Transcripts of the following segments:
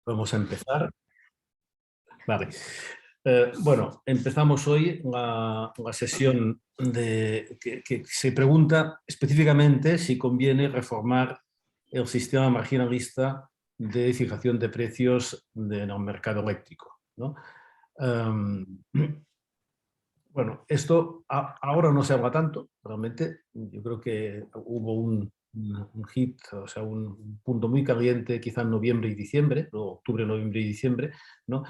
Vamos a empezar. Vale. Bueno, empezamos hoy la sesión que se pregunta específicamente si conviene reformar el sistema marginalista de fijación de precios en el mercado eléctrico, ¿no? Bueno, esto ahora no se habla tanto, realmente. Yo creo que hubo un hit, o sea, un punto muy caliente quizá en noviembre y diciembre, o octubre, noviembre y diciembre, ¿no?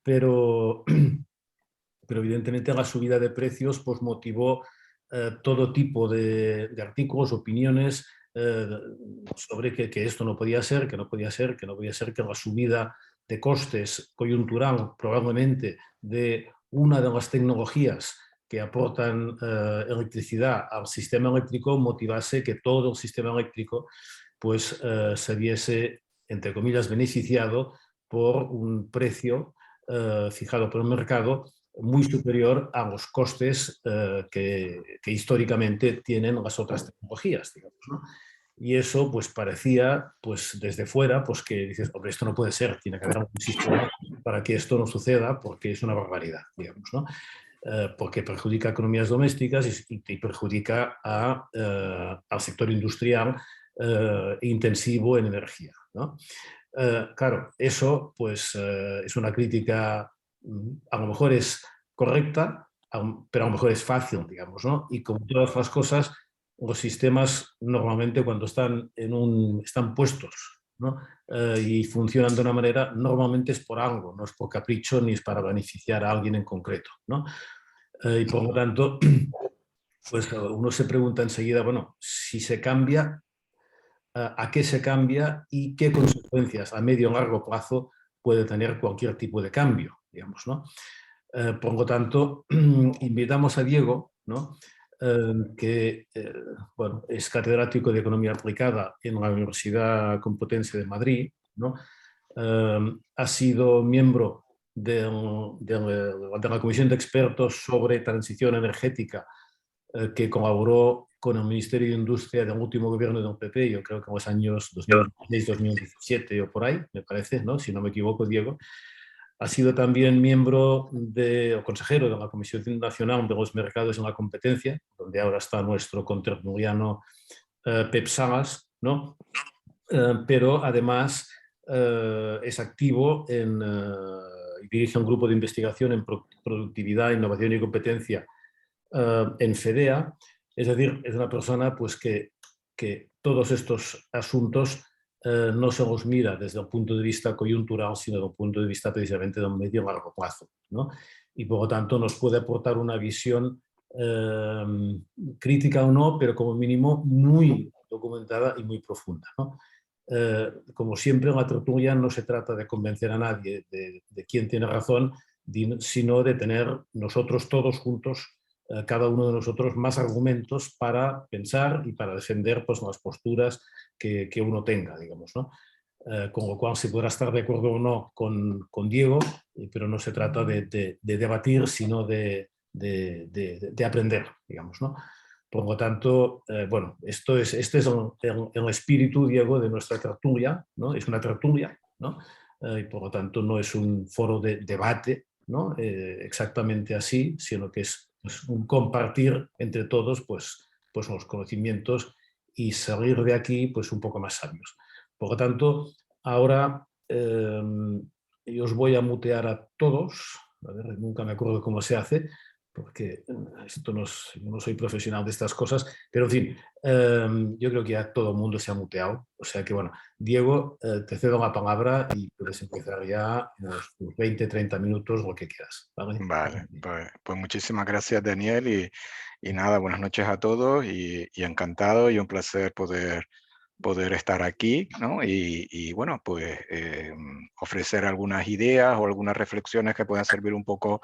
Pero, pero evidentemente la subida de precios pues, motivó todo tipo de artículos, opiniones sobre que esto no podía ser, que no podía ser, que no podía ser, que la subida de costes coyuntural probablemente de una de las tecnologías que aportan electricidad al sistema eléctrico motivase que todo el sistema eléctrico pues, se viese, entre comillas, beneficiado por un precio fijado por el mercado muy superior a los costes que históricamente tienen las otras tecnologías, digamos, ¿no? Y eso pues parecía, pues desde fuera, pues que dices, hombre, esto no puede ser, tiene que haber algún sistema para que esto no suceda, porque es una barbaridad, digamos, ¿no? Porque perjudica a economías domésticas y perjudica al sector industrial intensivo en energía, ¿no? Claro, eso pues es una crítica, a lo mejor es correcta, pero a lo mejor es fácil, digamos, ¿no? Y como todas las cosas, los sistemas normalmente cuando están puestos, ¿no? Y funcionan de una manera, normalmente es por algo, no es por capricho ni es para beneficiar a alguien en concreto, ¿no? Y por lo tanto, pues uno se pregunta enseguida, bueno, si se cambia, a qué se cambia y qué consecuencias a medio o largo plazo puede tener cualquier tipo de cambio, digamos, ¿no? Por lo tanto, invitamos a Diego, ¿no? Que bueno, es catedrático de Economía Aplicada en la Universidad Complutense de Madrid, ¿no? Ha sido miembro de la Comisión de Expertos sobre Transición Energética que colaboró con el Ministerio de Industria del último gobierno del PP, yo creo que en los años 2016-2017 o por ahí, me parece, ¿no? Si no me equivoco, Diego. Ha sido también miembro o consejero de la Comisión Nacional de los Mercados en la Competencia, donde ahora está nuestro contertuliano Pep Salas, ¿no? Pero además es activo y dirige un grupo de investigación en productividad, innovación y competencia en FEDEA, es decir, es una persona pues, que todos estos asuntos no se los mira desde el punto de vista coyuntural, sino desde el punto de vista precisamente de un medio y largo plazo, ¿no? Y por lo tanto nos puede aportar una visión crítica o no, pero como mínimo muy documentada y muy profunda, ¿no? Como siempre en la tertulia no se trata de convencer a nadie de quién tiene razón, sino de tener nosotros todos juntos cada uno de nosotros más argumentos para pensar y para defender pues, las posturas que uno tenga, digamos, ¿no? Con lo cual se podrá estar de acuerdo o no con Diego, pero no se trata de debatir, sino de aprender, digamos, ¿no? Por lo tanto, bueno, este es el espíritu, Diego, de nuestra tertulia, ¿no? Es una tertulia, ¿no? Y por lo tanto no es un foro de debate, ¿no? Exactamente así, sino que es un compartir entre todos pues los conocimientos y salir de aquí pues un poco más sabios. Por lo tanto, ahora yo os voy a mutear a todos, a ver, nunca me acuerdo cómo se hace, porque esto yo no soy profesional de estas cosas, pero en fin, yo creo que ya todo el mundo se ha muteado, o sea que bueno, Diego, te cedo la palabra y puedes empezar ya en los 20, 30 minutos, lo que quieras, ¿vale? Vale, pues muchísimas gracias, Daniel, y nada, buenas noches a todos y encantado y un placer poder estar aquí, ¿no? Y bueno, pues ofrecer algunas ideas o algunas reflexiones que puedan servir un poco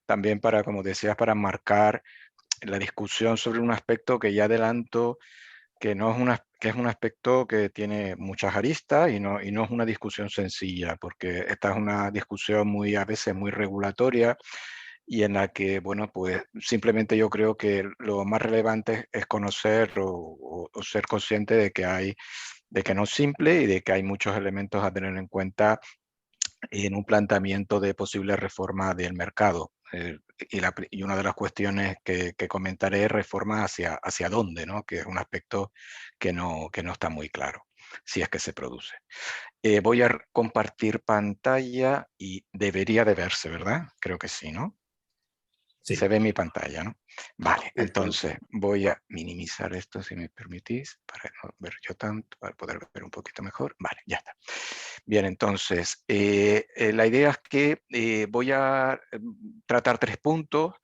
también para, como decías, para marcar la discusión sobre un aspecto que ya adelanto que no es que es un aspecto que tiene muchas aristas y no es una discusión sencilla, porque esta es una discusión a veces muy regulatoria y en la que, bueno, pues simplemente yo creo que lo más relevante es conocer o ser consciente de que no es simple y de que hay muchos elementos a tener en cuenta en un planteamiento de posible reforma del mercado. Y una de las cuestiones que comentaré es reforma hacia dónde, ¿no? Que es un aspecto que no está muy claro, si es que se produce. Voy a compartir pantalla y debería de verse, ¿verdad? Creo que sí, ¿no? Se Sí. ve mi pantalla, ¿no? Vale, Sí, sí. entonces voy a minimizar esto, si me permitís, para no ver yo tanto, para poder ver un poquito mejor. Vale, ya está. Bien, entonces, la idea es que voy a tratar 3 puntos.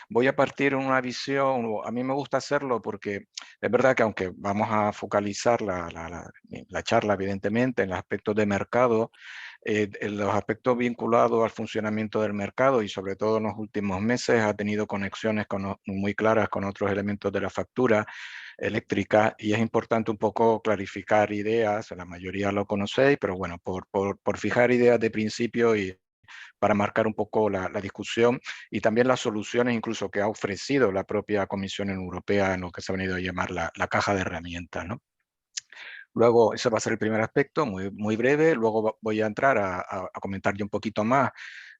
Voy a partir en una visión, a mí me gusta hacerlo porque es verdad que aunque vamos a focalizar la charla, evidentemente, en los aspectos de mercado, en los aspectos vinculados al funcionamiento del mercado y sobre todo en los últimos meses ha tenido conexiones muy claras con otros elementos de la factura eléctrica y es importante un poco clarificar ideas, la mayoría lo conocéis, pero bueno, por fijar ideas de principio y para marcar un poco la discusión y también las soluciones incluso que ha ofrecido la propia Comisión Europea en lo que se ha venido a llamar la caja de herramientas, ¿no? Luego, ese va a ser el primer aspecto, muy breve. Luego voy a entrar a comentar ya un poquito más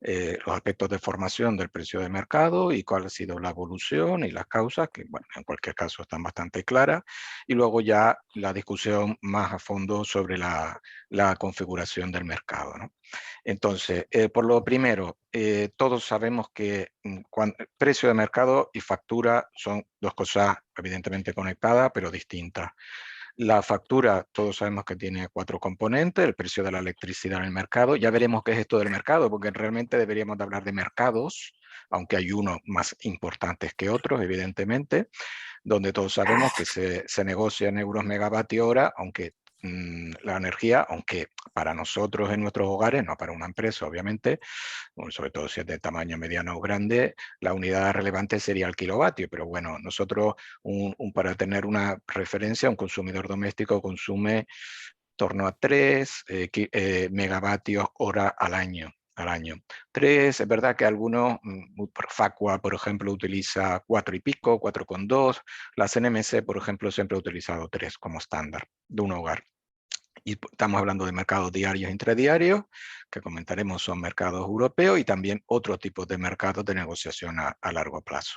los aspectos de formación del precio de mercado y cuál ha sido la evolución y las causas, que bueno, en cualquier caso están bastante claras. Y luego ya la discusión más a fondo sobre la configuración del mercado, ¿no? Entonces, por lo primero, todos sabemos que precio de mercado y factura son dos cosas evidentemente conectadas, pero distintas. La factura, todos sabemos que tiene 4 componentes, el precio de la electricidad en el mercado. Ya veremos qué es esto del mercado, porque realmente deberíamos de hablar de mercados, aunque hay unos más importantes que otros, evidentemente, donde todos sabemos que se negocia en euros megavatio hora, aunque la energía, aunque para nosotros en nuestros hogares, no para una empresa, obviamente, sobre todo si es de tamaño mediano o grande, la unidad relevante sería el kilovatio, pero bueno, nosotros para tener una referencia, un consumidor doméstico consume torno a 3 megavatios hora al año. 3, es verdad que algunos, Facua, por ejemplo, utiliza 4 y pico, 4,2. La CNMC, por ejemplo, siempre ha utilizado 3 como estándar de un hogar. Y estamos hablando de mercados diarios e intradiarios, que comentaremos son mercados europeos y también otros tipos de mercados de negociación a largo plazo.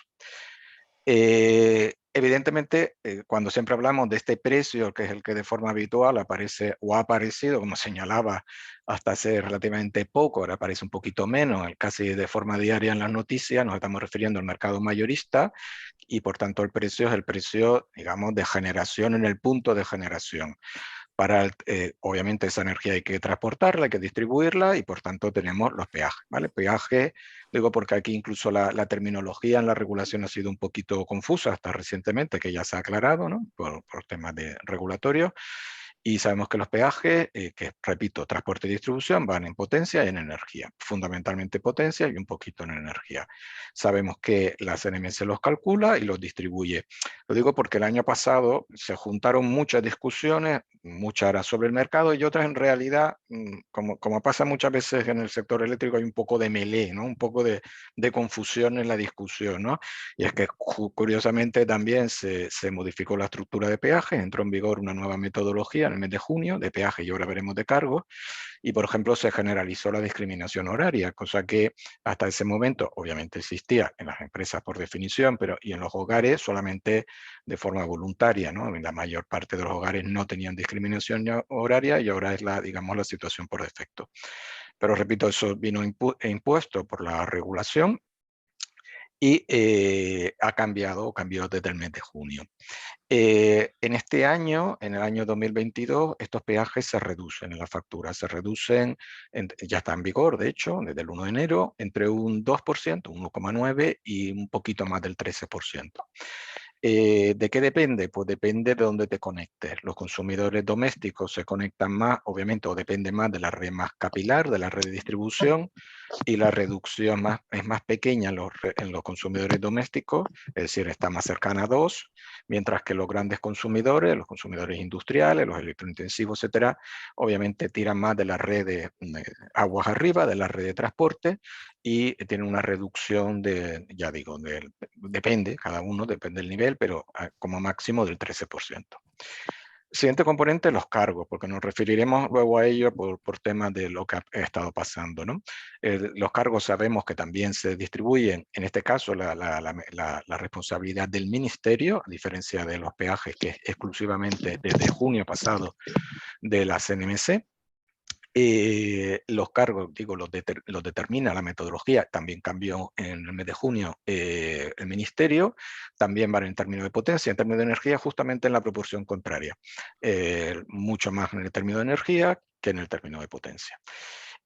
Evidentemente, cuando siempre hablamos de este precio, que es el que de forma habitual aparece o ha aparecido, como señalaba, hasta hace relativamente poco, ahora aparece un poquito menos, casi de forma diaria en las noticias, nos estamos refiriendo al mercado mayorista y por tanto el precio es el precio, digamos, de generación en el punto de generación. Obviamente esa energía hay que transportarla, hay que distribuirla y por tanto tenemos los peajes, ¿vale? Peaje, digo porque aquí incluso la terminología en la regulación ha sido un poquito confusa hasta recientemente, que ya se ha aclarado, ¿no? Por temas de regulatorios. Y sabemos que los peajes, que repito, transporte y distribución, van en potencia y en energía, fundamentalmente potencia y un poquito en energía. Sabemos que la CNMC los calcula y los distribuye. Lo digo porque el año pasado se juntaron muchas discusiones, muchas eran sobre el mercado y otras en realidad, como pasa muchas veces en el sector eléctrico, hay un poco de melee, ¿no? Un poco de confusión en la discusión, ¿no? Y es que curiosamente también se modificó la estructura de peajes, entró en vigor una nueva metodología en el mes de junio de peaje y ahora veremos de cargo. Y, por ejemplo, se generalizó la discriminación horaria, cosa que hasta ese momento obviamente existía en las empresas por definición, pero y en los hogares solamente de forma voluntaria, ¿no? La mayor parte de los hogares no tenían discriminación horaria y ahora es digamos, la situación por defecto. Pero repito, eso vino impuesto por la regulación y cambió desde el mes de junio. En este año, en el año 2022, estos peajes se reducen en la factura, se reducen, ya está en vigor, de hecho, desde el 1 de enero, entre un 2%, un 1,9% y un poquito más del 13%. ¿De qué depende? Pues depende de dónde te conectes. Los consumidores domésticos se conectan más, obviamente, o depende más de la red más capilar, de la red de distribución, y la reducción es más pequeña en los consumidores domésticos, es decir, está más cercana a 2, mientras que los grandes consumidores, los consumidores industriales, los electrointensivos, etcétera, obviamente tiran más de la red de aguas arriba, de la red de transporte, y tienen una reducción ya digo, depende, cada uno depende del nivel, pero como máximo del 13%. Siguiente componente, los cargos, porque nos referiremos luego a ello por temas de lo que ha estado pasando, ¿no? Los cargos sabemos que también se distribuyen, en este caso, la responsabilidad del ministerio, a diferencia de los peajes, que es exclusivamente desde junio pasado de la CNMC. Los cargos, digo, los determina la metodología, también cambió en el mes de junio el ministerio, también van en términos de potencia, en términos de energía, justamente en la proporción contraria, mucho más en el término de energía que en el término de potencia.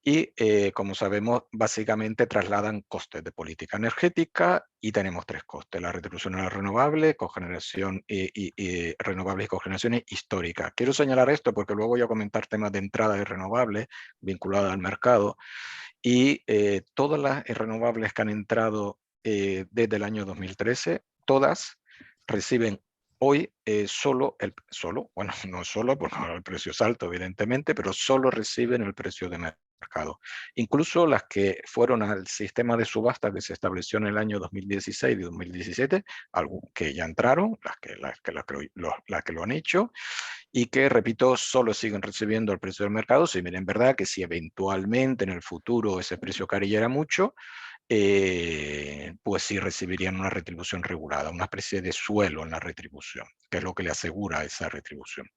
Y como sabemos, básicamente trasladan costes de política energética y tenemos tres costes: la retribución a la renovable, cogeneración y renovables y cogeneraciones históricas. Quiero señalar esto porque luego voy a comentar temas de entrada de renovables vinculadas al mercado, y todas las renovables que han entrado desde el año 2013, todas reciben hoy bueno, no solo porque ahora el precio es alto, evidentemente, pero solo reciben el precio de mercado. Incluso las que fueron al sistema de subasta que se estableció en el año 2016 y 2017, que ya entraron, las que lo han hecho, y que, repito, solo siguen recibiendo el precio del mercado. Si bien es verdad que si eventualmente en el futuro ese precio cayera mucho, pues sí recibirían una retribución regulada, una especie de suelo en la retribución, que es lo que le asegura esa retribución.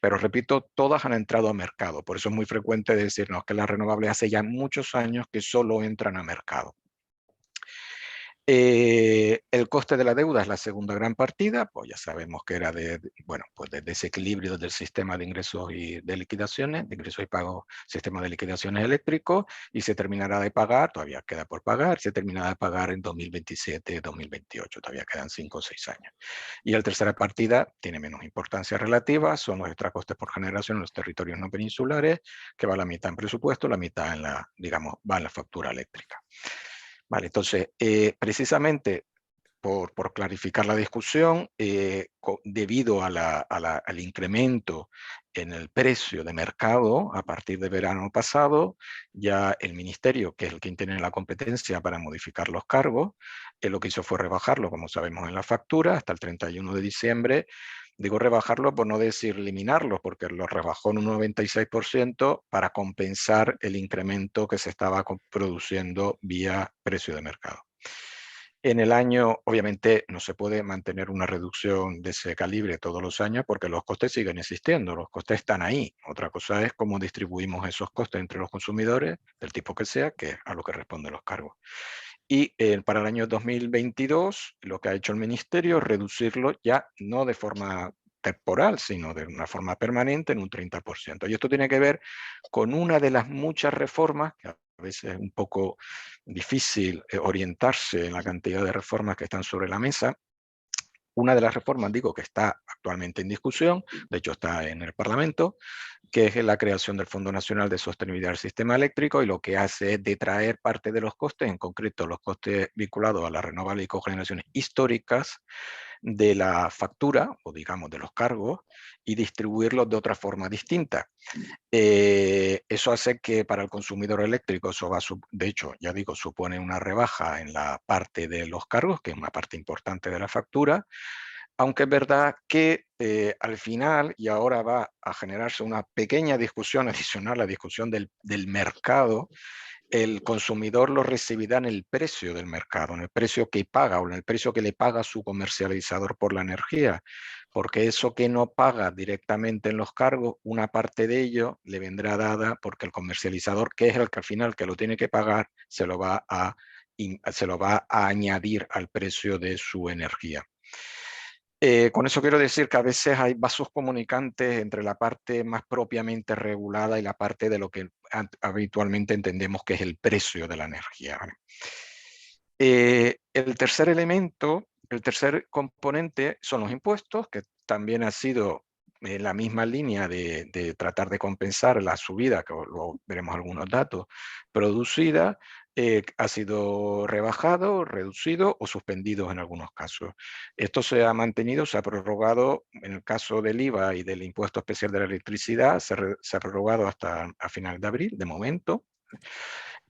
Pero repito, todas han entrado a mercado, por eso es muy frecuente decirnos que las renovables hace ya muchos años que solo entran a mercado. El coste de la deuda es la segunda gran partida, pues ya sabemos que era bueno, pues de desequilibrio del sistema de ingresos y de liquidaciones, de ingresos y pagos, sistema de liquidaciones eléctricos, y se terminará de pagar, todavía queda por pagar, se terminará de pagar en 2027, 2028, todavía quedan 5 o 6 años. Y la tercera partida tiene menos importancia relativa, son los extracostes por generación en los territorios no peninsulares, que va la mitad en presupuesto, la mitad en la, digamos, va en la factura eléctrica. Vale, entonces, precisamente por clarificar la discusión, debido al incremento en el precio de mercado a partir de verano pasado, ya el ministerio, que es el que tiene la competencia para modificar los cargos, lo que hizo fue rebajarlo, como sabemos, en la factura hasta el 31 de diciembre. Digo rebajarlo por no decir eliminarlo, porque lo rebajó en un 96% para compensar el incremento que se estaba produciendo vía precio de mercado. En el año, obviamente, no se puede mantener una reducción de ese calibre todos los años porque los costes siguen existiendo, los costes están ahí. Otra cosa es cómo distribuimos esos costes entre los consumidores, del tipo que sea, que es a lo que responden los cargos. Y para el año 2022, lo que ha hecho el ministerio es reducirlo ya no de forma temporal, sino de una forma permanente en un 30%. Y esto tiene que ver con una de las muchas reformas, que a veces es un poco difícil orientarse en la cantidad de reformas que están sobre la mesa. Una de las reformas, digo, que está actualmente en discusión, de hecho está en el Parlamento, que es la creación del Fondo Nacional de Sostenibilidad del Sistema Eléctrico, y lo que hace es detraer parte de los costes, en concreto los costes vinculados a las renovables y cogeneraciones históricas, de la factura, o digamos de los cargos, y distribuirlos de otra forma distinta. Eso hace que para el consumidor eléctrico, eso va de hecho, ya digo, supone una rebaja en la parte de los cargos, que es una parte importante de la factura, aunque es verdad que al final, y ahora va a generarse una pequeña discusión adicional, la discusión del mercado, el consumidor lo recibirá en el precio del mercado, en el precio que paga o en el precio que le paga su comercializador por la energía, porque eso que no paga directamente en los cargos, una parte de ello le vendrá dada porque el comercializador, que es el que al final que lo tiene que pagar, se lo va a añadir al precio de su energía. Con eso quiero decir que a veces hay vasos comunicantes entre la parte más propiamente regulada y la parte de lo que habitualmente entendemos que es el precio de la energía. El tercer elemento, el tercer componente son los impuestos, que también ha sido en la misma línea de tratar de compensar la subida, que luego veremos algunos datos, producida. Ha sido rebajado, reducido o suspendido en algunos casos. Esto se ha mantenido, se ha prorrogado en el caso del IVA y del impuesto especial de la electricidad, se ha prorrogado hasta a final de abril, de momento.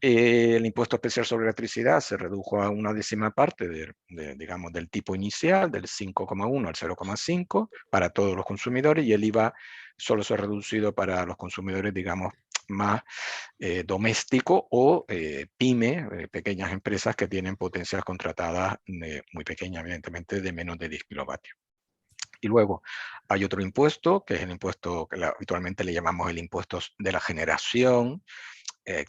El impuesto especial sobre electricidad se redujo a una décima parte digamos, del tipo inicial, del 5,1 al 0,5 para todos los consumidores, y el IVA solo se ha reducido para los consumidores, digamos, más doméstico o pyme, pequeñas empresas que tienen potencias contratadas muy pequeñas, evidentemente de menos de 10 kilovatios. Y luego hay otro impuesto, que es el impuesto que habitualmente le llamamos el impuesto de la generación.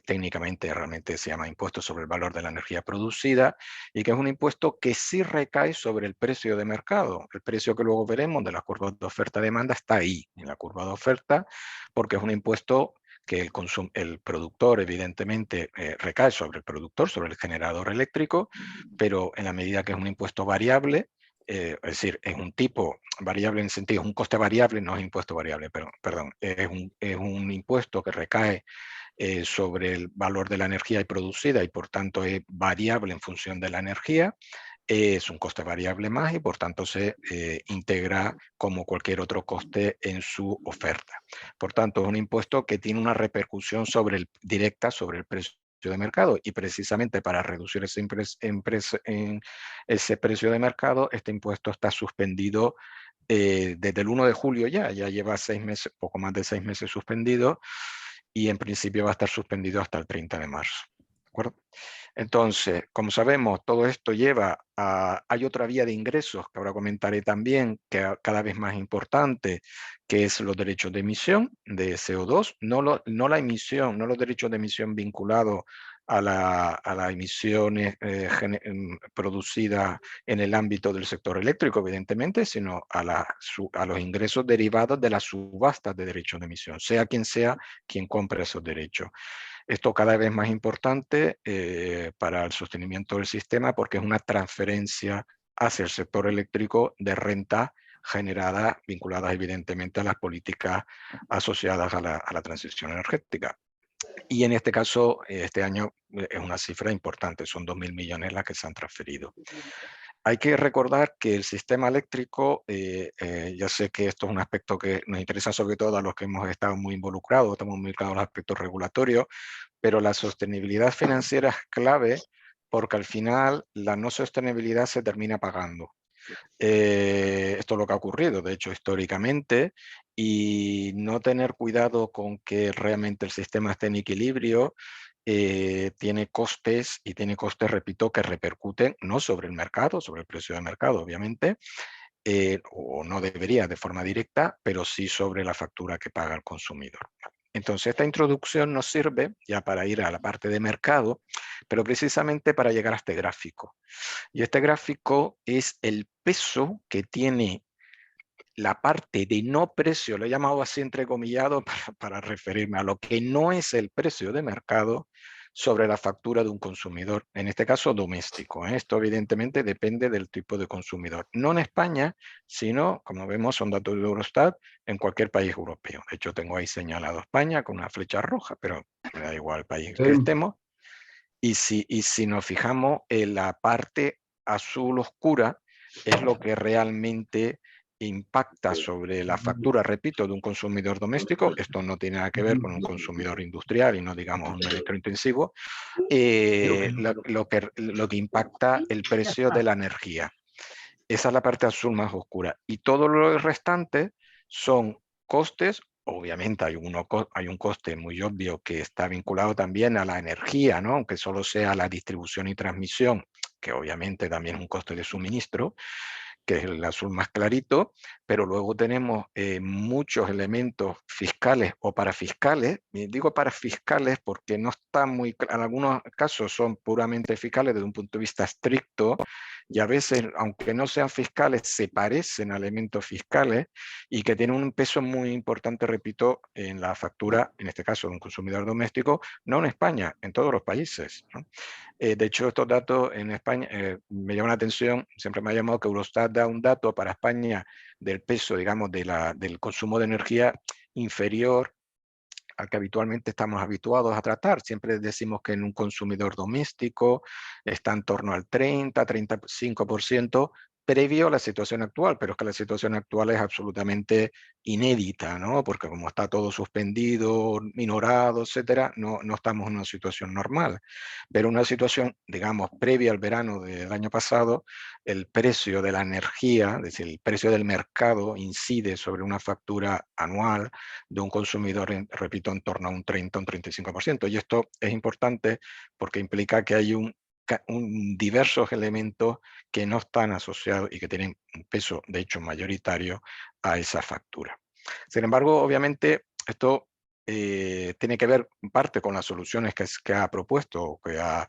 Técnicamente realmente se llama impuesto sobre el valor de la energía producida, y que es un impuesto que sí recae sobre el precio de mercado. El precio que luego veremos de la curva de oferta-demanda está ahí, en la curva de oferta, porque es un impuesto que el productor evidentemente recae sobre el productor, sobre el generador eléctrico, pero en la medida que es un impuesto variable, es decir, es un tipo variable en el sentido, es un coste variable, no es impuesto variable, pero, perdón, es un impuesto que recae sobre el valor de la energía producida, y por tanto es variable en función de la energía. Es un coste variable más y por tanto se integra como cualquier otro coste en su oferta. Por tanto, es un impuesto que tiene una repercusión directa sobre el precio de mercado, y precisamente para reducir ese precio de mercado, este impuesto está suspendido desde el 1 de julio. Ya lleva 6 meses, poco más de 6 meses suspendido, y en principio va a estar suspendido hasta el 30 de marzo. ¿De acuerdo? Entonces, como sabemos, todo esto lleva a... Hay otra vía de ingresos que ahora comentaré también, que cada vez más importante, que es los derechos de emisión de CO2, no la emisión, no los derechos de emisión vinculados a la emisión producida en el ámbito del sector eléctrico, evidentemente, sino a los ingresos derivados de las subastas de derechos de emisión, sea quien compre esos derechos. Esto cada vez más importante para el sostenimiento del sistema, porque es una transferencia hacia el sector eléctrico de renta generada, vinculadas evidentemente a las políticas asociadas a la transición energética. Y en este caso, este año es una cifra importante, son 2.000 millones las que se han transferido. Hay que recordar que el sistema eléctrico, ya sé que esto es un aspecto que nos interesa sobre todo a los que hemos estado muy involucrados, estamos muy involucrados en los aspectos regulatorios, pero la sostenibilidad financiera es clave, porque al final la no sostenibilidad se termina pagando. Esto es lo que ha ocurrido, de hecho, históricamente, y no tener cuidado con que realmente el sistema esté en equilibrio tiene costes, y tiene costes, repito, que repercuten no sobre el mercado, sobre el precio de mercado, obviamente, o no debería de forma directa, pero sí sobre la factura que paga el consumidor. Entonces, esta introducción nos sirve ya para ir a la parte de mercado, pero precisamente para llegar a este gráfico. Y este gráfico es el peso que tiene la parte de no precio, lo he llamado así entrecomillado para referirme a lo que no es el precio de mercado, sobre la factura de un consumidor, en este caso doméstico. Esto evidentemente depende del tipo de consumidor. No en España, sino, como vemos, son datos de Eurostat, en cualquier país europeo. De hecho, tengo ahí señalado España con una flecha roja, pero me da igual el país que estemos. Y si nos fijamos en la parte azul oscura, es lo que realmente impacta sobre la factura, repito, de un consumidor doméstico. Esto no tiene nada que ver con un consumidor industrial y no, digamos, un electrointensivo. Lo que impacta el precio de la energía. Esa es la parte azul más oscura. Y todo lo restante son costes. Obviamente hay un coste muy obvio que está vinculado también a la energía, ¿no? Aunque solo sea la distribución y transmisión, que obviamente también es un coste de suministro, que es el azul más clarito, pero luego tenemos muchos elementos fiscales o parafiscales. Digo parafiscales porque no están en algunos casos son puramente fiscales desde un punto de vista estricto, y a veces, aunque no sean fiscales, se parecen a elementos fiscales, y que tienen un peso muy importante, repito, en la factura, en este caso de un consumidor doméstico, no en España, en todos los países, ¿no? De hecho, estos datos en España me llaman la atención. Siempre me ha llamado que Eurostat da un dato para España del peso, digamos, del consumo de energía inferior al que habitualmente estamos habituados a tratar. Siempre decimos que en un consumidor doméstico está en torno al 30-35%, previo a la situación actual, pero es que la situación actual es absolutamente inédita, ¿no? Porque como está todo suspendido, minorado, etcétera, no estamos en una situación normal. Pero una situación, digamos, previa al verano del año pasado, el precio de la energía, es decir, el precio del mercado incide sobre una factura anual de un consumidor, repito, en torno a un 30, un 35%. Y esto es importante porque implica que hay diversos elementos que no están asociados y que tienen un peso, de hecho, mayoritario a esa factura. Sin embargo, obviamente, esto tiene que ver en parte con las soluciones que ha propuesto o que ha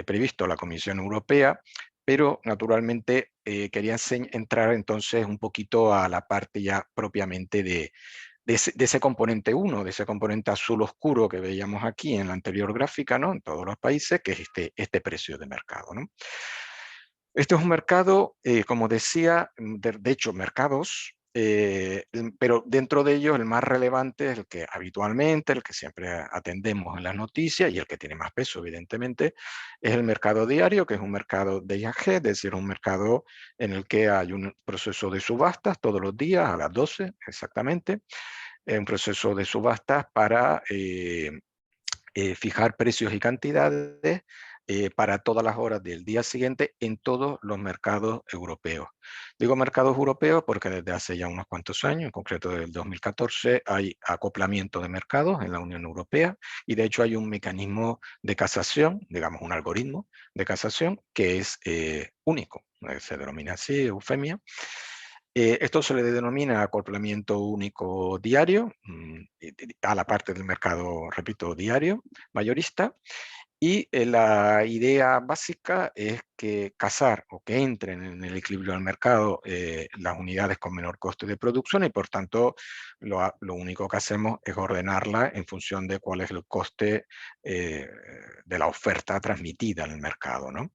previsto la Comisión Europea, pero naturalmente quería entrar entonces un poquito a la parte ya propiamente de ese componente 1, de ese componente azul oscuro que veíamos aquí en la anterior gráfica, ¿no? En todos los países, que es este precio de mercado, ¿no? Este es un mercado, como decía, de hecho, mercados, pero dentro de ellos el más relevante es el que habitualmente, el que siempre atendemos en las noticias y el que tiene más peso, evidentemente, es el mercado diario, que es un mercado de IAG, es decir, un mercado en el que hay un proceso de subastas todos los días a las 12 exactamente, un proceso de subastas para fijar precios y cantidades para todas las horas del día siguiente en todos los mercados europeos. Digo mercados europeos porque desde hace ya unos cuantos años, en concreto desde el 2014, hay acoplamiento de mercados en la Unión Europea y de hecho hay un mecanismo de casación, digamos un algoritmo de casación que es único, se denomina así, eufemia. Esto se le denomina acoplamiento único diario, a la parte del mercado, repito, diario, mayorista, y la idea básica es que casar o que entren en el equilibrio del mercado las unidades con menor coste de producción y por tanto lo único que hacemos es ordenarla en función de cuál es el coste de la oferta transmitida en el mercado, ¿no?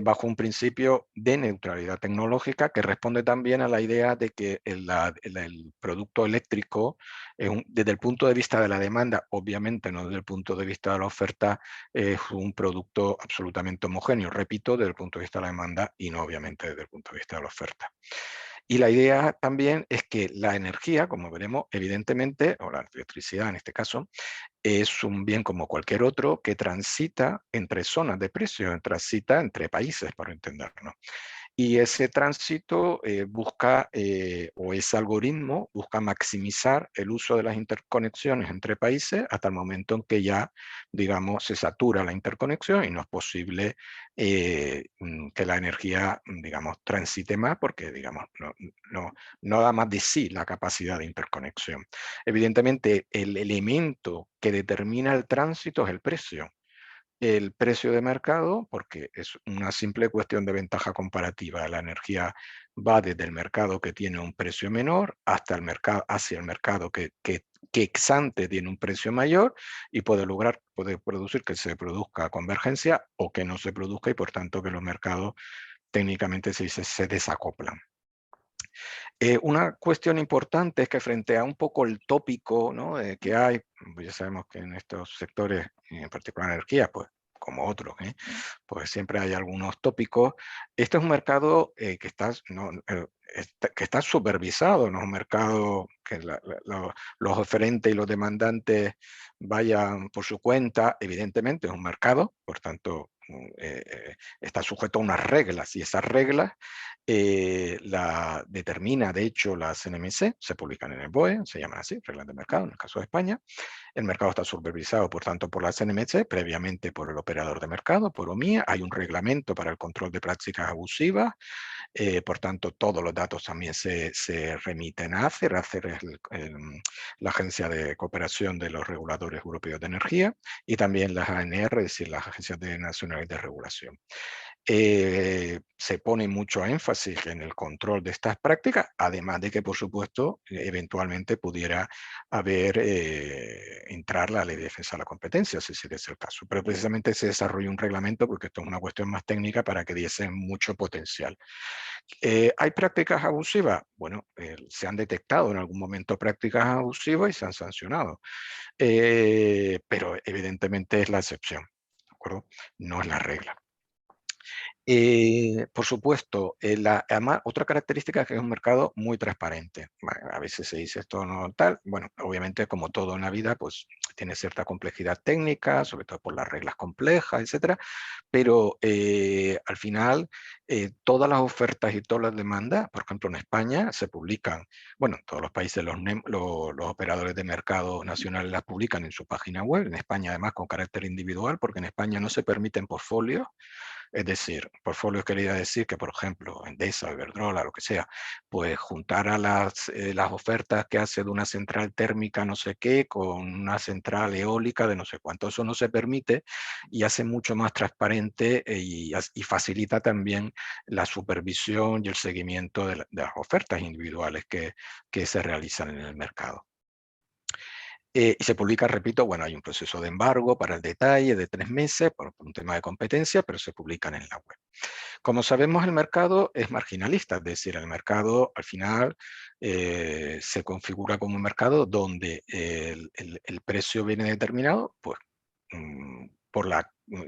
Bajo un principio de neutralidad tecnológica que responde también a la idea de que el producto eléctrico, desde el punto de vista de la demanda, obviamente no desde el punto de vista de la oferta, es un producto absolutamente homogéneo, repito, desde el punto de vista de la demanda y no obviamente desde el punto de vista de la oferta. Y la idea también es que la energía, como veremos, evidentemente, o la electricidad en este caso, es un bien como cualquier otro que transita entre zonas de precio, transita entre países, para entendernos. Y ese tránsito busca, o ese algoritmo busca maximizar el uso de las interconexiones entre países hasta el momento en que ya, digamos, se satura la interconexión y no es posible que la energía, digamos, transite más porque, digamos, no da más de sí la capacidad de interconexión. Evidentemente, el elemento que determina el tránsito es el precio de mercado, porque es una simple cuestión de ventaja comparativa. La energía va desde el mercado que tiene un precio menor hasta el mercado, hacia el mercado que ex ante tiene un precio mayor y puede producir que se produzca convergencia o que no se produzca y por tanto que los mercados técnicamente se desacoplan. Una cuestión importante es que frente a un poco el tópico, ¿no? Que hay, pues ya sabemos que en estos sectores, en particular energía, pues como otros, pues siempre hay algunos tópicos. Este es un mercado que está supervisado, no es un mercado que los oferentes y los demandantes vayan por su cuenta. Evidentemente es un mercado, por tanto está sujeto a unas reglas y esas reglas la determina, de hecho, la CNMC, se publican en el BOE, se llaman así, reglas de mercado, en el caso de España. El mercado está supervisado, por tanto, por la CNMC, previamente por el operador de mercado, por OMIA. Hay un reglamento para el control de prácticas abusivas, por tanto, todos los datos también se remiten a ACER. ACER es la Agencia de Cooperación de los Reguladores Europeos de Energía, y también las ANR, es decir, las Agencias Nacionales de Regulación. Se pone mucho énfasis en el control de estas prácticas, además de que, por supuesto, eventualmente pudiera entrar la Ley de Defensa de la Competencia, si ese es el caso. Pero precisamente se desarrolla un reglamento porque esto es una cuestión más técnica para que diese mucho potencial. ¿Hay prácticas abusivas? Bueno, se han detectado en algún momento prácticas abusivas y se han sancionado, pero evidentemente es la excepción, ¿de acuerdo? No es la regla. Por supuesto, además, otra característica es que es un mercado muy transparente. Bueno, a veces se dice esto no tal. Bueno, obviamente, como todo en la vida, pues tiene cierta complejidad técnica, sobre todo por las reglas complejas, etcétera. Pero al final, todas las ofertas y todas las demandas, por ejemplo, en España se publican, bueno, en todos los países los operadores de mercado nacionales las publican en su página web. En España, además, con carácter individual, porque en España no se permiten portfolios. Es decir, portfolio quería decir que, por ejemplo, Endesa, Iberdrola, lo que sea, pues juntar a las ofertas que hace de una central térmica no sé qué con una central eólica de no sé cuánto. Eso no se permite y hace mucho más transparente y facilita también la supervisión y el seguimiento de las ofertas individuales que se realizan en el mercado. Y se publica, repito, bueno, hay un proceso de embargo para el detalle de 3 meses por un tema de competencia, pero se publican en la web. Como sabemos, el mercado es marginalista, es decir, el mercado al final se configura como un mercado donde el precio viene determinado pues,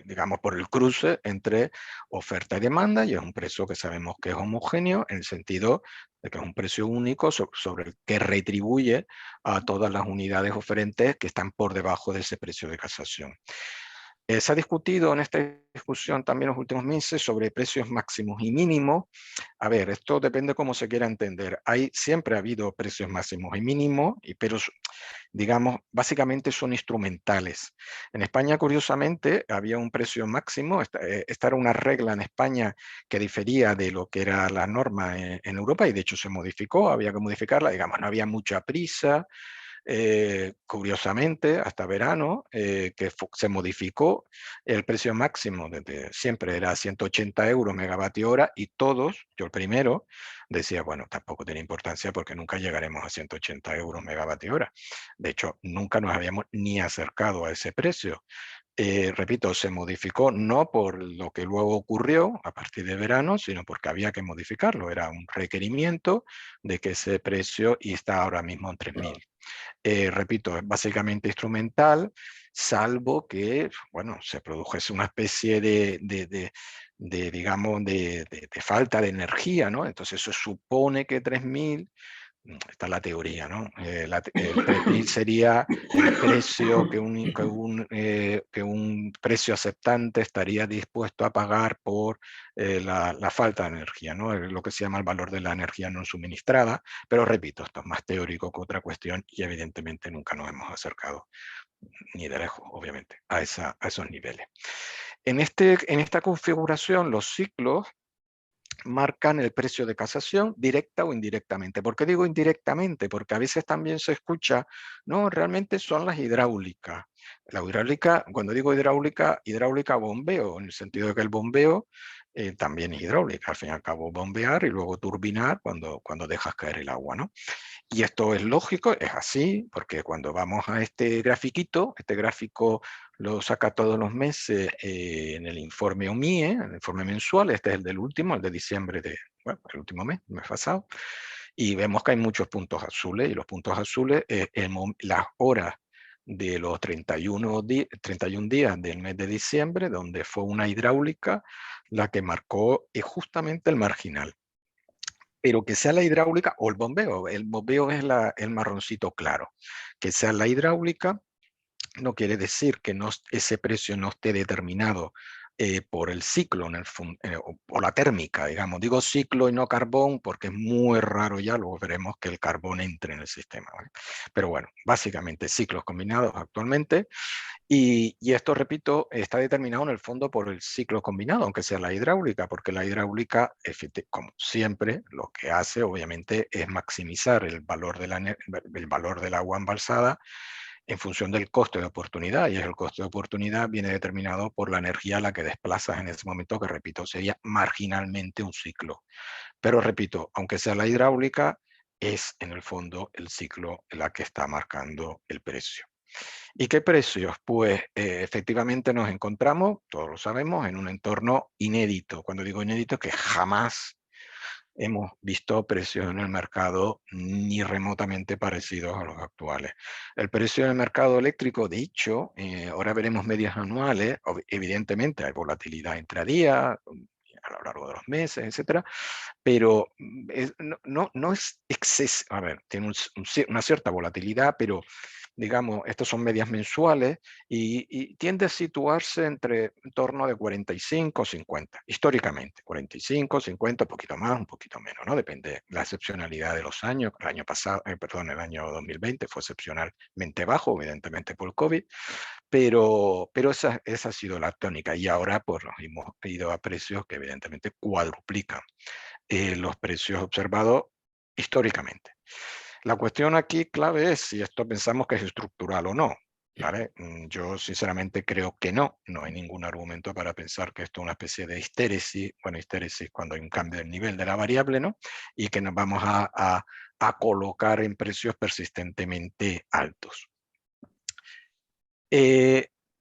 digamos, por el cruce entre oferta y demanda, y es un precio que sabemos que es homogéneo en el sentido de que es un precio único sobre el que retribuye a todas las unidades oferentes que están por debajo de ese precio de casación. Se ha discutido en esta discusión también en los últimos meses sobre precios máximos y mínimos. A ver, esto depende cómo se quiera entender. Siempre ha habido precios máximos y mínimos, pero digamos, básicamente son instrumentales. En España, curiosamente, había un precio máximo. Esta era una regla en España que difería de lo que era la norma en Europa y de hecho se modificó, había que modificarla, digamos, no había mucha prisa. Curiosamente, hasta verano, que se modificó el precio máximo, desde siempre era 180 euros megavatio hora, y todos, yo el primero, decía, bueno, tampoco tiene importancia porque nunca llegaremos a 180 euros megavatio hora. De hecho, nunca nos habíamos ni acercado a ese precio. Repito, se modificó no por lo que luego ocurrió a partir de verano, sino porque había que modificarlo. Era un requerimiento de que ese precio y está ahora mismo en 3.000. Repito, es básicamente instrumental, salvo que, bueno, se produjese una especie digamos, de falta de energía, ¿no? Entonces eso supone que 3.000, esta es la teoría, ¿no? El 3.000 sería el precio que un precio aceptante estaría dispuesto a pagar por la falta de energía, ¿no? Es lo que se llama el valor de la energía no suministrada, pero repito, esto es más teórico que otra cuestión y evidentemente nunca nos hemos acercado, ni de lejos, obviamente, a esos niveles. En esta configuración, los ciclos marcan el precio de casación directa o indirectamente. ¿Por qué digo indirectamente? Porque a veces también se escucha, no, realmente son las hidráulicas. La hidráulica, cuando digo hidráulica, hidráulica bombeo, en el sentido de que el bombeo también es hidráulica, al fin y al cabo bombear y luego turbinar cuando dejas caer el agua, ¿no? Y esto es lógico, es así, porque cuando vamos a este grafiquito, este gráfico lo saca todos los meses en el informe OMIE, en el informe mensual, este es el del último, el de diciembre bueno, el último mes, el mes pasado, y vemos que hay muchos puntos azules, y los puntos azules, las horas de los 31 días del mes de diciembre, donde fue una hidráulica la que marcó justamente el marginal. Pero que sea la hidráulica o el bombeo es el marroncito claro, que sea la hidráulica no quiere decir que ese precio no esté determinado por el ciclo o la térmica, digamos. Digo ciclo y no carbón porque es muy raro ya, luego veremos que el carbón entre en el sistema, ¿vale? Pero bueno, básicamente ciclos combinados actualmente. Y esto, repito, está determinado en el fondo por el ciclo combinado, aunque sea la hidráulica, porque la hidráulica, como siempre, lo que hace, obviamente, es maximizar el valor del agua embalsada en función del costo de oportunidad, y el costo de oportunidad viene determinado por la energía a la que desplazas en ese momento, que, repito, sería marginalmente un ciclo. Pero, repito, aunque sea la hidráulica, es en el fondo el ciclo la que está marcando el precio. ¿Y qué precios? Pues efectivamente nos encontramos, todos lo sabemos, en un entorno inédito. Cuando digo inédito, es que jamás hemos visto precios en el mercado ni remotamente parecidos a los actuales. El precio del mercado eléctrico, de hecho, ahora veremos medias anuales, evidentemente hay volatilidad intradía, largo de los meses, etcétera, pero no es exceso, a ver, tiene una cierta volatilidad, pero digamos, estos son medias mensuales y tiende a situarse en torno de 45 o 50, históricamente, 45, 50, un poquito más, un poquito menos, ¿no? Depende de la excepcionalidad de los años. El año pasado, perdón, el año 2020 fue excepcionalmente bajo, evidentemente por el COVID, pero esa ha sido la tónica y ahora pues hemos ido a precios que evidentemente cuadruplican los precios observados históricamente. La cuestión aquí clave es si esto pensamos que es estructural o no. ¿Vale? Yo sinceramente creo que no. No hay ningún argumento para pensar que esto es una especie de histéresis, bueno, histéresis cuando hay un cambio del nivel de la variable, ¿no? Y que nos vamos a colocar en precios persistentemente altos.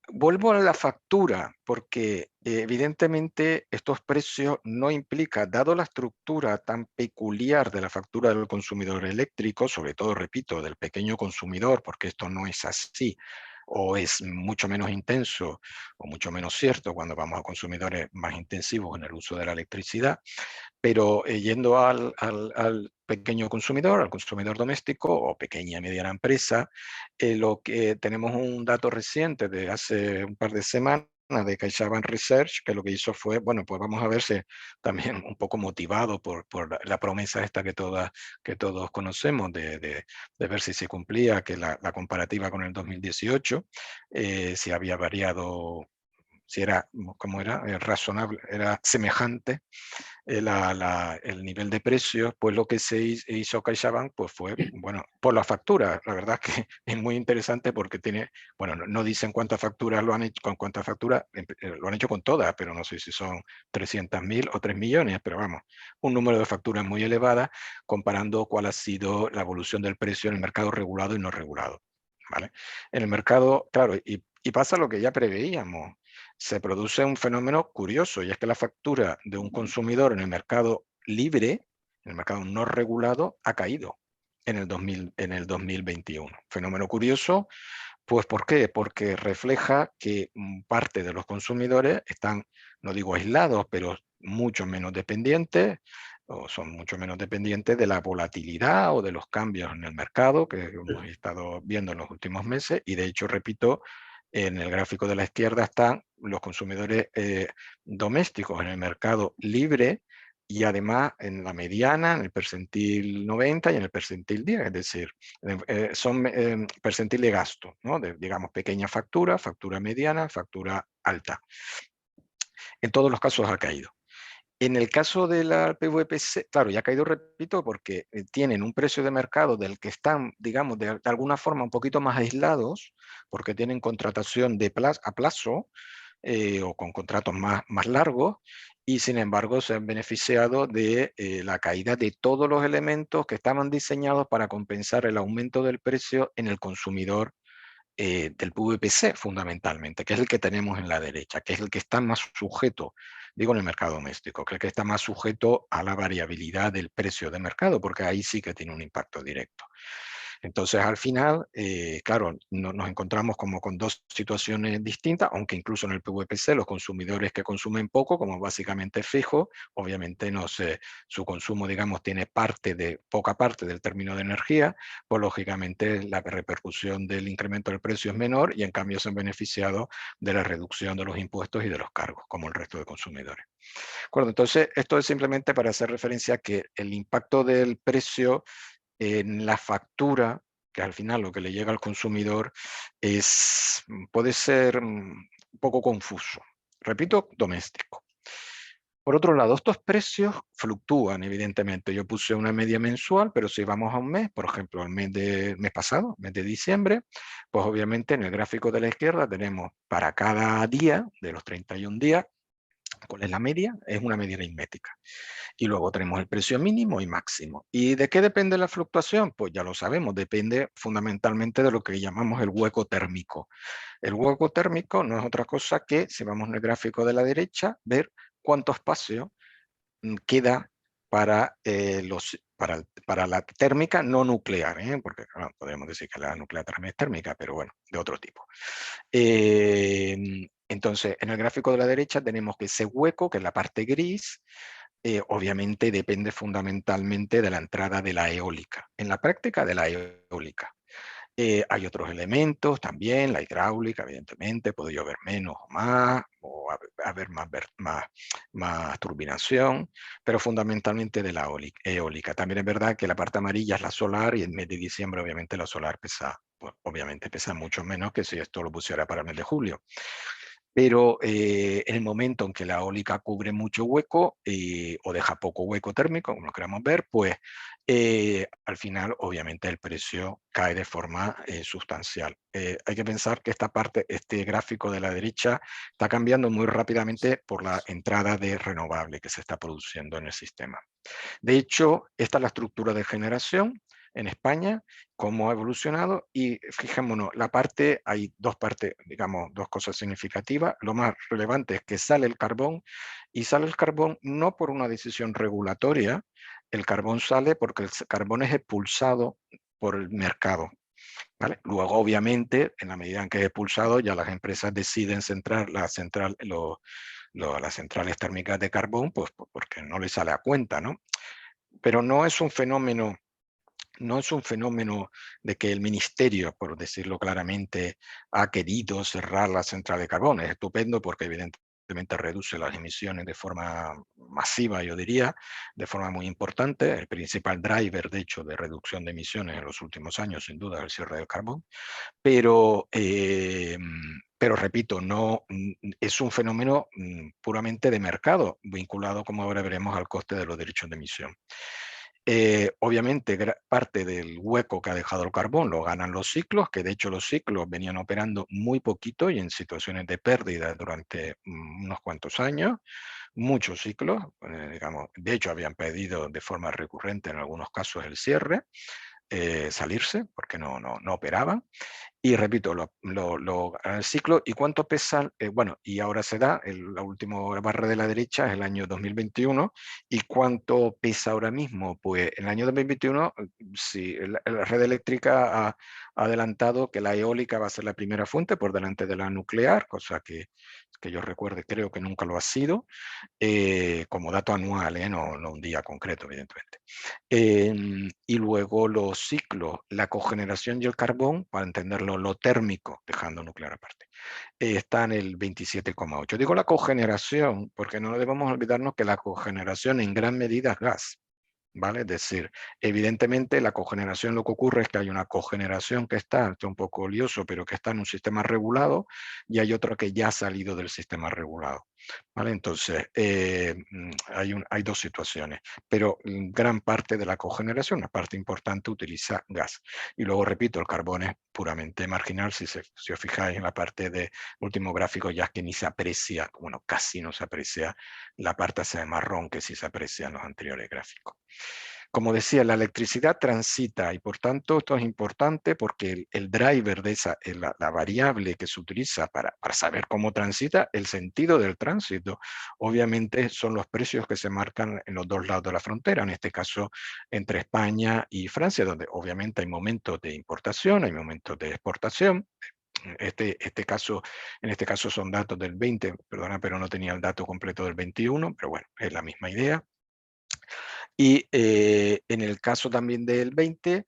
Vuelvo a la factura, porque evidentemente estos precios no implican, dado la estructura tan peculiar de la factura del consumidor eléctrico, sobre todo, repito, del pequeño consumidor, porque esto no es así, o es mucho menos intenso o mucho menos cierto cuando vamos a consumidores más intensivos en el uso de la electricidad, pero yendo al pequeño consumidor, al consumidor doméstico o pequeña y mediana empresa, lo que tenemos un dato reciente de hace un par de semanas de CaixaBank Research, que lo que hizo fue, bueno, pues vamos a ver si también un poco motivado por la promesa esta que todos conocemos de ver si se cumplía, que la comparativa con el 2018, si había variado, si era, como era, razonable, era semejante el nivel de precios, pues lo que se hizo CaixaBank pues fue, bueno, por la factura. La verdad es que es muy interesante porque tiene, bueno, no dicen cuántas facturas lo han hecho, con cuántas facturas, lo han hecho con todas, pero no sé si son 300.000 o 3 millones, pero vamos, un número de facturas muy elevada comparando cuál ha sido la evolución del precio en el mercado regulado y no regulado. ¿Vale? En el mercado, claro, y pasa lo que ya preveíamos, se produce un fenómeno curioso, y es que la factura de un consumidor en el mercado libre, en el mercado no regulado, ha caído en el 2021. Fenómeno curioso, pues ¿por qué? Porque refleja que parte de los consumidores están, no digo aislados, pero mucho menos dependientes, o son mucho menos dependientes de la volatilidad o de los cambios en el mercado que hemos estado viendo en los últimos meses. Y de hecho, repito, en el gráfico de la izquierda están los consumidores domésticos en el mercado libre y además en la mediana, en el percentil 90 y en el percentil 10, es decir, son percentil de gasto, ¿no? Digamos, pequeña factura, factura mediana, factura alta. En todos los casos ha caído. En el caso de la PVPC, claro, ya ha caído, repito, porque tienen un precio de mercado del que están, digamos, de alguna forma un poquito más aislados, porque tienen contratación a plazo o con contratos más largos, y sin embargo se han beneficiado de la caída de todos los elementos que estaban diseñados para compensar el aumento del precio en el consumidor del PVPC fundamentalmente, que es el que tenemos en la derecha, que es el que está más sujeto, digo en el mercado doméstico, que es el que está más sujeto a la variabilidad del precio de mercado, porque ahí sí que tiene un impacto directo. Entonces, al final, claro, nos encontramos como con dos situaciones distintas, aunque incluso en el PVPC los consumidores que consumen poco, como básicamente es fijo, obviamente no sé, su consumo, digamos, tiene poca parte del término de energía, pues lógicamente la repercusión del incremento del precio es menor y en cambio se han beneficiado de la reducción de los impuestos y de los cargos, como el resto de consumidores. Bueno, entonces, esto es simplemente para hacer referencia a que el impacto del precio en la factura, que al final lo que le llega al consumidor puede ser un poco confuso. Repito, doméstico. Por otro lado, estos precios fluctúan, evidentemente. Yo puse una media mensual, pero si vamos a un mes, por ejemplo, al mes pasado, mes de diciembre, pues obviamente en el gráfico de la izquierda tenemos para cada día, de los 31 días, ¿cuál es la media? Es una media aritmética. Y luego tenemos el precio mínimo y máximo. ¿Y de qué depende la fluctuación? Pues ya lo sabemos, depende fundamentalmente de lo que llamamos el hueco térmico. El hueco térmico no es otra cosa que, si vamos en el gráfico de la derecha, ver cuánto espacio queda para, para la térmica no nuclear, porque claro, podríamos decir que la nuclear también es térmica, pero bueno, de otro tipo. Entonces, en el gráfico de la derecha tenemos que ese hueco, que es la parte gris, obviamente depende fundamentalmente de la entrada de la eólica, en la práctica de la eólica. Hay otros elementos también, la hidráulica, evidentemente, puede llover menos o haber más turbinación, pero fundamentalmente de la eólica. También es verdad que la parte amarilla es la solar y en mes de diciembre obviamente la solar pesa, pues, obviamente pesa mucho menos que si esto lo pusiera para el mes de julio. Pero en el momento en que la eólica cubre mucho hueco o deja poco hueco térmico, como lo queramos ver, pues al final obviamente el precio cae de forma sustancial. Hay que pensar que esta parte, este gráfico de la derecha, está cambiando muy rápidamente por la entrada de renovable que se está produciendo en el sistema. De hecho, esta es la estructura de generación en España, cómo ha evolucionado, y fijémonos, hay dos partes, digamos, dos cosas significativas. Lo más relevante es que sale el carbón, y sale el carbón no por una decisión regulatoria, el carbón sale porque el carbón es expulsado por el mercado. ¿Vale? Luego, obviamente, en la medida en que es expulsado, ya las empresas deciden centrar las centrales térmicas de carbón, pues porque no les sale a cuenta, ¿no? Pero no es un fenómeno de que el ministerio, por decirlo claramente, ha querido cerrar la central de carbón. Es estupendo porque evidentemente reduce las emisiones de forma masiva, yo diría, de forma muy importante. El principal driver, de hecho, de reducción de emisiones en los últimos años, sin duda, es el cierre del carbón. Pero repito, no es un fenómeno puramente de mercado, vinculado, como ahora veremos, al coste de los derechos de emisión. Obviamente, parte del hueco que ha dejado el carbón lo ganan los ciclos, que de hecho los ciclos venían operando muy poquito y en situaciones de pérdida durante unos cuantos años, muchos ciclos, digamos, de hecho habían pedido de forma recurrente en algunos casos el cierre, salirse, porque no operaban. Y repito, el ciclo. ¿Y cuánto pesa? Bueno, y ahora se da, la última barra de la derecha es el año 2021. ¿Y cuánto pesa ahora mismo? Pues en el año 2021, sí, la red eléctrica ha adelantado que la eólica va a ser la primera fuente por delante de la nuclear, cosa que yo recuerde, creo que nunca lo ha sido, como dato anual, no un día concreto, evidentemente. Y luego los ciclos, la cogeneración y el carbón, para entenderlo, lo térmico, dejando nuclear aparte, está en el 27,8. Digo la cogeneración porque no debemos olvidarnos que la cogeneración en gran medida es gas. ¿Vale? Es decir, evidentemente la cogeneración, lo que ocurre es que hay una cogeneración que está un poco lioso, pero que está en un sistema regulado, y hay otra que ya ha salido del sistema regulado. ¿Vale? Entonces, hay dos situaciones, pero gran parte de la cogeneración, una parte importante, utiliza gas. Y luego, repito, el carbón es puramente marginal. Si os fijáis en la parte de último gráfico, ya que ni se aprecia, bueno, casi no se aprecia la parte hacia marrón que sí se aprecia en los anteriores gráficos. Como decía, la electricidad transita y por tanto esto es importante porque el driver de esa, la variable que se utiliza para saber cómo transita, el sentido del tránsito, obviamente son los precios que se marcan en los dos lados de la frontera, en este caso entre España y Francia, donde obviamente hay momentos de importación, hay momentos de exportación. En este caso son datos del 20, perdona, pero no tenía el dato completo del 21, pero bueno, es la misma idea. Y en el caso también del 20,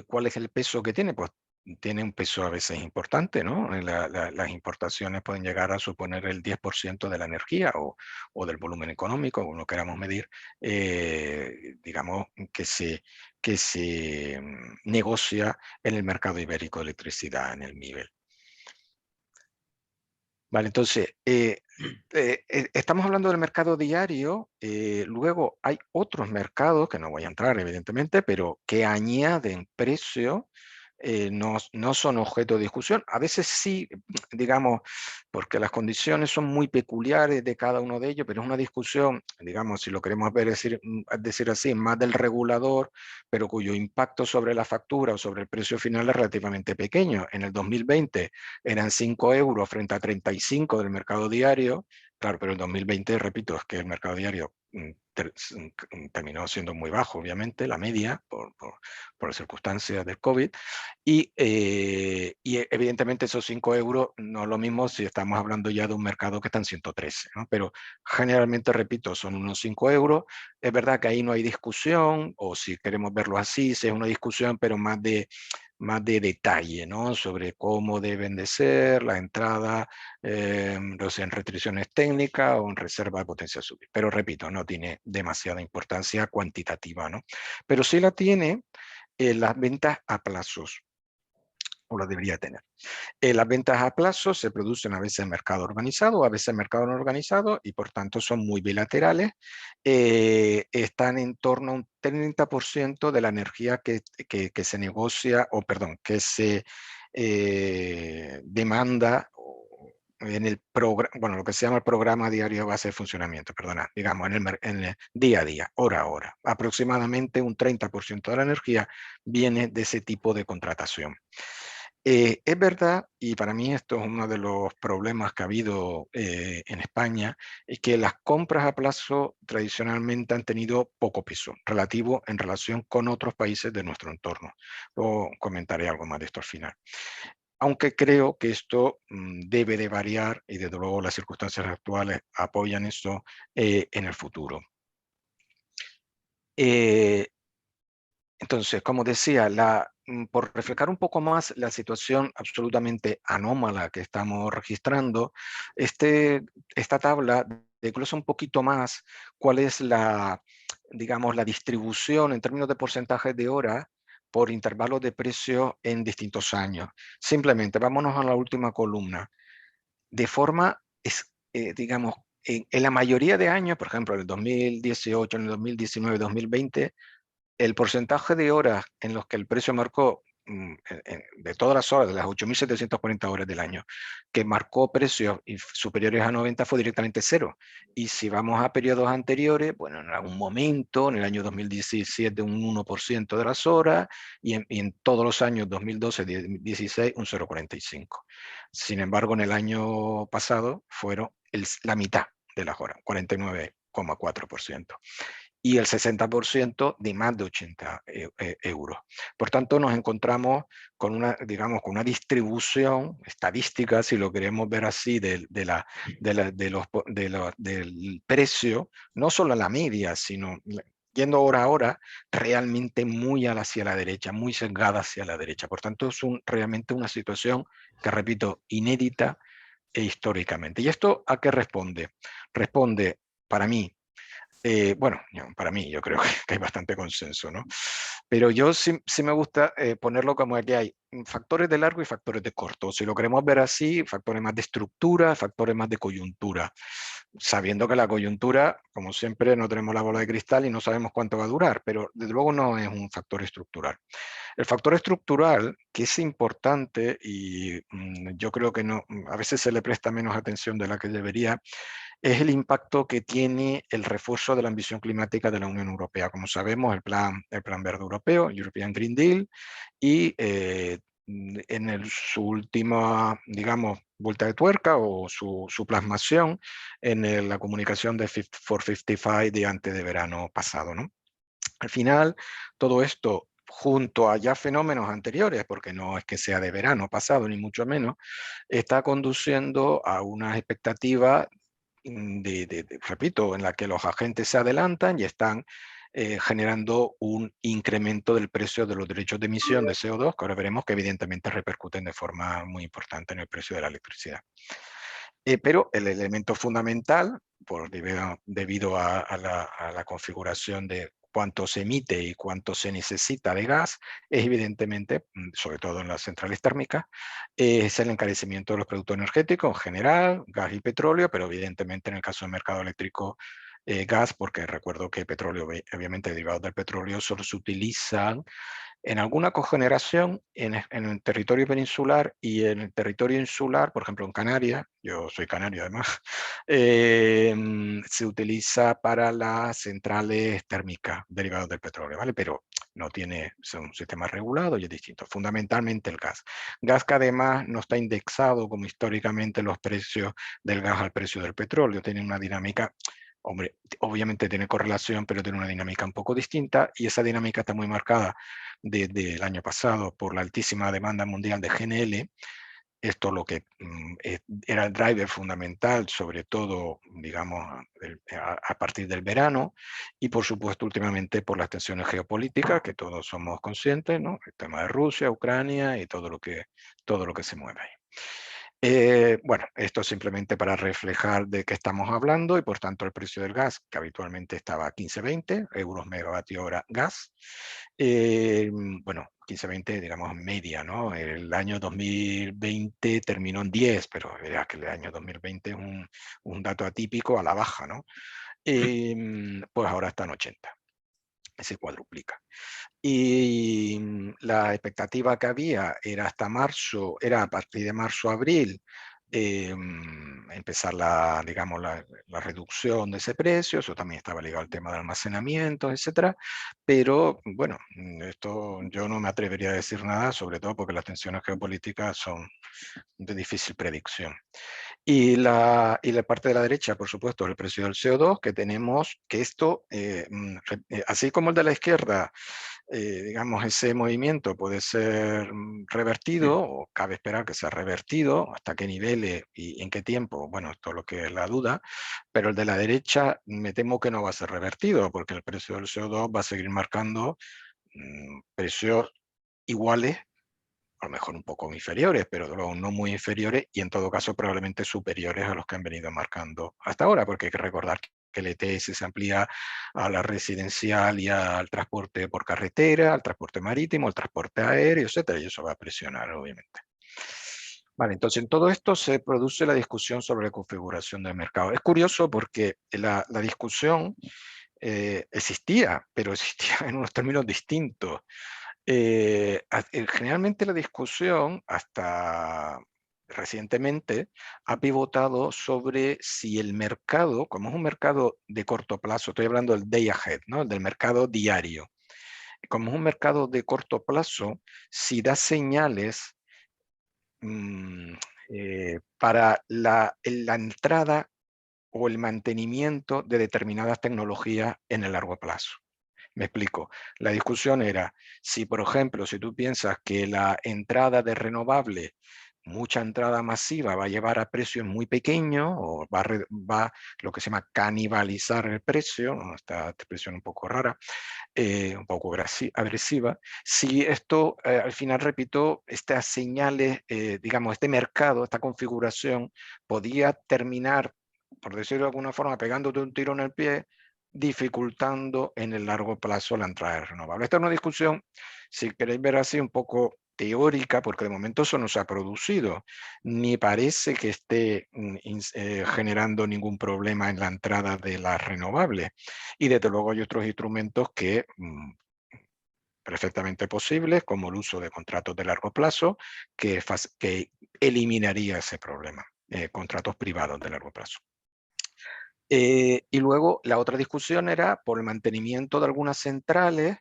¿cuál es el peso que tiene? Pues tiene un peso a veces importante, ¿no? Las importaciones pueden llegar a suponer el 10% de la energía o del volumen económico, como lo queramos medir, digamos, que se negocia en el mercado ibérico de electricidad, en el MIBEL. Vale, entonces, estamos hablando del mercado diario, luego hay otros mercados, que no voy a entrar evidentemente, pero que añaden precio, no son objeto de discusión. A veces sí, digamos, porque las condiciones son muy peculiares de cada uno de ellos, pero es una discusión, digamos, si lo queremos ver, decir así, más del regulador, pero cuyo impacto sobre la factura o sobre el precio final es relativamente pequeño. En el 2020 eran 5 euros frente a 35 del mercado diario. Claro, pero el 2020, repito, es que el mercado diario terminó siendo muy bajo, obviamente, la media, por las circunstancias del COVID, y evidentemente esos 5 euros no es lo mismo si estamos hablando ya de un mercado que está en 113, ¿no? Pero generalmente, repito, son unos 5 euros. Es verdad que ahí no hay discusión, o si queremos verlo así, sí es una discusión, pero más de detalle, ¿no? Sobre cómo deben de ser la entrada, no sé, en restricciones técnicas o en reserva de potencia subir. Pero repito, no tiene demasiada importancia cuantitativa, ¿no? Pero sí la tiene las ventas a plazos, o la debería tener. Las ventas a plazo se producen a veces en mercado organizado, a veces en mercado no organizado, y por tanto son muy bilaterales. Están en torno a un 30% de la energía que se negocia, o perdón, que se demanda en el programa, bueno, lo que se llama el programa diario de base de funcionamiento, perdona, digamos, en el día a día, hora a hora. Aproximadamente un 30% de la energía viene de ese tipo de contratación. Es verdad, y para mí esto es uno de los problemas que ha habido en España, es que las compras a plazo tradicionalmente han tenido poco peso relativo en relación con otros países de nuestro entorno. Luego comentaré algo más de esto al final. Aunque creo que esto debe de variar, y desde luego las circunstancias actuales apoyan eso en el futuro. Entonces, como decía, por reflejar un poco más la situación absolutamente anómala que estamos registrando, esta tabla desglosa un poquito más cuál es digamos, la distribución en términos de porcentajes de hora por intervalos de precio en distintos años. Simplemente, vámonos a la última columna. De forma, digamos, en la mayoría de años, por ejemplo, en el 2018, en el 2019, 2020, el porcentaje de horas en los que el precio marcó, de todas las horas, de las 8.740 horas del año, que marcó precios superiores a 90 fue directamente cero. Y si vamos a periodos anteriores, bueno, en algún momento, en el año 2017 un 1% de las horas, y en todos los años 2012, 2016 un 0,45. Sin embargo, en el año pasado fueron la mitad de las horas, 49,4%. Y el 60% de más de 80 euros. Por tanto, nos encontramos con una, digamos, con una distribución estadística, si lo queremos ver así, del precio, no solo a la media, sino yendo hora a hora, realmente muy hacia la derecha, muy sesgada hacia la derecha. Por tanto, es realmente una situación que, repito, inédita históricamente. ¿Y esto a qué responde? Responde, para mí, bueno, para mí yo creo que hay bastante consenso, ¿no? Pero yo sí me gusta ponerlo como que hay factores de largo y factores de corto. Si lo queremos ver así, factores más de estructura, factores más de coyuntura. Sabiendo que la coyuntura, como siempre, no tenemos la bola de cristal y no sabemos cuánto va a durar, pero desde luego no es un factor estructural. El factor estructural, que es importante y yo creo que no, a veces se le presta menos atención de la que debería, es el impacto que tiene el refuerzo de la ambición climática de la Unión Europea. Como sabemos, el Plan Verde Europeo, European Green Deal, y en su última, digamos, vuelta de tuerca o su plasmación en la comunicación de Fit for 55 de antes de verano pasado, ¿no? Al final, todo esto, junto a ya fenómenos anteriores, porque no es que sea de verano pasado, ni mucho menos, está conduciendo a unas expectativas repito, en la que los agentes se adelantan y están generando un incremento del precio de los derechos de emisión de CO2, que ahora veremos que evidentemente repercuten de forma muy importante en el precio de la electricidad. Pero el elemento fundamental, debido a la configuración de cuánto se emite y cuánto se necesita de gas, es evidentemente, sobre todo en las centrales térmicas, es el encarecimiento de los productos energéticos en general, gas y petróleo, pero evidentemente en el caso del mercado eléctrico, gas, porque recuerdo que petróleo, obviamente derivados del petróleo, solo se utilizan en alguna cogeneración en el territorio peninsular, y en el territorio insular, por ejemplo en Canarias, yo soy canario además, se utiliza para las centrales térmicas derivadas del petróleo, ¿vale? Pero no tiene, son un sistema regulado y es distinto. Fundamentalmente el gas. Gas que además no está indexado como históricamente los precios del gas al precio del petróleo, tiene una dinámica Hombre, obviamente tiene correlación, pero tiene una dinámica un poco distinta, y esa dinámica está muy marcada desde el año pasado por la altísima demanda mundial de GNL. Esto lo que era el driver fundamental, sobre todo, digamos, a partir del verano, y por supuesto últimamente por las tensiones geopolíticas, que todos somos conscientes, ¿no? El tema de Rusia, Ucrania y todo lo que se mueve ahí. Bueno, esto simplemente para reflejar de qué estamos hablando, y por tanto el precio del gas, que habitualmente estaba a 15-20 euros megavatio hora gas, bueno, 15-20 digamos media, ¿no? El año 2020 terminó en 10, pero verás que el año 2020 es un dato atípico a la baja, ¿no? Pues ahora está en 80, se cuadruplica. Y la expectativa que había era hasta marzo, era a partir de marzo-abril, empezar digamos, la reducción de ese precio. Eso también estaba ligado al tema de almacenamiento, etcétera. Pero bueno, esto yo no me atrevería a decir nada, sobre todo porque las tensiones geopolíticas son de difícil predicción. Y la parte de la derecha, por supuesto, el precio del CO2, que tenemos, que esto, así como el de la izquierda, digamos, ese movimiento puede ser revertido, o cabe esperar que sea revertido, hasta qué niveles y en qué tiempo, bueno, esto es lo que es la duda, pero el de la derecha me temo que no va a ser revertido, porque el precio del CO2 va a seguir marcando precios iguales, a lo mejor un poco inferiores, pero luego no muy inferiores, y en todo caso probablemente superiores a los que han venido marcando hasta ahora, porque hay que recordar que el ETS se amplía a la residencial y al transporte por carretera, al transporte marítimo, al transporte aéreo, etcétera, y eso va a presionar, obviamente. Vale, entonces en todo esto se produce la discusión sobre la configuración del mercado. Es curioso porque la discusión existía, pero existía en unos términos distintos. Generalmente la discusión, hasta recientemente, ha pivotado sobre si el mercado, como es un mercado de corto plazo, estoy hablando del day ahead, ¿no? Del mercado diario, como es un mercado de corto plazo, si da señales para la entrada o el mantenimiento de determinadas tecnologías en el largo plazo. Me explico. La discusión era si, por ejemplo, si tú piensas que la entrada de renovable, mucha entrada masiva, va a llevar a precios muy pequeños, o va lo que se llama canibalizar el precio, ¿no? Esta expresión un poco rara, un poco agresiva. Si esto, al final, repito, estas señales, digamos, este mercado, esta configuración, podía terminar, por decirlo de alguna forma, pegándote un tiro en el pie, dificultando en el largo plazo la entrada de renovables. Esta es una discusión, si queréis ver así, un poco teórica, porque de momento eso no se ha producido, ni parece que esté generando ningún problema en la entrada de las renovables. Y desde luego hay otros instrumentos que perfectamente posibles, como el uso de contratos de largo plazo, que eliminaría ese problema, contratos privados de largo plazo. Y luego la otra discusión era por el mantenimiento de algunas centrales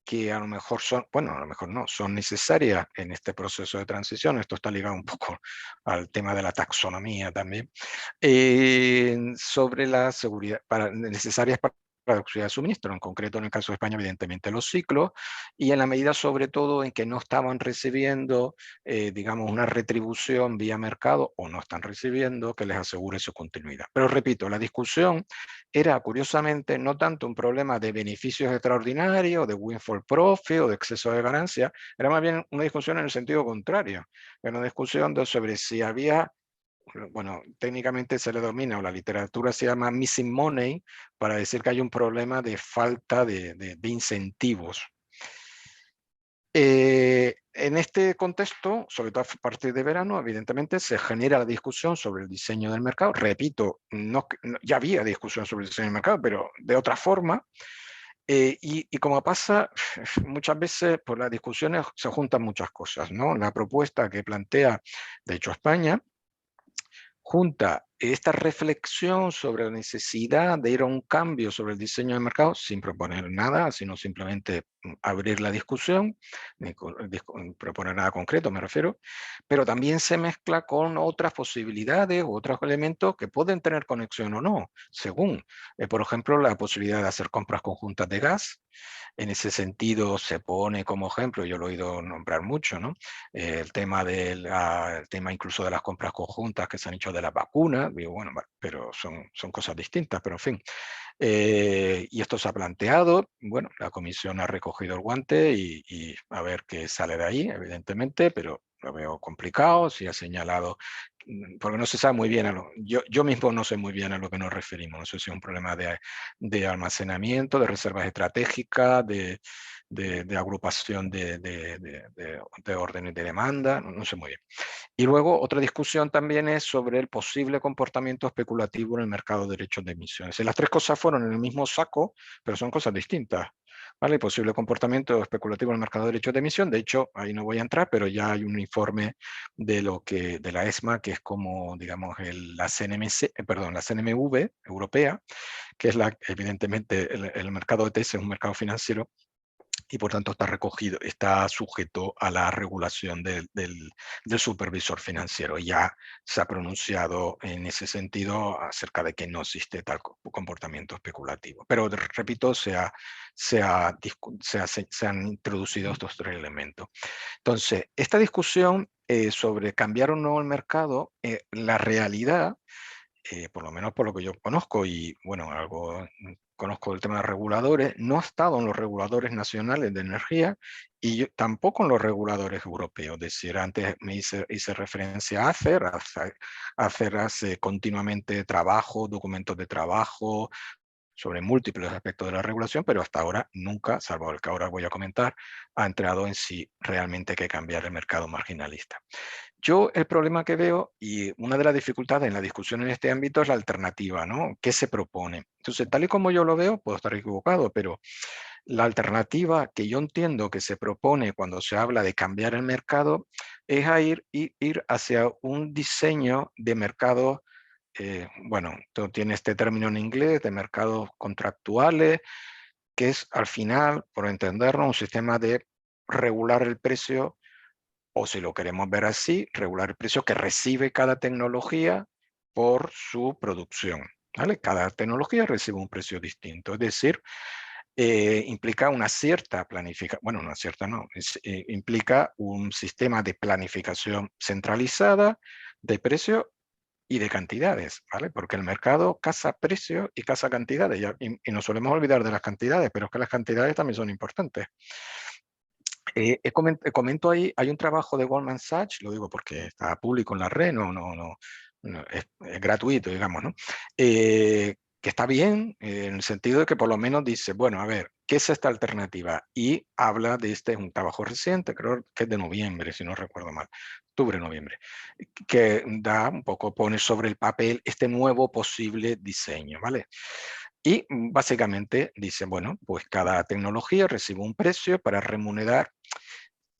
que a lo mejor son, bueno, a lo mejor no, son necesarias en este proceso de transición. Esto está ligado un poco al tema de la taxonomía también, sobre la seguridad, necesarias para la seguridad de suministro, en concreto en el caso de España, evidentemente los ciclos, y en la medida sobre todo en que no estaban recibiendo, digamos, una retribución vía mercado, o no están recibiendo, que les asegure su continuidad. Pero repito, la discusión era curiosamente no tanto un problema de beneficios extraordinarios, de windfall profit o de exceso de ganancia, era más bien una discusión en el sentido contrario, era una discusión sobre si había, bueno, técnicamente se le domina, o la literatura se llama missing money, para decir que hay un problema de falta de incentivos. En este contexto, sobre todo a partir de verano, evidentemente se genera la discusión sobre el diseño del mercado. Repito, ya había discusión sobre el diseño del mercado, pero de otra forma. Y como pasa muchas veces, por las discusiones se juntan muchas cosas, ¿no? La propuesta que plantea, de hecho, España, junta esta reflexión sobre la necesidad de ir a un cambio sobre el diseño del mercado, sin proponer nada, sino simplemente abrir la discusión, proponer nada concreto, me refiero, pero también se mezcla con otras posibilidades u otros elementos que pueden tener conexión o no, según, por ejemplo, la posibilidad de hacer compras conjuntas de gas. En ese sentido se pone como ejemplo, yo lo he oído nombrar mucho, ¿no? El tema el tema incluso de las compras conjuntas que se han hecho de las vacunas, digo, bueno, pero son cosas distintas, pero en fin. Y esto se ha planteado, bueno, la comisión ha recogido el guante y a ver qué sale de ahí, evidentemente, pero lo veo complicado, si ha señalado, porque no se sabe muy bien, yo mismo no sé muy bien a lo que nos referimos, no sé si es un problema de almacenamiento, de reservas estratégicas, de agrupación de órdenes de demanda, no sé muy bien. Y luego otra discusión también es sobre el posible comportamiento especulativo en el mercado de derechos de emisiones. Y las tres cosas fueron en el mismo saco, pero son cosas distintas. ¿Vale? Posible comportamiento especulativo en el mercado de derechos de emisión. De hecho, ahí no voy a entrar, pero ya hay un informe de la ESMA, que es como, digamos, la CNMC, perdón, la CNMV europea, que es evidentemente el mercado ETS es un mercado financiero y por tanto está recogido, está sujeto a la regulación del supervisor financiero. Ya se ha pronunciado en ese sentido acerca de que no existe tal comportamiento especulativo. Pero repito, se han introducido estos tres elementos. Entonces, esta discusión sobre cambiar o no el mercado, la realidad, por lo menos por lo que yo conozco, y bueno, algo conozco del tema de reguladores, no ha estado en los reguladores nacionales de energía y tampoco en los reguladores europeos. Es decir, antes hice referencia a ACER. ACER hace continuamente trabajo, documentos de trabajo sobre múltiples aspectos de la regulación, pero hasta ahora nunca, salvo el que ahora voy a comentar, ha entrado en si realmente hay que cambiar el mercado marginalista. Yo el problema que veo, y una de las dificultades en la discusión en este ámbito, es la alternativa, ¿no? ¿Qué se propone? Entonces, tal y como yo lo veo, puedo estar equivocado, pero la alternativa que yo entiendo que se propone cuando se habla de cambiar el mercado es ir hacia un diseño de mercado, bueno, tiene este término en inglés, de mercados contractuales, que es al final, por entendernos, un sistema de regular el precio, o si lo queremos ver así, regular el precio que recibe cada tecnología por su producción. ¿Vale? Cada tecnología recibe un precio distinto, es decir, implica una cierta planificación, bueno, una cierta no, implica un sistema de planificación centralizada de precio y de cantidades, ¿vale? Porque el mercado casa precios y casa cantidades, y nos solemos olvidar de las cantidades, pero es que las cantidades también son importantes. Comento ahí, hay un trabajo de Goldman Sachs, lo digo porque está público en la red, es gratuito, digamos, ¿no? Que está bien, en el sentido de que por lo menos dice, bueno, a ver, ¿qué es esta alternativa? Y habla de es un trabajo reciente, creo que es de noviembre, si no recuerdo mal, octubre, noviembre, que da un poco, pone sobre el papel este nuevo posible diseño, ¿vale? Y básicamente dice, bueno, pues cada tecnología recibe un precio para remunerar.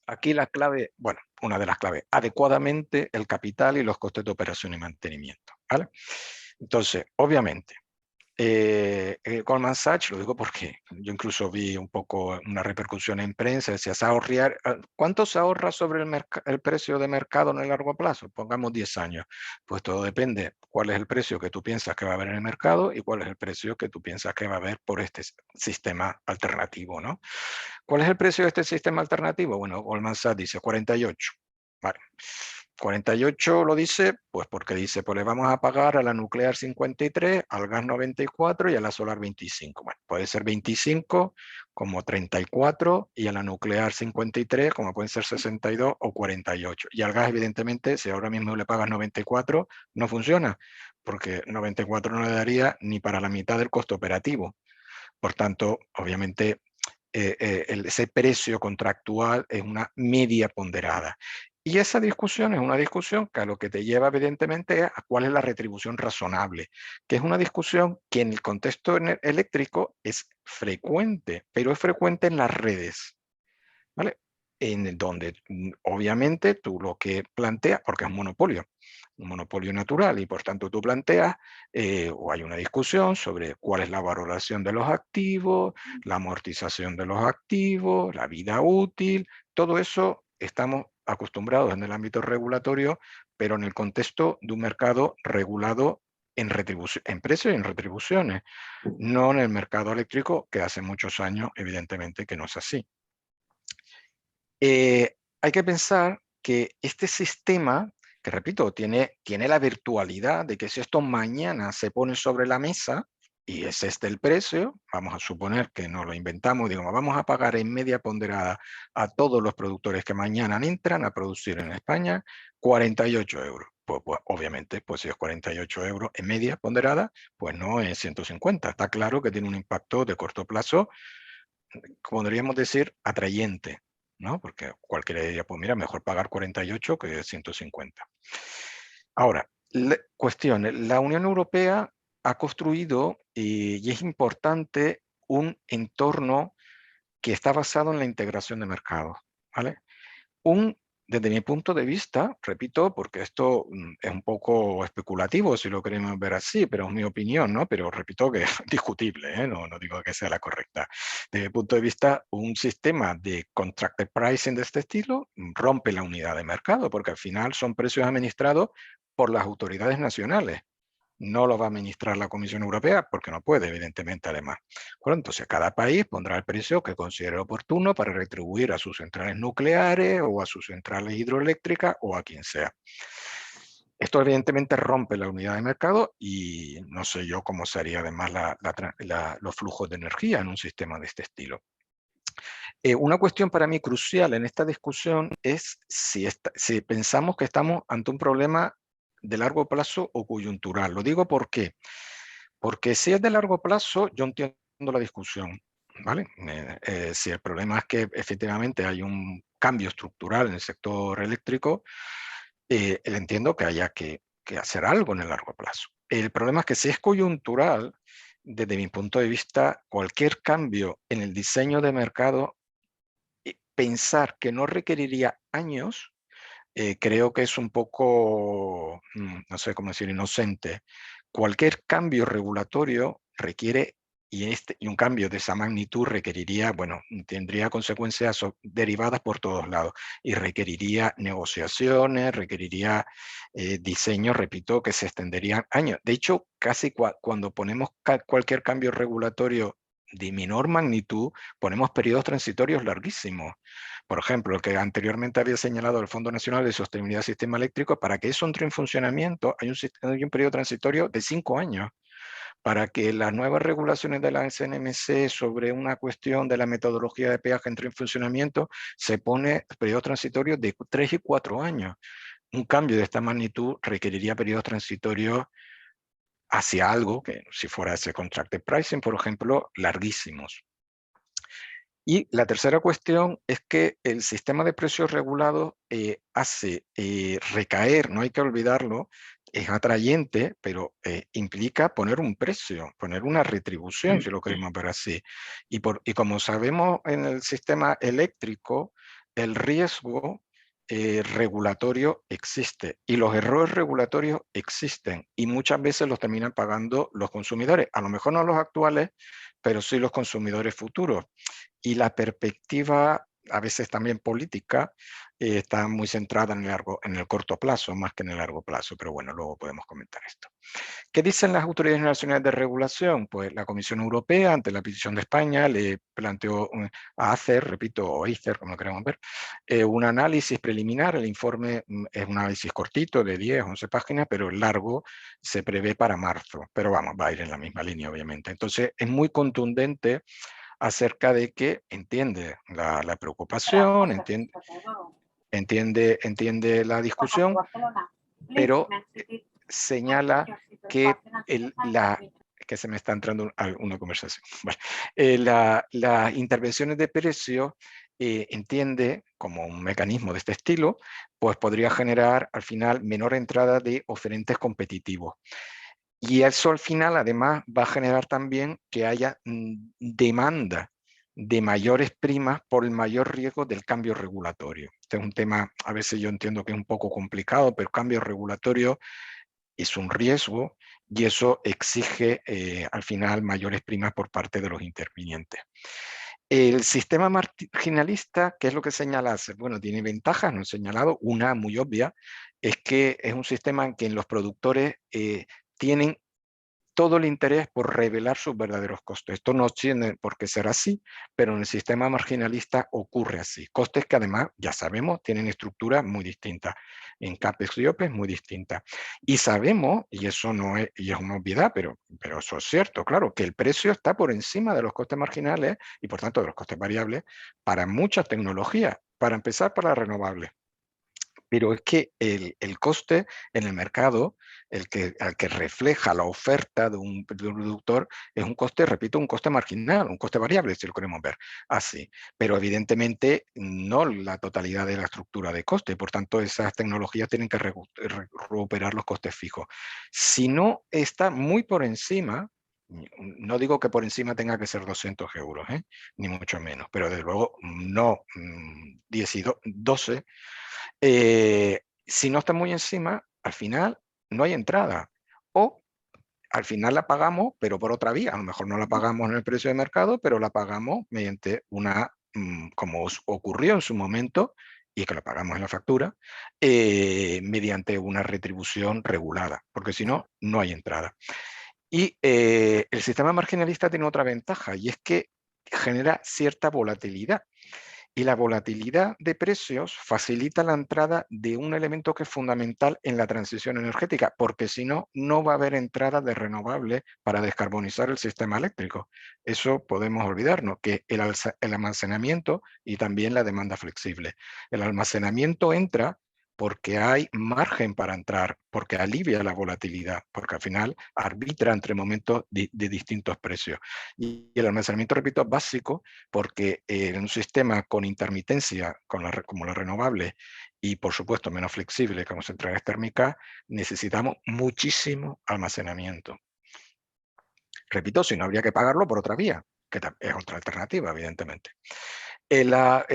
Aquí la clave, bueno, una de las claves, adecuadamente el capital y los costes de operación y mantenimiento, ¿vale? Entonces, obviamente, Goldman Sachs, lo digo porque yo incluso vi un poco una repercusión en prensa, decía, ¿cuánto se ahorra sobre el precio de mercado en el largo plazo? Pongamos 10 años. Pues todo depende cuál es el precio que tú piensas que va a haber en el mercado y cuál es el precio que tú piensas que va a haber por este sistema alternativo, ¿no? ¿Cuál es el precio de este sistema alternativo? Bueno, Goldman Sachs dice 48. Vale. 48 lo dice, pues porque dice, pues le vamos a pagar a la nuclear 53, al gas 94 y a la solar 25. Bueno, puede ser 25 como 34 y a la nuclear 53 como pueden ser 62 o 48. Y al gas, evidentemente, si ahora mismo le pagas 94, no funciona, porque 94 no le daría ni para la mitad del costo operativo. Por tanto, obviamente, ese precio contractual es una media ponderada. Y esa discusión es una discusión que a lo que te lleva evidentemente es a cuál es la retribución razonable, que es una discusión que en el contexto eléctrico es frecuente, pero es frecuente en las redes, ¿vale? en donde obviamente tú lo que planteas, porque es un monopolio natural, y por tanto tú planteas, o hay una discusión sobre cuál es la valoración de los activos, la amortización de los activos, la vida útil, todo eso estamos acostumbrados en el ámbito regulatorio, pero en el contexto de un mercado regulado en precios y en retribuciones, no en el mercado eléctrico, que hace muchos años evidentemente que no es así. Hay que pensar que este sistema, que repito, tiene la virtualidad de que si esto mañana se pone sobre la mesa y es este el precio, vamos a suponer que nos lo inventamos, digamos, vamos a pagar en media ponderada a todos los productores que mañana entran a producir en España 48 euros. Pues obviamente, pues si es 48 euros en media ponderada, pues no es 150. Está claro que tiene un impacto de corto plazo, podríamos decir, atrayente, ¿no? Porque cualquiera diría, pues mira, mejor pagar 48 que 150. Ahora, cuestión, la Unión Europea ha construido, y es importante, un entorno que está basado en la integración de mercados, ¿vale? Desde mi punto de vista, repito, porque esto es un poco especulativo si lo queremos ver así, pero es mi opinión, ¿no? Pero repito que es discutible, ¿eh? No digo que sea la correcta. Desde mi punto de vista, un sistema de contracted pricing de este estilo rompe la unidad de mercado, porque al final son precios administrados por las autoridades nacionales. No lo va a administrar la Comisión Europea porque no puede, evidentemente, además. Bueno, entonces cada país pondrá el precio que considere oportuno para retribuir a sus centrales nucleares o a sus centrales hidroeléctricas o a quien sea. Esto evidentemente rompe la unidad de mercado y no sé yo cómo sería además los flujos de energía en un sistema de este estilo. Una cuestión para mí crucial en esta discusión es si pensamos que estamos ante un problema de largo plazo o coyuntural. Lo digo porque si es de largo plazo, yo entiendo la discusión, ¿vale? Si el problema es que efectivamente hay un cambio estructural en el sector eléctrico, entiendo que haya que hacer algo en el largo plazo. El problema es que si es coyuntural, desde mi punto de vista, cualquier cambio en el diseño de mercado, pensar que no requeriría años, creo que es un poco, no sé cómo decir, inocente. Cualquier cambio regulatorio requiere, y un cambio de esa magnitud requeriría, bueno, tendría consecuencias derivadas por todos lados y requeriría negociaciones, requeriría diseños, repito, que se extenderían años. De hecho, casi cuando ponemos cualquier cambio regulatorio de menor magnitud, ponemos periodos transitorios larguísimos. Por ejemplo, el que anteriormente había señalado el Fondo Nacional de Sostenibilidad del Sistema Eléctrico, para que eso entre en funcionamiento hay un periodo transitorio de 5 años. Para que las nuevas regulaciones de la CNMC sobre una cuestión de la metodología de peaje entre en funcionamiento, se pone periodo transitorio de 3 y 4 años. Un cambio de esta magnitud requeriría periodos transitorios hacia algo, que si fuera ese contracted pricing, por ejemplo, larguísimos. Y la tercera cuestión es que el sistema de precios regulados hace recaer, no hay que olvidarlo, es atrayente, pero implica poner un precio, poner una retribución, si lo queremos ver así. Y como sabemos en el sistema eléctrico, el riesgo regulatorio existe y los errores regulatorios existen y muchas veces los terminan pagando los consumidores, a lo mejor no los actuales, pero sí los consumidores futuros. Y la perspectiva, a veces también política, está muy centrada en el corto plazo, más que en el largo plazo, pero bueno, luego podemos comentar esto. ¿Qué dicen las autoridades nacionales de regulación? Pues la Comisión Europea, ante la petición de España, le planteó a ACER, repito, o ICER, como lo queremos ver, un análisis preliminar. El informe es un análisis cortito, de 10, 11 páginas, pero el largo se prevé para marzo. Pero vamos, va a ir en la misma línea, obviamente. Entonces, es muy contundente acerca de que entiende la preocupación, entiende la discusión, pero señala que que se me está entrando una conversación. Vale. Las intervenciones de precio entiende como un mecanismo de este estilo, pues podría generar al final menor entrada de oferentes competitivos. Y eso al final además va a generar también que haya demanda de mayores primas por el mayor riesgo del cambio regulatorio. Este es un tema, a veces yo entiendo que es un poco complicado, pero cambio regulatorio es un riesgo y eso exige al final mayores primas por parte de los intervinientes. El sistema marginalista, ¿qué es lo que señala? Bueno, tiene ventajas, no he señalado. Una muy obvia es que es un sistema en que los productores tienen todo el interés por revelar sus verdaderos costes. Esto no tiene por qué ser así, pero en el sistema marginalista ocurre así. Costes que además, ya sabemos, tienen estructuras muy distintas. En CAPEX y OPEX muy distintas. Y sabemos, y eso no es, y es una obviedad, pero eso es cierto, claro, que el precio está por encima de los costes marginales y por tanto de los costes variables para muchas tecnologías. Para empezar, para renovables. Pero es que el coste en el mercado, al que refleja la oferta de un productor, es un coste, repito, un coste marginal, un coste variable, si lo queremos ver así. Pero evidentemente no la totalidad de la estructura de coste. Por tanto, esas tecnologías tienen que recuperar los costes fijos. Si no está muy por encima, no digo que por encima tenga que ser 200 euros, ni mucho menos, pero desde luego no 10 y 12. Si no está muy encima, al final no hay entrada. O al final la pagamos, pero por otra vía. A lo mejor no la pagamos en el precio de mercado, pero la pagamos mediante una, como ocurrió en su momento, y que la pagamos en la factura, mediante una retribución regulada, porque si no, no hay entrada. Y el sistema marginalista tiene otra ventaja, y es que genera cierta volatilidad. Y la volatilidad de precios facilita la entrada de un elemento que es fundamental en la transición energética, porque si no, no va a haber entrada de renovables para descarbonizar el sistema eléctrico. Eso podemos olvidarnos, que el almacenamiento y también la demanda flexible. El almacenamiento entra porque hay margen para entrar, porque alivia la volatilidad, porque al final arbitra entre momentos de distintos precios. Y el almacenamiento, repito, es básico porque en un sistema con intermitencia, como la renovable, y por supuesto menos flexible como centrales térmicas, necesitamos muchísimo almacenamiento. Repito, si no habría que pagarlo por otra vía, que es otra alternativa, evidentemente. En la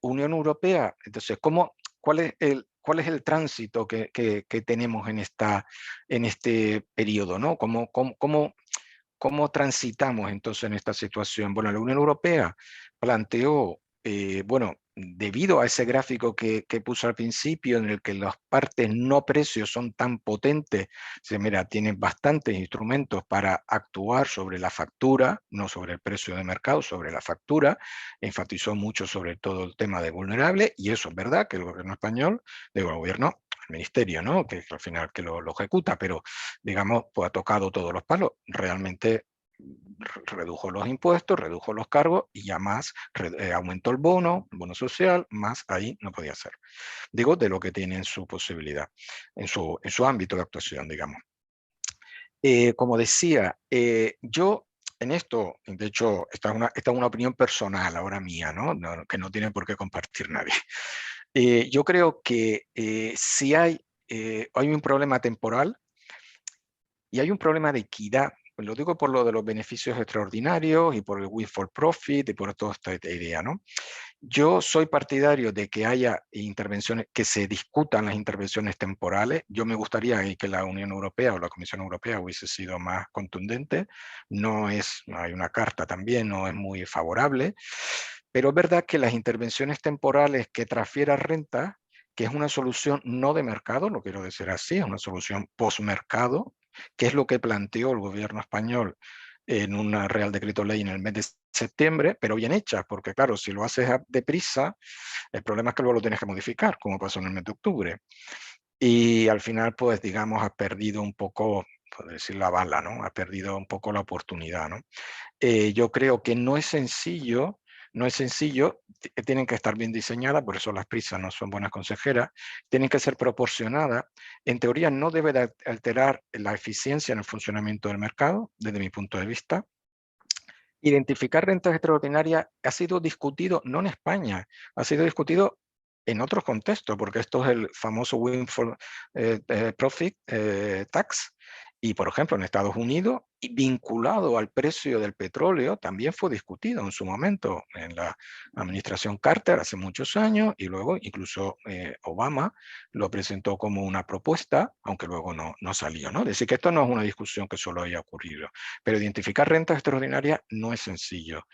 Unión Europea, entonces, cuál es el tránsito que tenemos en este periodo, ¿no? ¿Cómo transitamos entonces en esta situación? Bueno, la Unión Europea planteó, bueno, debido a ese gráfico que puse al principio, en el que las partes no precios son tan potentes, mira, tienen bastantes instrumentos para actuar sobre la factura, no sobre el precio de mercado, sobre la factura, enfatizó mucho sobre todo el tema de vulnerable, y eso es verdad que el gobierno español, el ministerio, ¿no? Que al final que lo ejecuta, pero digamos, pues ha tocado todos los palos. Realmente redujo los impuestos, redujo los cargos y ya más aumentó el bono social, más ahí no podía ser. Digo, de lo que tiene en su posibilidad, en su ámbito de actuación, digamos. Como decía, yo en esto, de hecho, esta es una opinión personal ahora mía, ¿no? Que no tiene por qué compartir nadie. Yo creo que si hay un problema temporal y hay un problema de equidad. Lo digo por lo de los beneficios extraordinarios y por el windfall profit y por toda esta idea, ¿no? Yo soy partidario de que haya intervenciones, que se discutan las intervenciones temporales. Yo me gustaría que la Unión Europea o la Comisión Europea hubiese sido más contundente. Hay una carta también, no es muy favorable. Pero es verdad que las intervenciones temporales que transfieran renta, que es una solución no de mercado, lo quiero decir así, es una solución post-mercado, que es lo que planteó el gobierno español en un Real Decreto Ley en el mes de septiembre, pero bien hecha, porque claro, si lo haces deprisa, el problema es que luego lo tienes que modificar, como pasó en el mes de octubre. Y al final, pues digamos, has perdido un poco, por decir la bala, ¿no? Has perdido un poco la oportunidad, ¿no? Yo creo que no es sencillo, tienen que estar bien diseñadas, por eso las prisas no son buenas consejeras, tienen que ser proporcionadas. En teoría no debe de alterar la eficiencia en el funcionamiento del mercado, desde mi punto de vista. Identificar rentas extraordinarias ha sido discutido, no en España, ha sido discutido en otros contextos, porque esto es el famoso windfall profit tax, Y, por ejemplo, en Estados Unidos, y vinculado al precio del petróleo, también fue discutido en su momento en la administración Carter hace muchos años, y luego incluso Obama lo presentó como una propuesta, aunque luego no salió, ¿no? Es decir, que esto no es una discusión que solo haya ocurrido, pero identificar rentas extraordinarias no es sencillo.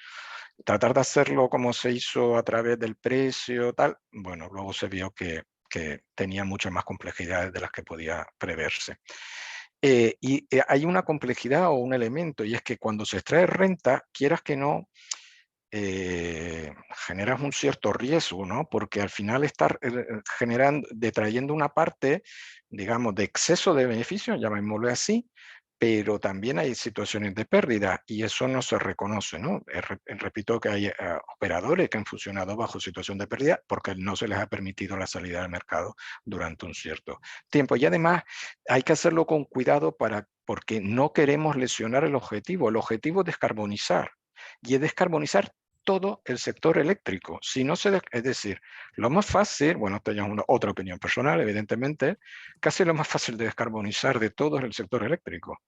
Tratar de hacerlo como se hizo a través del precio, tal, bueno, luego se vio que tenía muchas más complejidades de las que podía preverse. Hay una complejidad o un elemento, y es que cuando se extrae renta, quieras que no, generas un cierto riesgo, ¿no? Porque al final estar detrayendo una parte, digamos, de exceso de beneficio, llamémoslo así, pero también hay situaciones de pérdida y eso no se reconoce, ¿no? Repito que hay operadores que han funcionado bajo situación de pérdida porque no se les ha permitido la salida al mercado durante un cierto tiempo. Y además hay que hacerlo con cuidado porque no queremos lesionar el objetivo. El objetivo es descarbonizar y es descarbonizar todo el sector eléctrico. Si no es decir, lo más fácil, bueno, esta ya es otra opinión personal, evidentemente, casi lo más fácil de descarbonizar de todo es el sector eléctrico,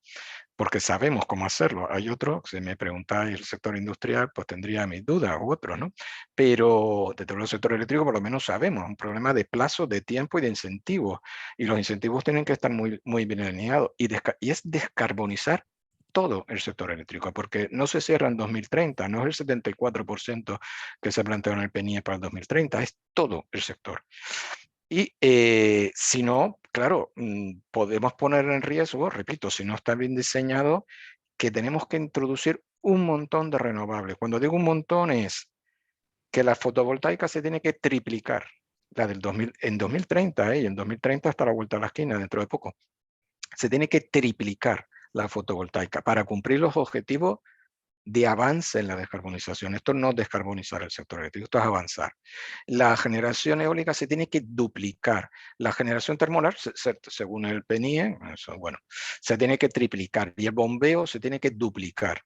porque sabemos cómo hacerlo. Hay otros, si me preguntáis el sector industrial, pues tendría mis dudas, u otros, ¿no? Pero de todo el sector eléctrico por lo menos sabemos, un problema de plazo, de tiempo y de incentivos. Y los incentivos tienen que estar muy, muy bien alineados. Y es descarbonizar todo el sector eléctrico, porque no se cierra en 2030, no es el 74% que se planteó en el PNIE para el 2030, es todo el sector. Y si no, claro, podemos poner en riesgo, repito, si no está bien diseñado, que tenemos que introducir un montón de renovables. Cuando digo un montón es que la fotovoltaica se tiene que triplicar, la del 2000, en 2030, y en 2030 está a la vuelta de la esquina, dentro de poco. Se tiene que triplicar la fotovoltaica para cumplir los objetivos de avance en la descarbonización. Esto no es descarbonizar el sector eléctrico, esto es avanzar. La generación eólica se tiene que duplicar. La generación termolar, según el PNIE, eso, bueno, se tiene que triplicar y el bombeo se tiene que duplicar.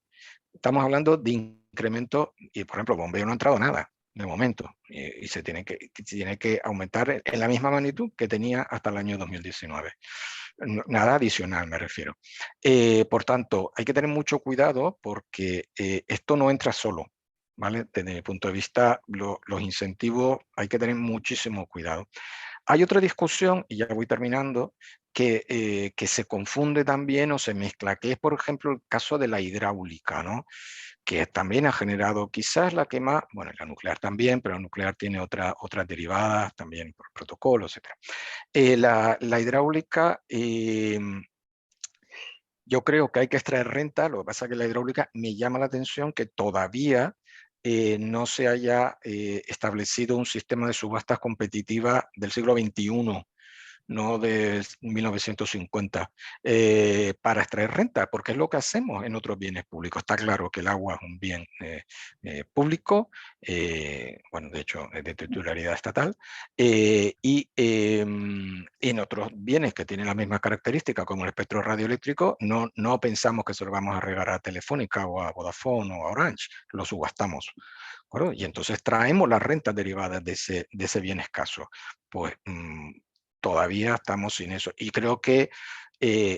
Estamos hablando de incremento y, por ejemplo, bombeo no ha entrado nada de momento y se tiene que aumentar en la misma magnitud que tenía hasta el año 2019. Nada adicional, me refiero. Por tanto, hay que tener mucho cuidado porque esto no entra solo, ¿vale? Desde mi punto de vista, los incentivos hay que tener muchísimo cuidado. Hay otra discusión, y ya voy terminando, que se confunde también o se mezcla, que es, por ejemplo, el caso de la hidráulica, ¿no? Que también ha generado quizás la que más, bueno, la nuclear también, pero la nuclear tiene otras derivadas también por protocolos, etc. La hidráulica, yo creo que hay que extraer renta, lo que pasa es que la hidráulica me llama la atención que todavía no se haya establecido un sistema de subastas competitivas del siglo XXI, no de 1950, para extraer renta, porque es lo que hacemos en otros bienes públicos. Está claro que el agua es un bien público, bueno, de hecho es de titularidad estatal, y en otros bienes que tienen las mismas características, como el espectro radioeléctrico, no pensamos que se lo vamos a regalar a Telefónica o a Vodafone o a Orange, lo subastamos. ¿De acuerdo? Y entonces traemos las rentas derivadas de ese bien escaso. Pues todavía estamos sin eso. Y creo que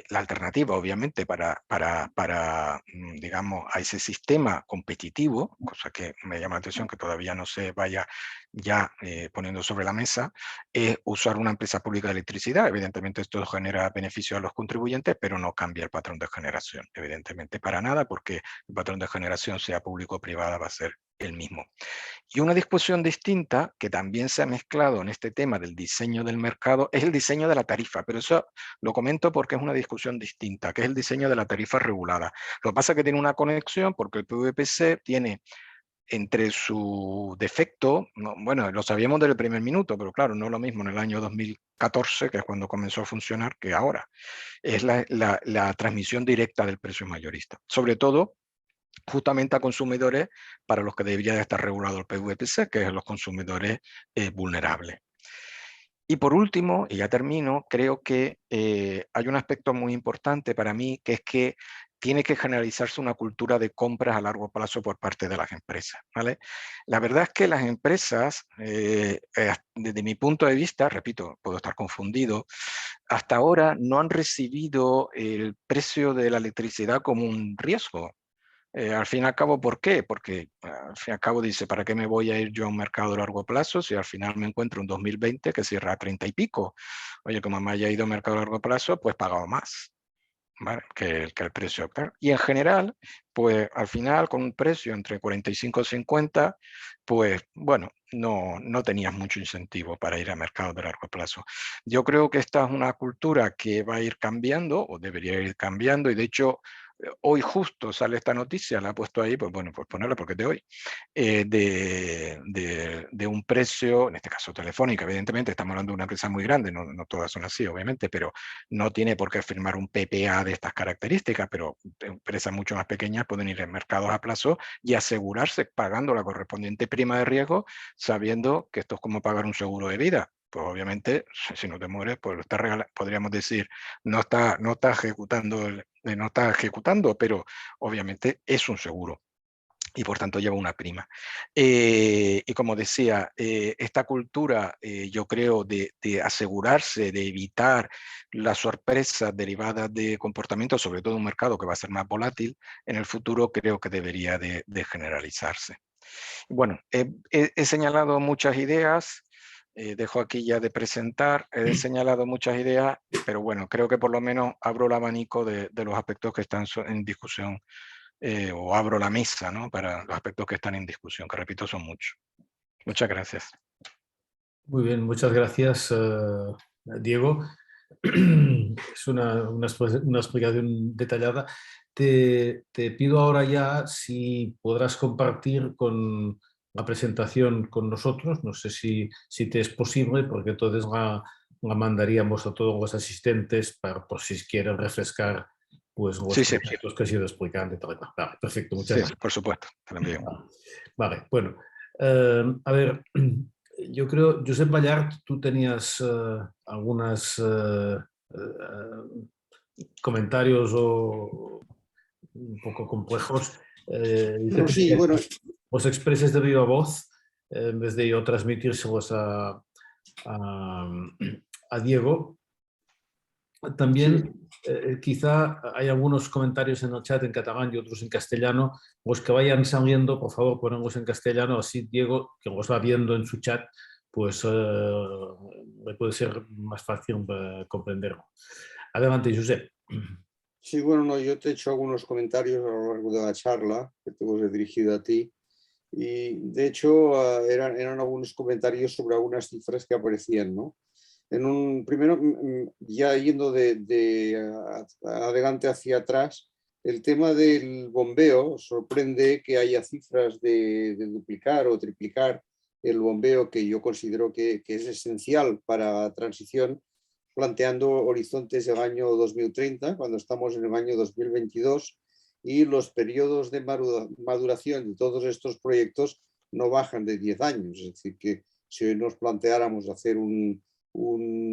la alternativa, obviamente, digamos, a ese sistema competitivo, cosa que me llama la atención que todavía no se vaya ya poniendo sobre la mesa, es usar una empresa pública de electricidad. Evidentemente esto genera beneficios a los contribuyentes, pero no cambia el patrón de generación, evidentemente, para nada, porque el patrón de generación, sea público o privada, va a ser el mismo. Y una discusión distinta que también se ha mezclado en este tema del diseño del mercado es el diseño de la tarifa, pero eso lo comento porque es una discusión distinta, que es el diseño de la tarifa regulada. Lo que pasa es que tiene una conexión porque el PVPC tiene entre su defecto, bueno, lo sabíamos desde el primer minuto, pero claro, no lo mismo en el año 2014, que es cuando comenzó a funcionar, que ahora. Es la transmisión directa del precio mayorista. Sobre todo justamente a consumidores para los que debería de estar regulado el PVPC, que es los consumidores vulnerables. Y por último, y ya termino, creo que hay un aspecto muy importante para mí, que es que tiene que generalizarse una cultura de compras a largo plazo por parte de las empresas, ¿vale? La verdad es que las empresas, desde mi punto de vista, repito, puedo estar confundido, hasta ahora no han recibido el precio de la electricidad como un riesgo. Al fin y al cabo, ¿por qué? Porque al fin y al cabo dice, ¿para qué me voy a ir yo a un mercado de largo plazo si al final me encuentro un 2020 que cierra a 30 y pico? Oye, como me haya ido a un mercado de largo plazo, pues pagado más, ¿vale? Que el precio actual. Y en general, pues al final con un precio entre 45 y 50, pues bueno, no tenías mucho incentivo para ir a mercados de largo plazo. Yo creo que esta es una cultura que va a ir cambiando o debería ir cambiando y de hecho hoy justo sale esta noticia, la he puesto ahí, pues bueno, pues ponerla porque es de hoy, de un precio, en este caso Telefónica, evidentemente estamos hablando de una empresa muy grande, no todas son así, obviamente, pero no tiene por qué firmar un PPA de estas características, pero empresas mucho más pequeñas pueden ir en mercados a plazo y asegurarse pagando la correspondiente prima de riesgo, sabiendo que esto es como pagar un seguro de vida. Pues obviamente, si no te mueres, pues podríamos decir, no está ejecutando, no está ejecutando, pero obviamente es un seguro y por tanto lleva una prima. Y como decía, esta cultura, yo creo, de asegurarse, de evitar las sorpresas derivadas de comportamientos, sobre todo en un mercado que va a ser más volátil, en el futuro creo que debería de generalizarse. Bueno, he señalado muchas ideas, dejo aquí ya de presentar, he señalado muchas ideas, pero bueno, creo que por lo menos abro el abanico de los aspectos que están en discusión o abro la mesa, ¿no? Para los aspectos que están en discusión, que repito son muchos. Muchas gracias. Muy bien, muchas gracias, Diego. Es una explicación detallada. Te pido ahora ya si podrás compartir con la presentación con nosotros. No sé si te es posible, porque entonces la mandaríamos a todos los asistentes para, por si quieren refrescar pues, los Sí, sí, conceptos que has ido explicando y tal y cual. Vale, perfecto, muchas sí, gracias. por supuesto, te lo envío. Vale, bueno. A ver, yo creo, Josep Ballart, tú tenías algunos comentarios un poco complejos. Y te No, sí, pediría bueno, que los expreses de viva voz en vez de yo transmitírselos a, a Diego. sí, También quizá hay algunos comentarios en el chat en catalán y otros en castellano. Los que vayan saliendo, por favor, ponenlos en castellano, así Diego, que los va viendo en su chat, pues le puede ser más fácil comprenderlo. Adelante, Josep. sí, bueno, no, yo te he hecho algunos comentarios a lo largo de la charla que te he dirigido a ti y de hecho eran algunos comentarios sobre algunas cifras que aparecían, ¿no? En un primero, ya yendo adelante hacia atrás, el tema del bombeo sorprende que haya cifras de duplicar o triplicar el bombeo que yo considero que es esencial para la transición, planteando horizontes del año 2030, cuando estamos en el año 2022, y los periodos de maduración de todos estos proyectos no bajan de 10 años. Es decir, que si hoy nos planteáramos hacer un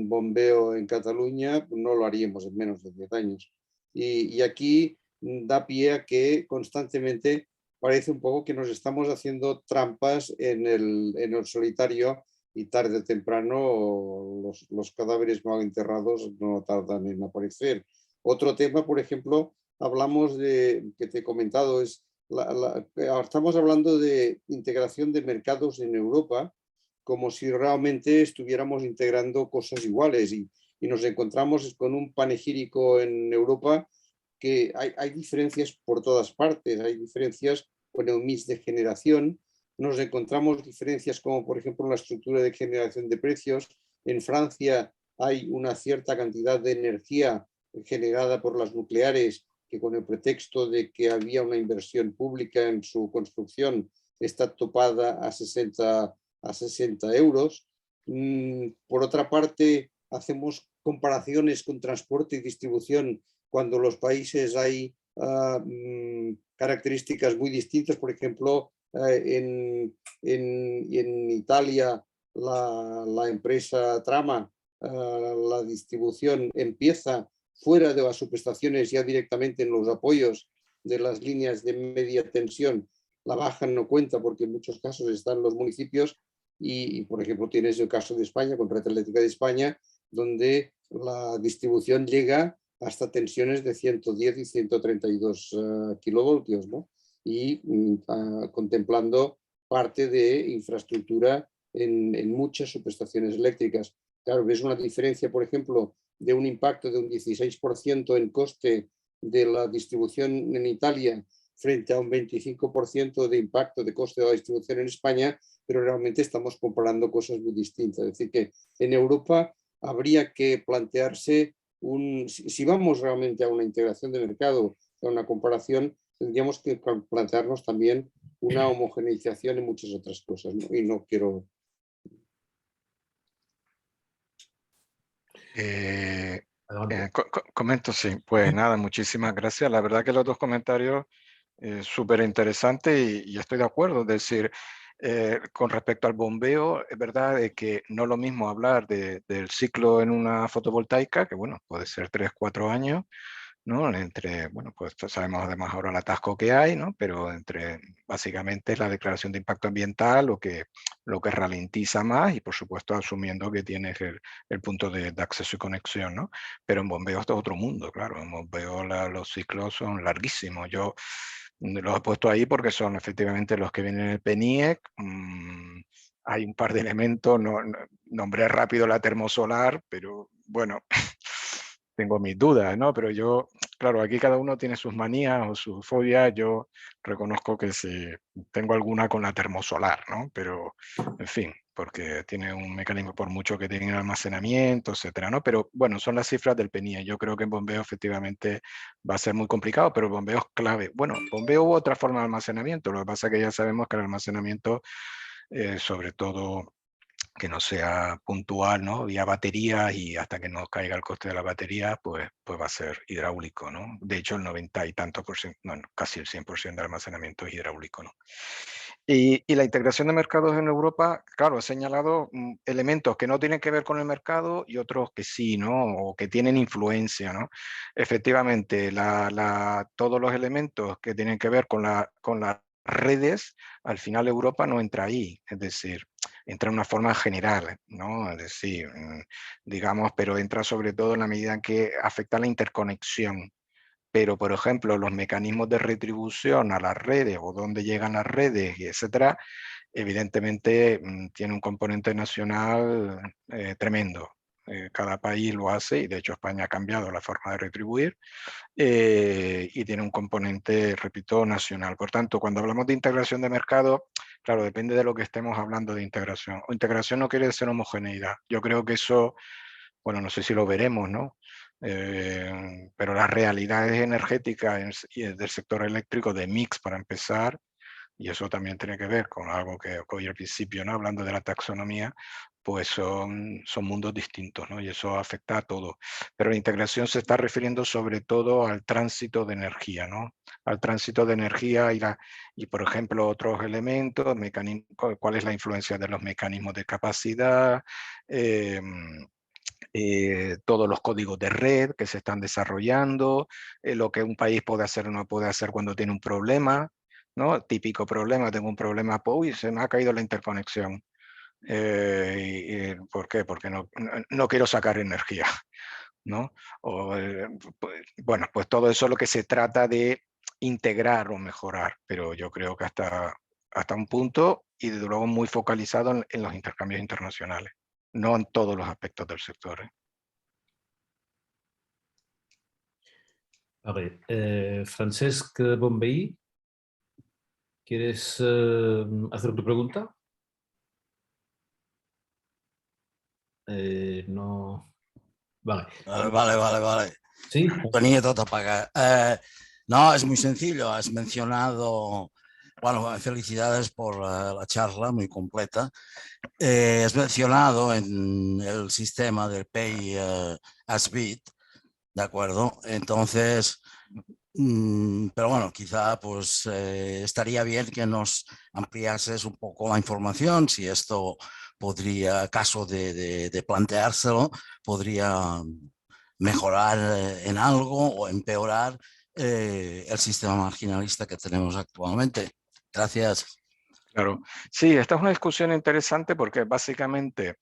bombeo en Cataluña, no lo haríamos en menos de 10 años. Y aquí da pie a que constantemente parece un poco que nos estamos haciendo trampas en el solitario y tarde o temprano los cadáveres mal enterrados no tardan en aparecer. Otro tema, por ejemplo, hablamos de, que te he comentado, es estamos hablando de integración de mercados en Europa como si realmente estuviéramos integrando cosas iguales y nos encontramos con un panegírico en Europa que hay diferencias por todas partes, hay diferencias con el mix de generación, nos encontramos diferencias como por ejemplo en la estructura de generación de precios. En Francia hay una cierta cantidad de energía generada por las nucleares que con el pretexto de que había una inversión pública en su construcción está topada a 60 euros. Por otra parte, hacemos comparaciones con transporte y distribución cuando los países hay características muy distintas. Por ejemplo, en Italia la empresa Trama, la distribución empieza fuera de las subestaciones, ya directamente en los apoyos de las líneas de media tensión, la baja no cuenta porque en muchos casos están los municipios y por ejemplo, tienes el caso de España, con Red Eléctrica de España, donde la distribución llega hasta tensiones de 110 y 132 kilovoltios, ¿no? Y contemplando parte de infraestructura en muchas subestaciones eléctricas. Claro, ves una diferencia, por ejemplo, de un impacto de un 16% en coste de la distribución en Italia frente a un 25% de impacto de coste de la distribución en España, pero realmente estamos comparando cosas muy distintas. Es decir, que en Europa habría que plantearse si vamos realmente a una integración de mercado, a una comparación, tendríamos que plantearnos también una homogeneización en muchas otras cosas, ¿no? Y no quiero... Comento, sí. Pues nada, muchísimas gracias. La verdad que los dos comentarios súper interesantes y estoy de acuerdo. Es decir, con respecto al bombeo, es verdad que no es lo mismo hablar del ciclo en una fotovoltaica, que bueno, puede ser 3, 4 años, ¿no? Entre, bueno, pues sabemos además ahora el atasco que hay, ¿no? Pero entre, básicamente, la declaración de impacto ambiental, lo que ralentiza más y, por supuesto, asumiendo que tienes el punto de acceso y conexión, ¿no? Pero en bombeo esto es otro mundo, claro. En bombeo los ciclos son larguísimos. Yo los he puesto ahí porque son efectivamente los que vienen en el PNIEC. Hay un par de elementos, nombré rápido la termosolar, pero bueno, tengo mis dudas, ¿no? Pero yo, claro, aquí cada uno tiene sus manías o sus fobias. Yo reconozco que sí, tengo alguna con la termosolar, ¿no? Pero, en fin, porque tiene un mecanismo, por mucho que tenga almacenamiento, etcétera, ¿no? Pero bueno, son las cifras del PNIE. Yo creo que en bombeo efectivamente va a ser muy complicado, pero el bombeo es clave. Bueno, bombeo u otra forma de almacenamiento. Lo que pasa es que ya sabemos que el almacenamiento, sobre todo que no sea puntual, ¿no? Vía baterías y hasta que no caiga el coste de la batería, pues va a ser hidráulico, ¿no? De hecho, el 90 y tanto por ciento, bueno, casi el 100% de almacenamiento es hidráulico, ¿no? Y la integración de mercados en Europa, claro, he señalado elementos que no tienen que ver con el mercado y otros que sí, ¿no? O que tienen influencia, ¿no? Efectivamente, todos los elementos que tienen que ver con las redes, al final Europa no entra ahí, es decir, entra en una forma general, ¿no? Es decir, digamos, pero entra sobre todo en la medida en que afecta la interconexión. Pero, por ejemplo, los mecanismos de retribución a las redes o dónde llegan las redes, y etcétera, evidentemente tiene un componente nacional tremendo. Cada país lo hace y de hecho España ha cambiado la forma de retribuir y tiene un componente, repito, nacional. Por tanto, cuando hablamos de integración de mercado, claro, depende de lo que estemos hablando de integración. O integración no quiere decir homogeneidad. Yo creo que eso, bueno, no sé si lo veremos, ¿no? Pero las realidades energéticas y del sector eléctrico de mix, para empezar, y eso también tiene que ver con algo que oí al principio, ¿no? Hablando de la taxonomía, pues son mundos distintos, ¿no? Y eso afecta a todo. Pero la integración se está refiriendo sobre todo al tránsito de energía, ¿no? Al tránsito de energía y por ejemplo, otros elementos, cuál es la influencia de los mecanismos de capacidad, todos los códigos de red que se están desarrollando, lo que un país puede hacer o no puede hacer cuando tiene un problema, ¿no? Típico problema, tengo un problema, uy, se me ha caído la interconexión. ¿Por qué? Porque no quiero sacar energía, ¿no? Bueno, pues todo eso es lo que se trata de integrar o mejorar, pero yo creo que hasta un punto y desde luego muy focalizado en los intercambios internacionales, no en todos los aspectos del sector. A ver, Francesc Bonvehí, ¿quieres hacer tu pregunta? No. Vale. Vale. ¿Sí? Tenía todo apagar. No, es muy sencillo. Has mencionado, bueno, felicidades por la charla muy completa. Has mencionado en el sistema del Pay as Bit, ¿de acuerdo? Entonces, pero bueno, quizá pues estaría bien que nos ampliases un poco la información, si esto podría, caso de planteárselo, podría mejorar en algo o empeorar el sistema marginalista que tenemos actualmente. Gracias. Claro, sí, esta es una discusión interesante porque básicamente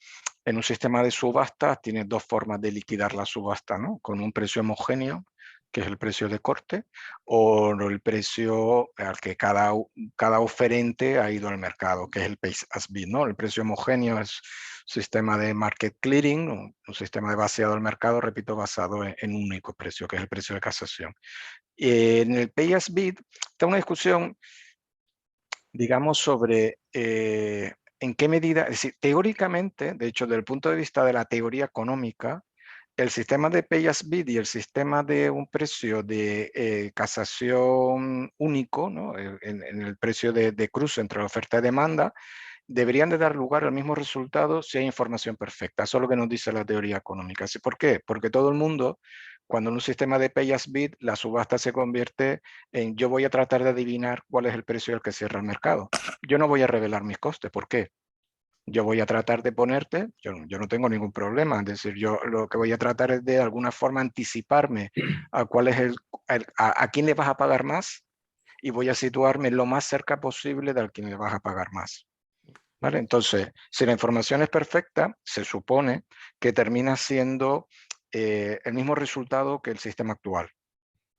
en un sistema de subastas tienes dos formas de liquidar la subasta, ¿no? Con un precio homogéneo, que es el precio de corte, o el precio al que cada oferente ha ido al mercado, que es el pay as bid, ¿no? El precio homogéneo es un sistema de market clearing, un sistema de vaciado del mercado, repito, basado en un único precio, que es el precio de casación. En el pay as bid está una discusión, digamos, sobre en qué medida, es decir, teóricamente, de hecho, desde el punto de vista de la teoría económica, el sistema de pay as bid y el sistema de un precio de casación único, ¿no? en el precio de cruce entre la oferta y demanda, deberían de dar lugar al mismo resultado si hay información perfecta. Eso es lo que nos dice la teoría económica. ¿Por qué? Porque todo el mundo, cuando en un sistema de pay as bid, la subasta se convierte en yo voy a tratar de adivinar cuál es el precio al que cierra el mercado. Yo no voy a revelar mis costes. ¿Por qué? Yo voy a tratar de ponerte, yo no tengo ningún problema, es decir, yo lo que voy a tratar es de alguna forma anticiparme a cuál es a quién le vas a pagar más y voy a situarme lo más cerca posible de al quien le vas a pagar más. ¿Vale? Entonces, si la información es perfecta, se supone que termina siendo el mismo resultado que el sistema actual.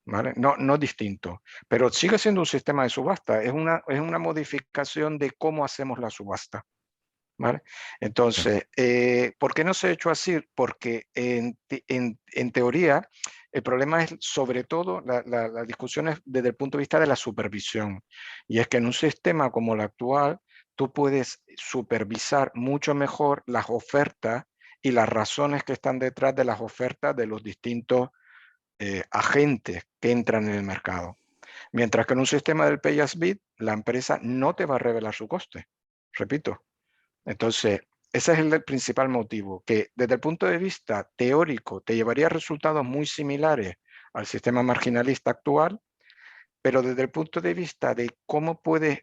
¿Vale? No distinto, pero sigue siendo un sistema de subasta, es una modificación de cómo hacemos la subasta. ¿Vale? Entonces, ¿por qué no se ha hecho así? Porque en teoría el problema es sobre todo, la discusión es desde el punto de vista de la supervisión. Y es que en un sistema como el actual, tú puedes supervisar mucho mejor las ofertas y las razones que están detrás de las ofertas de los distintos agentes que entran en el mercado. Mientras que en un sistema del pay as bid, la empresa no te va a revelar su coste. Repito. Entonces, ese es el principal motivo, que desde el punto de vista teórico te llevaría a resultados muy similares al sistema marginalista actual, pero desde el punto de vista de cómo puedes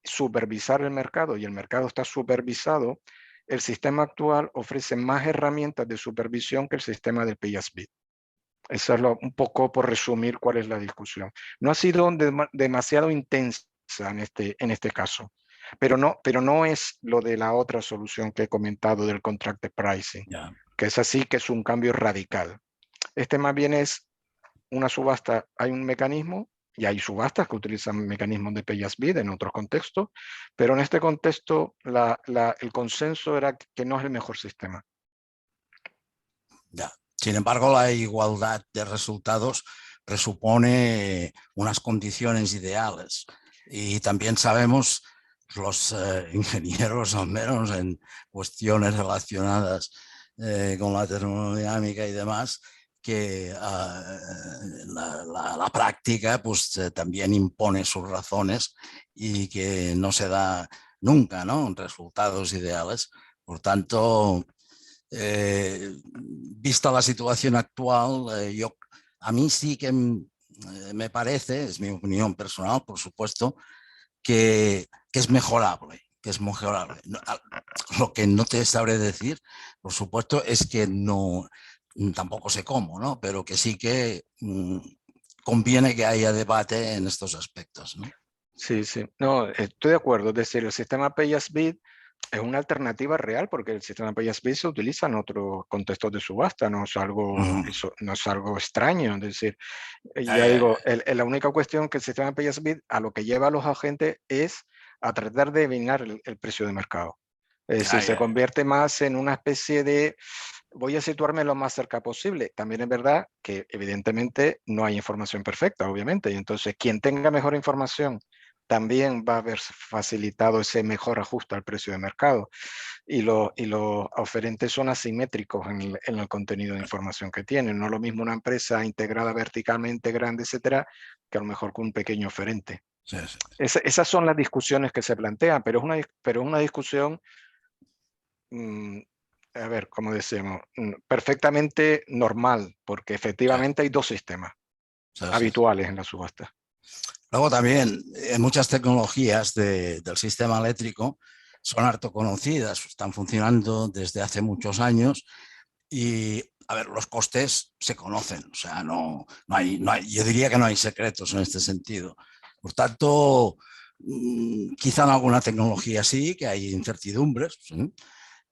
supervisar el mercado, y el mercado está supervisado, el sistema actual ofrece más herramientas de supervisión que el sistema del pay as bid. Eso es un poco por resumir cuál es la discusión. No ha sido demasiado intensa en este caso. Pero no es lo de la otra solución que he comentado del contract pricing, que es así, que es un cambio radical. Este más bien es una subasta, hay un mecanismo, y hay subastas que utilizan mecanismos de pay as bid en otros contextos, pero en este contexto el consenso era que no es el mejor sistema. Ya. Sin embargo, la igualdad de resultados presupone unas condiciones ideales, y también sabemos los ingenieros, al menos en cuestiones relacionadas con la termodinámica y demás, que la práctica pues también impone sus razones y que no se da nunca, ¿no?, resultados ideales. Por tanto, vista la situación actual, a mí sí que me parece, es mi opinión personal, por supuesto, que es mejorable, Lo que no te sabré decir, por supuesto, es que tampoco sé cómo, ¿no?, pero que sí que conviene que haya debate en estos aspectos, ¿no? Sí, no, estoy de acuerdo. Es decir, el sistema pay as bid es una alternativa real, porque el sistema pay as bid se utiliza en otros contextos de subasta, no es algo extraño. Es decir, ya digo, la única cuestión que el sistema pay as bid a lo que lleva a los agentes es a tratar de adivinar el precio de mercado. Es decir, se convierte más en una especie de voy a situarme lo más cerca posible. También es verdad que evidentemente no hay información perfecta, obviamente, y entonces quien tenga mejor información también va a haber facilitado ese mejor ajuste al precio de mercado. Y los oferentes son asimétricos en el contenido de información que tienen. No es lo mismo una empresa integrada verticalmente grande, etcétera, que a lo mejor con un pequeño oferente. Sí. Esas son las discusiones que se plantean, pero es una discusión, a ver, como decimos, perfectamente normal, porque efectivamente hay dos sistemas habituales en la subasta. Luego también muchas tecnologías del sistema eléctrico son harto conocidas, están funcionando desde hace muchos años y a ver, los costes se conocen, o sea, no hay, yo diría que no hay secretos en este sentido. Por tanto, quizá en alguna tecnología sí, que hay incertidumbres, ¿sí?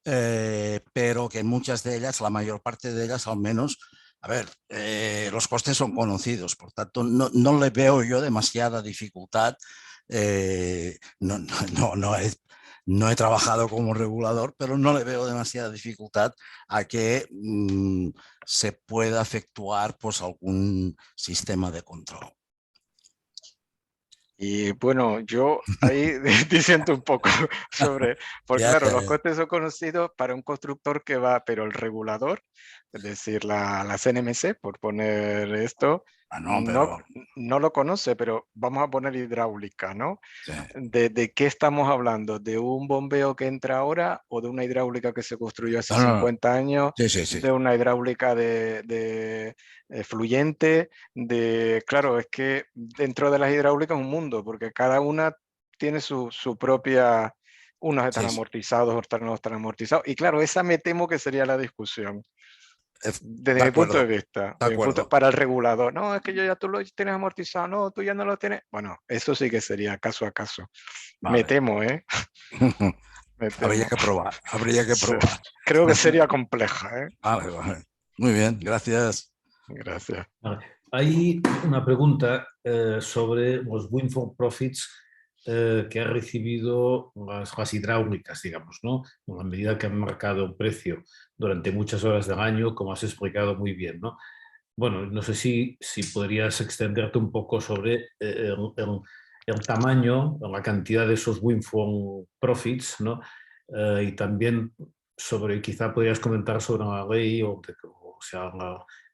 Pero que muchas de ellas, la mayor parte de ellas al menos, a ver, los costes son conocidos, por tanto no le veo yo demasiada dificultad. No he trabajado como regulador, pero no le veo demasiada dificultad a que se pueda efectuar pues, algún sistema de control. Y bueno, yo ahí diciendo un poco sobre, porque claro, los costes son conocidos para un constructor que va, pero el regulador, es decir, la CNMC, por poner esto, no lo conoce, pero vamos a poner hidráulica, ¿no? Sí. ¿De qué estamos hablando? ¿De un bombeo que entra ahora o de una hidráulica que se construyó hace 50 años? Sí. De una hidráulica fluyente, claro, es que dentro de las hidráulicas es un mundo, porque cada una tiene su propia, unos están amortizados, otros no están amortizados, y claro, esa me temo que sería la discusión. Desde mi punto de vista, para el regulador, no, es que tú lo tienes amortizado, no, tú ya no lo tienes. Bueno, eso sí que sería caso a caso. Vale. Me temo, ¿eh? Me temo. Habría que probar. Creo que sería compleja, ¿eh? Vale. Muy bien, gracias. Gracias. Vale. Hay una pregunta sobre los windfall profits que han recibido las hidráulicas, digamos, ¿no? En la medida que han marcado un precio durante muchas horas del año, como has explicado muy bien, ¿no? Bueno, no sé si podrías extenderte un poco sobre el tamaño, la cantidad de esos windfall profits, ¿no? Y también quizá podrías comentar sobre la ley o sea,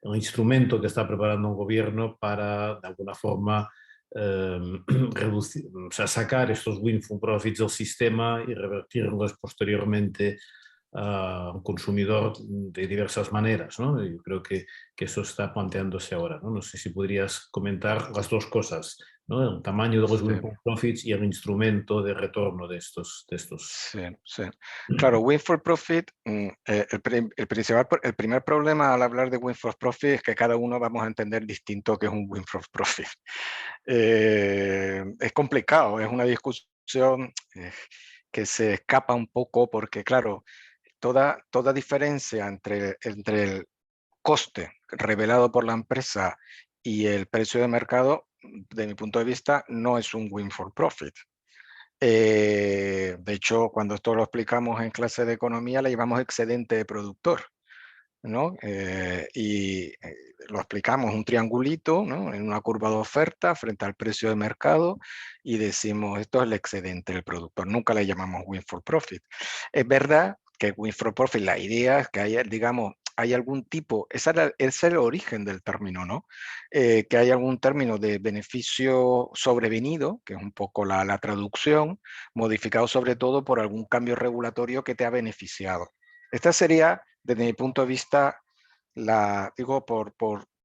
el instrumento que está preparando un gobierno para, de alguna forma, reducir, o sea, sacar estos windfall profits del sistema y revertirlos posteriormente a un consumidor de diversas maneras, ¿no? Yo creo que eso está planteándose ahora, ¿no? No sé si podrías comentar las dos cosas, ¿no? El tamaño de los windfall profits y el instrumento de retorno de estos. Sí. Claro, windfall profit, el primer problema al hablar de windfall profit es que cada uno vamos a entender distinto qué es un windfall profit. Es complicado, es una discusión que se escapa un poco porque, claro, toda diferencia entre el coste revelado por la empresa y el precio de mercado, de mi punto de vista, no es un windfall profit. De hecho, cuando esto lo explicamos en clase de economía, le llamamos excedente de productor, ¿no? Y lo explicamos un triangulito, ¿no? En una curva de oferta frente al precio de mercado y decimos esto es el excedente del productor, nunca le llamamos windfall profit. Es verdad que windfall profit, la idea es que haya, digamos, hay algún tipo, ese es el origen del término, ¿no? Que hay algún término de beneficio sobrevenido, que es un poco la traducción, modificado sobre todo por algún cambio regulatorio que te ha beneficiado. Esta sería, desde mi punto de vista, digo por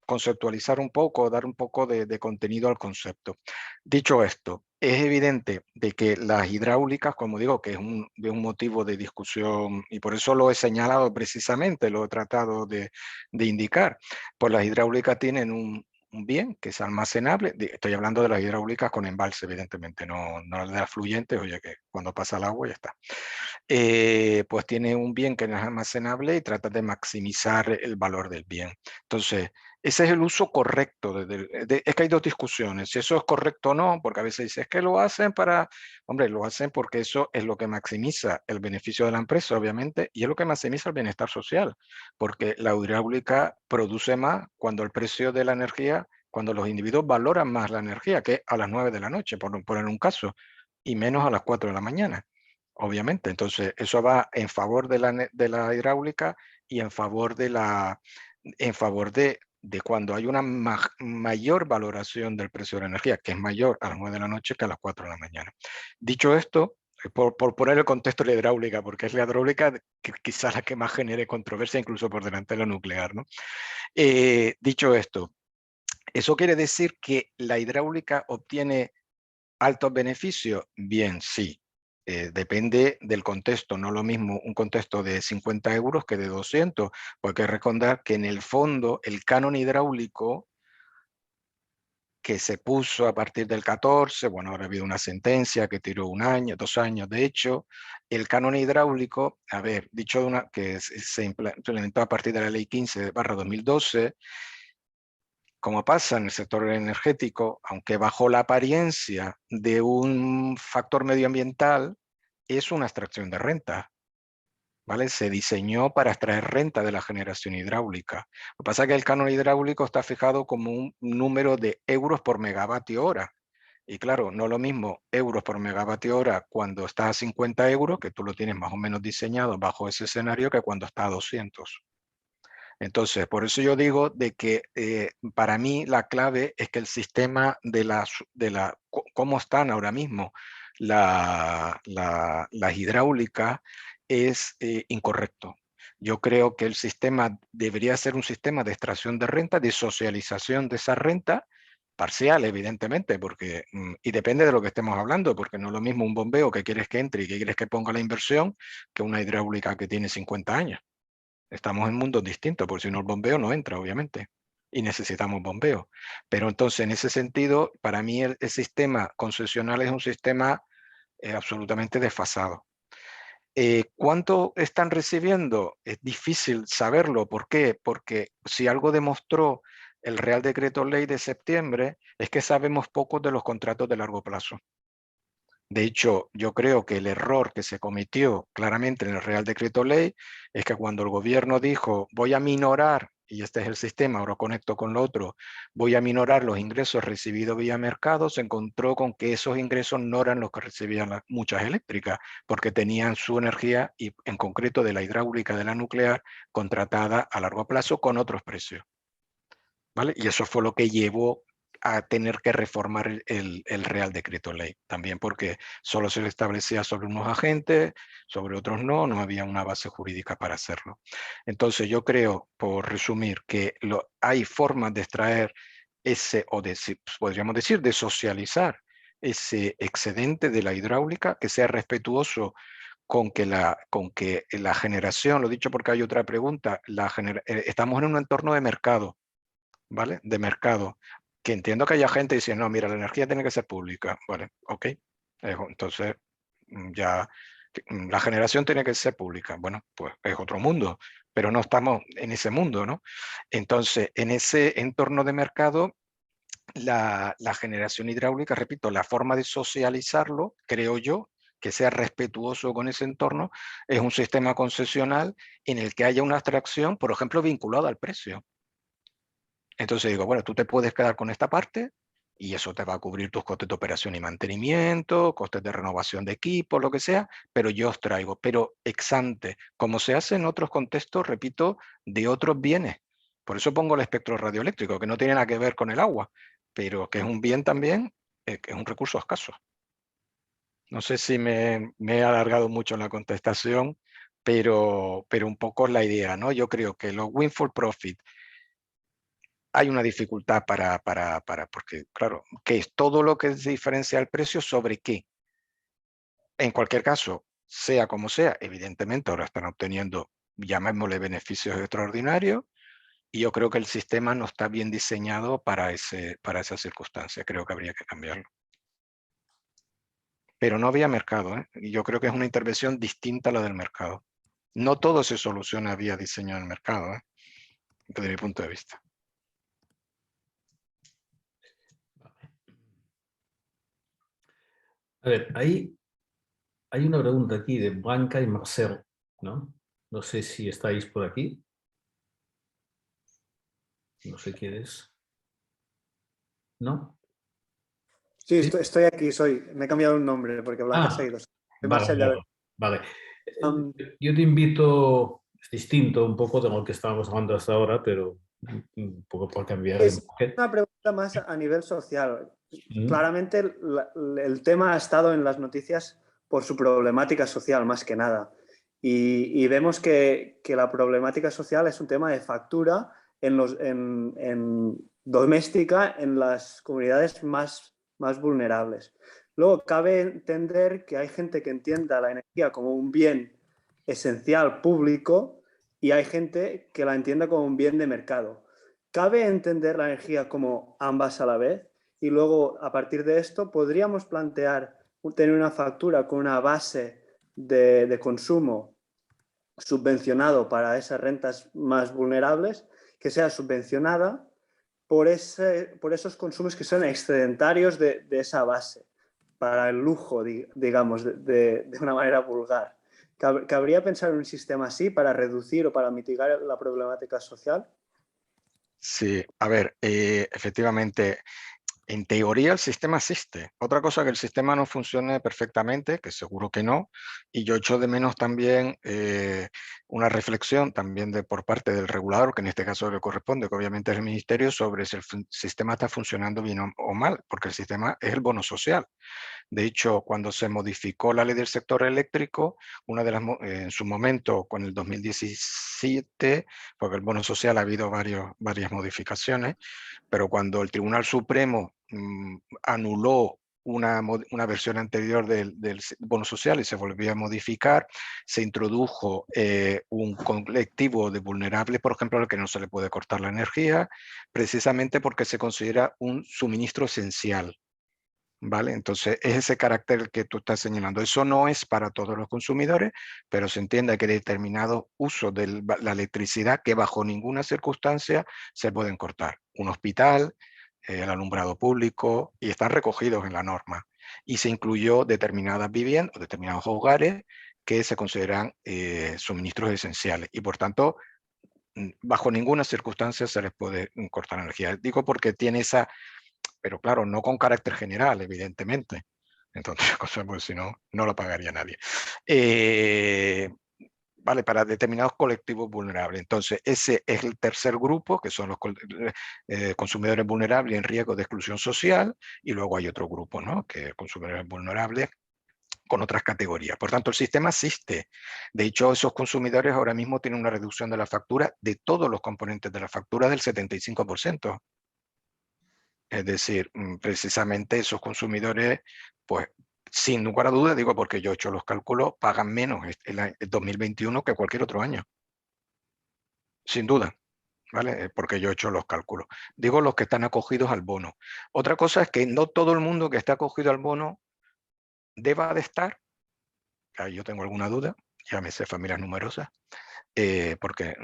conceptualizar un poco, dar un poco de contenido al concepto. Dicho esto, es evidente de que las hidráulicas, como digo, que es un motivo de discusión y por eso lo he señalado precisamente, lo he tratado de indicar, pues las hidráulicas tienen un bien que es almacenable. Estoy hablando de las hidráulicas con embalse, evidentemente, no de las fluyentes, oye, que cuando pasa el agua ya está. Pues tiene un bien que no es almacenable y trata de maximizar el valor del bien. Entonces, ese es el uso correcto. Es que hay dos discusiones, si eso es correcto o no, porque a veces dicen, es que lo hacen para, hombre, lo hacen porque eso es lo que maximiza el beneficio de la empresa, obviamente, y es lo que maximiza el bienestar social, porque la hidráulica produce más cuando el precio de la energía, cuando los individuos valoran más la energía, que a las 9 de la noche, por poner un caso, y menos a las 4 de la mañana. Obviamente, entonces eso va en favor de la hidráulica y en favor de cuando hay una mayor valoración del precio de la energía, que es mayor a las 9 de la noche que a las 4 de la mañana. Dicho esto, por poner el contexto de la hidráulica, porque es la hidráulica que quizás la que más genere controversia, incluso por delante de la nuclear, ¿no? Dicho esto, ¿eso quiere decir que la hidráulica obtiene altos beneficios? Bien, sí. depende del contexto, no lo mismo un contexto de 50 euros que de 200, porque hay que recordar que en el fondo el canon hidráulico que se puso a partir del 14, bueno, ahora ha habido una sentencia que tiró 1 año, 2 años, de hecho, el canon hidráulico, a ver, dicho de que se implementó a partir de la ley 15/2012, como pasa en el sector energético, aunque bajo la apariencia de un factor medioambiental, es una extracción de renta, ¿vale? Se diseñó para extraer renta de la generación hidráulica. Lo que pasa es que el canon hidráulico está fijado como un número de euros por megavatio hora. Y claro, no lo mismo euros por megavatio hora cuando está a 50 euros, que tú lo tienes más o menos diseñado bajo ese escenario, que cuando está a 200. Entonces, por eso yo digo de que para mí la clave es que el sistema cómo están ahora mismo las hidráulicas es incorrecto. Yo creo que el sistema debería ser un sistema de extracción de renta, de socialización de esa renta, parcial, evidentemente, porque, y depende de lo que estemos hablando, porque no es lo mismo un bombeo que quieres que entre y que quieres que ponga la inversión que una hidráulica que tiene 50 años. Estamos en mundos distintos, porque si no el bombeo no entra, obviamente, y necesitamos bombeo. Pero entonces, en ese sentido, para mí el sistema concesional es un sistema absolutamente desfasado. ¿Cuánto están recibiendo? Es difícil saberlo. ¿Por qué? Porque si algo demostró el Real Decreto Ley de septiembre, es que sabemos poco de los contratos de largo plazo. De hecho, yo creo que el error que se cometió claramente en el Real Decreto Ley es que cuando el gobierno dijo voy a minorar, y este es el sistema, ahora conecto con lo otro, voy a minorar los ingresos recibidos vía mercado, se encontró con que esos ingresos no eran los que recibían muchas eléctricas, porque tenían su energía, y en concreto de la hidráulica, de la nuclear, contratada a largo plazo con otros precios, ¿vale? Y eso fue lo que llevó a tener que reformar el Real Decreto Ley, también porque solo se le establecía sobre unos agentes, sobre otros no, no había una base jurídica para hacerlo. Entonces yo creo, por resumir, que hay formas de extraer ese, o de, podríamos decir, de socializar ese excedente de la hidráulica, que sea respetuoso con que la generación, lo dicho porque hay otra pregunta, estamos en un entorno de mercado, ¿vale? De mercado, que entiendo que haya gente diciendo, no, mira, la energía tiene que ser pública, ¿vale? Ok, entonces ya la generación tiene que ser pública, bueno, pues es otro mundo, pero no estamos en ese mundo, ¿no? Entonces, en ese entorno de mercado, la generación hidráulica, repito, la forma de socializarlo, creo yo, que sea respetuoso con ese entorno, es un sistema concesional en el que haya una abstracción, por ejemplo, vinculada al precio. Entonces digo, bueno, tú te puedes quedar con esta parte y eso te va a cubrir tus costes de operación y mantenimiento, costes de renovación de equipos, lo que sea, pero yo os traigo, pero ex ante, como se hace en otros contextos, repito, de otros bienes. Por eso pongo el espectro radioeléctrico, que no tiene nada que ver con el agua, pero que es un bien también, que es un recurso escaso. No sé si me he alargado mucho en la contestación, pero un poco la idea, ¿no? Yo creo que los windfall profit, hay una dificultad porque, claro, ¿qué es todo lo que se diferencia el precio sobre qué? En cualquier caso, sea como sea, evidentemente ahora están obteniendo, llamémosle, beneficios extraordinarios, y yo creo que el sistema no está bien diseñado para esa circunstancia. Creo que habría que cambiarlo. Pero no había mercado, ¿eh? Y yo creo que es una intervención distinta a la del mercado. No todo se soluciona vía diseño del mercado, ¿eh? Desde mi punto de vista. A ver, hay una pregunta aquí de Blanca y Marcel, ¿no? No sé si estáis por aquí. No sé quién es. ¿No? Sí, ¿Sí? estoy aquí, me he cambiado un nombre porque Blanca se ha ido. Soy Marcel Llaver. Vale. Yo te invito, es distinto un poco de lo que estábamos hablando hasta ahora, pero un poco por cambiar de Es enfoque. una pregunta más a nivel social. Mm. Claramente el tema ha estado en las noticias por su problemática social, más que nada. Y vemos que la problemática social es un tema de factura en doméstica en las comunidades más vulnerables. Luego, cabe entender que hay gente que entienda la energía como un bien esencial público y hay gente que la entienda como un bien de mercado. Cabe entender la energía como ambas a la vez y luego, a partir de esto, podríamos plantear tener una factura con una base de consumo subvencionado para esas rentas más vulnerables, que sea subvencionada por esos consumos que son excedentarios de esa base, para el lujo, digamos, de una manera vulgar. ¿Cabría pensar en un sistema así para reducir o para mitigar la problemática social? Sí, a ver, efectivamente, en teoría el sistema existe. Otra cosa que el sistema no funcione perfectamente, que seguro que no, y yo echo de menos también una reflexión también por parte del regulador, que en este caso le corresponde, que obviamente es el ministerio, sobre si el sistema está funcionando bien o mal, porque el sistema es el bono social. De hecho, cuando se modificó la ley del sector eléctrico, una de las, en su momento, con el 2017, porque el bono social ha habido varias modificaciones, pero cuando el Tribunal Supremo anuló una versión anterior del bono social y se volvió a modificar, se introdujo un colectivo de vulnerables, por ejemplo, al que no se le puede cortar la energía, precisamente porque se considera un suministro esencial. ¿Vale? Entonces, es ese carácter el que tú estás señalando. Eso no es para todos los consumidores, pero se entiende que determinado uso de la electricidad que bajo ninguna circunstancia se pueden cortar. Un hospital, el alumbrado público, y están recogidos en la norma. Y se incluyó determinadas viviendas, determinados hogares que se consideran suministros esenciales. Y por tanto, bajo ninguna circunstancia se les puede cortar energía. Digo porque tiene esa, pero claro, no con carácter general, evidentemente. Entonces, pues si no, no lo pagaría nadie. Vale, para determinados colectivos vulnerables. Entonces, ese es el tercer grupo, que son los consumidores vulnerables en riesgo de exclusión social, y luego hay otro grupo, ¿no? Que consumidores vulnerables con otras categorías. Por tanto, el sistema existe. De hecho, esos consumidores ahora mismo tienen una reducción de la factura de todos los componentes de la factura del 75%. Es decir, precisamente esos consumidores, pues sin lugar a dudas, digo porque yo he hecho los cálculos, pagan menos el 2021 que cualquier otro año. Sin duda, ¿vale? Porque yo he hecho los cálculos. Digo los que están acogidos al bono. Otra cosa es que no todo el mundo que está acogido al bono deba de estar, ahí yo tengo alguna duda, llámese familias numerosas, porque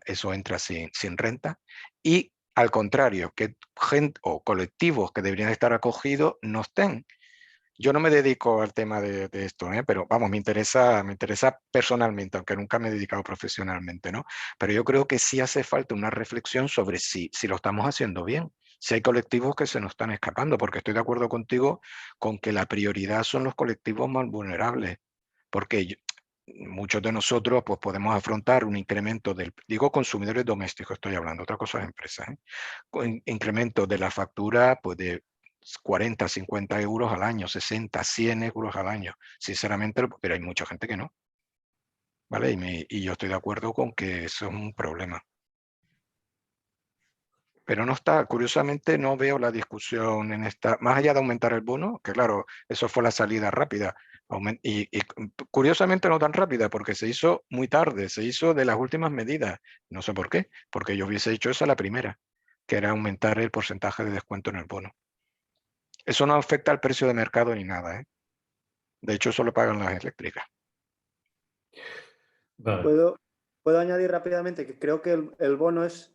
eso entra sin renta, y al contrario, que gente o colectivos que deberían estar acogidos no estén. Yo no me dedico al tema de esto, pero vamos, me interesa personalmente, aunque nunca me he dedicado profesionalmente, ¿no? Pero yo creo que sí hace falta una reflexión sobre si lo estamos haciendo bien, si hay colectivos que se nos están escapando, porque estoy de acuerdo contigo con que la prioridad son los colectivos más vulnerables, porque muchos de nosotros pues, podemos afrontar un incremento digo consumidores domésticos, estoy hablando, otra cosa es empresas, incremento de la factura pues, de 40, 50 euros al año, 60, 100 euros al año, sinceramente, pero hay mucha gente que no, ¿vale? Y yo estoy de acuerdo con que eso es un problema. Pero no está, curiosamente no veo la discusión en esta, más allá de aumentar el bono, que claro, eso fue la salida rápida, y curiosamente no tan rápida, porque se hizo muy tarde, se hizo de las últimas medidas, no sé por qué, porque yo hubiese hecho esa la primera, que era aumentar el porcentaje de descuento en el bono. Eso no afecta al precio de mercado ni nada, ¿eh? De hecho, eso lo pagan las eléctricas. Vale. ¿Puedo añadir rápidamente que creo que el bono es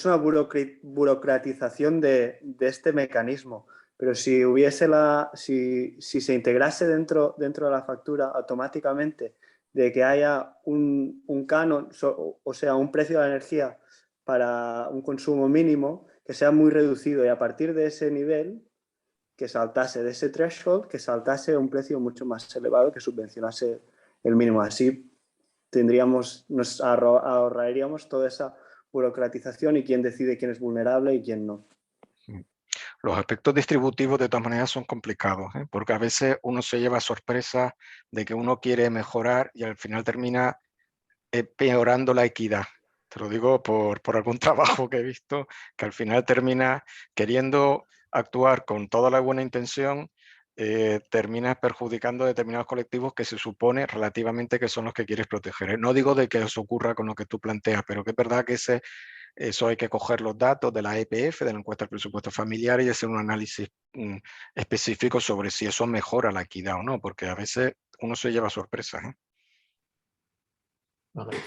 una burocratización de este mecanismo, pero si hubiese si se integrase dentro de la factura automáticamente de que haya un canon, o sea, un precio de la energía para un consumo mínimo que sea muy reducido y a partir de ese nivel que saltase de ese threshold, que saltase a un precio mucho más elevado que subvencionase el mínimo. Así nos ahorraríamos toda esa burocratización y quién decide quién es vulnerable y quién no. Los aspectos distributivos de todas maneras son complicados, ¿eh? Porque a veces uno se lleva sorpresa de que uno quiere mejorar y al final termina empeorando la equidad. Te lo digo por algún trabajo que he visto, que al final termina queriendo actuar con toda la buena intención terminas perjudicando a determinados colectivos que se supone relativamente que son los que quieres proteger, ¿eh? No digo de que eso ocurra con lo que tú planteas, pero que es verdad que eso hay que coger los datos de la EPF, de la encuesta del presupuesto familiar, y hacer un análisis específico sobre si eso mejora la equidad o no, porque a veces uno se lleva sorpresas, ¿eh? Vale.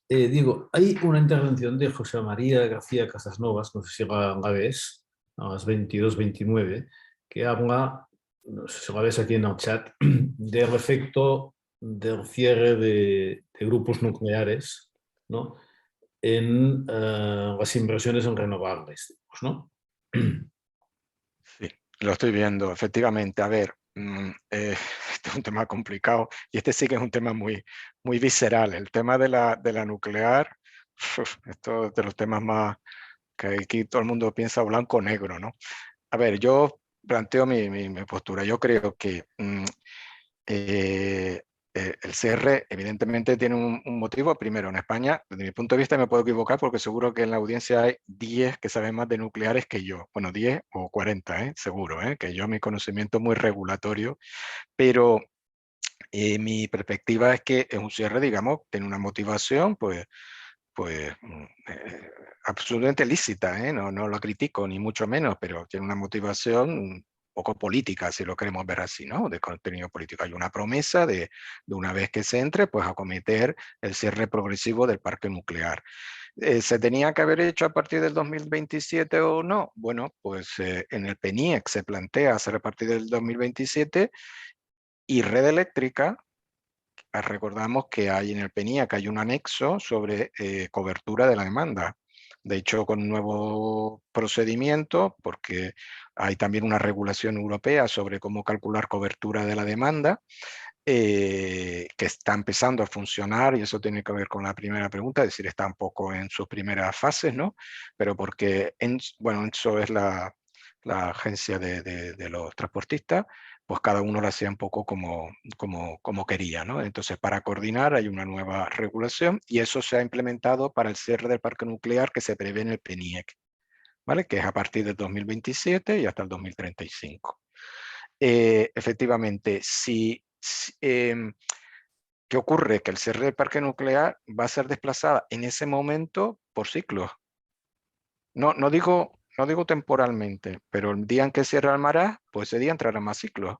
Digo, hay una intervención de José María García Casasnovas, no sé si la ves, a las 22:29, que habla, no sé si la ves aquí en el chat, del efecto del cierre de grupos nucleares, ¿no?, en las inversiones en renovables, ¿no? Sí, lo estoy viendo, efectivamente. A ver, este es un tema complicado y este sí que es un tema muy, muy visceral. El tema de la nuclear, esto es de los temas más que aquí todo el mundo piensa blanco o negro, ¿no? A ver, yo planteo mi postura. Yo creo que el cierre evidentemente tiene un motivo. Primero, en España, desde mi punto de vista me puedo equivocar porque seguro que en la audiencia hay 10 que saben más de nucleares que yo. Bueno, 10 o 40, seguro, que yo mi conocimiento es muy regulatorio, pero mi perspectiva es que es un cierre, digamos, tiene una motivación, pues absolutamente lícita, no lo critico ni mucho menos, pero tiene una motivación un poco política, si lo queremos ver así, ¿no? De contenido político. Hay una promesa de una vez que se entre, pues acometer el cierre progresivo del parque nuclear. ¿Se tenía que haber hecho a partir del 2027 o no? Bueno, pues en el PNIEC se plantea hacer a partir del 2027 y Red Eléctrica, recordamos que hay en el PNIEC hay un anexo sobre cobertura de la demanda. De hecho, con un nuevo procedimiento, porque hay también una regulación europea sobre cómo calcular cobertura de la demanda, que está empezando a funcionar, y eso tiene que ver con la primera pregunta, es decir, está un poco en sus primeras fases, ¿no? Pero porque, bueno, ENSO es la agencia de los transportistas, pues cada uno lo hacía un poco como quería, ¿no? Entonces, para coordinar hay una nueva regulación y eso se ha implementado para el cierre del parque nuclear que se prevé en el PNIEC, ¿vale? Que es a partir del 2027 y hasta el 2035. Efectivamente, ¿qué ocurre? Que el cierre del parque nuclear va a ser desplazada en ese momento por ciclos. No digo temporalmente, pero el día en que cierra Almaraz, pues ese día entrarán más ciclos.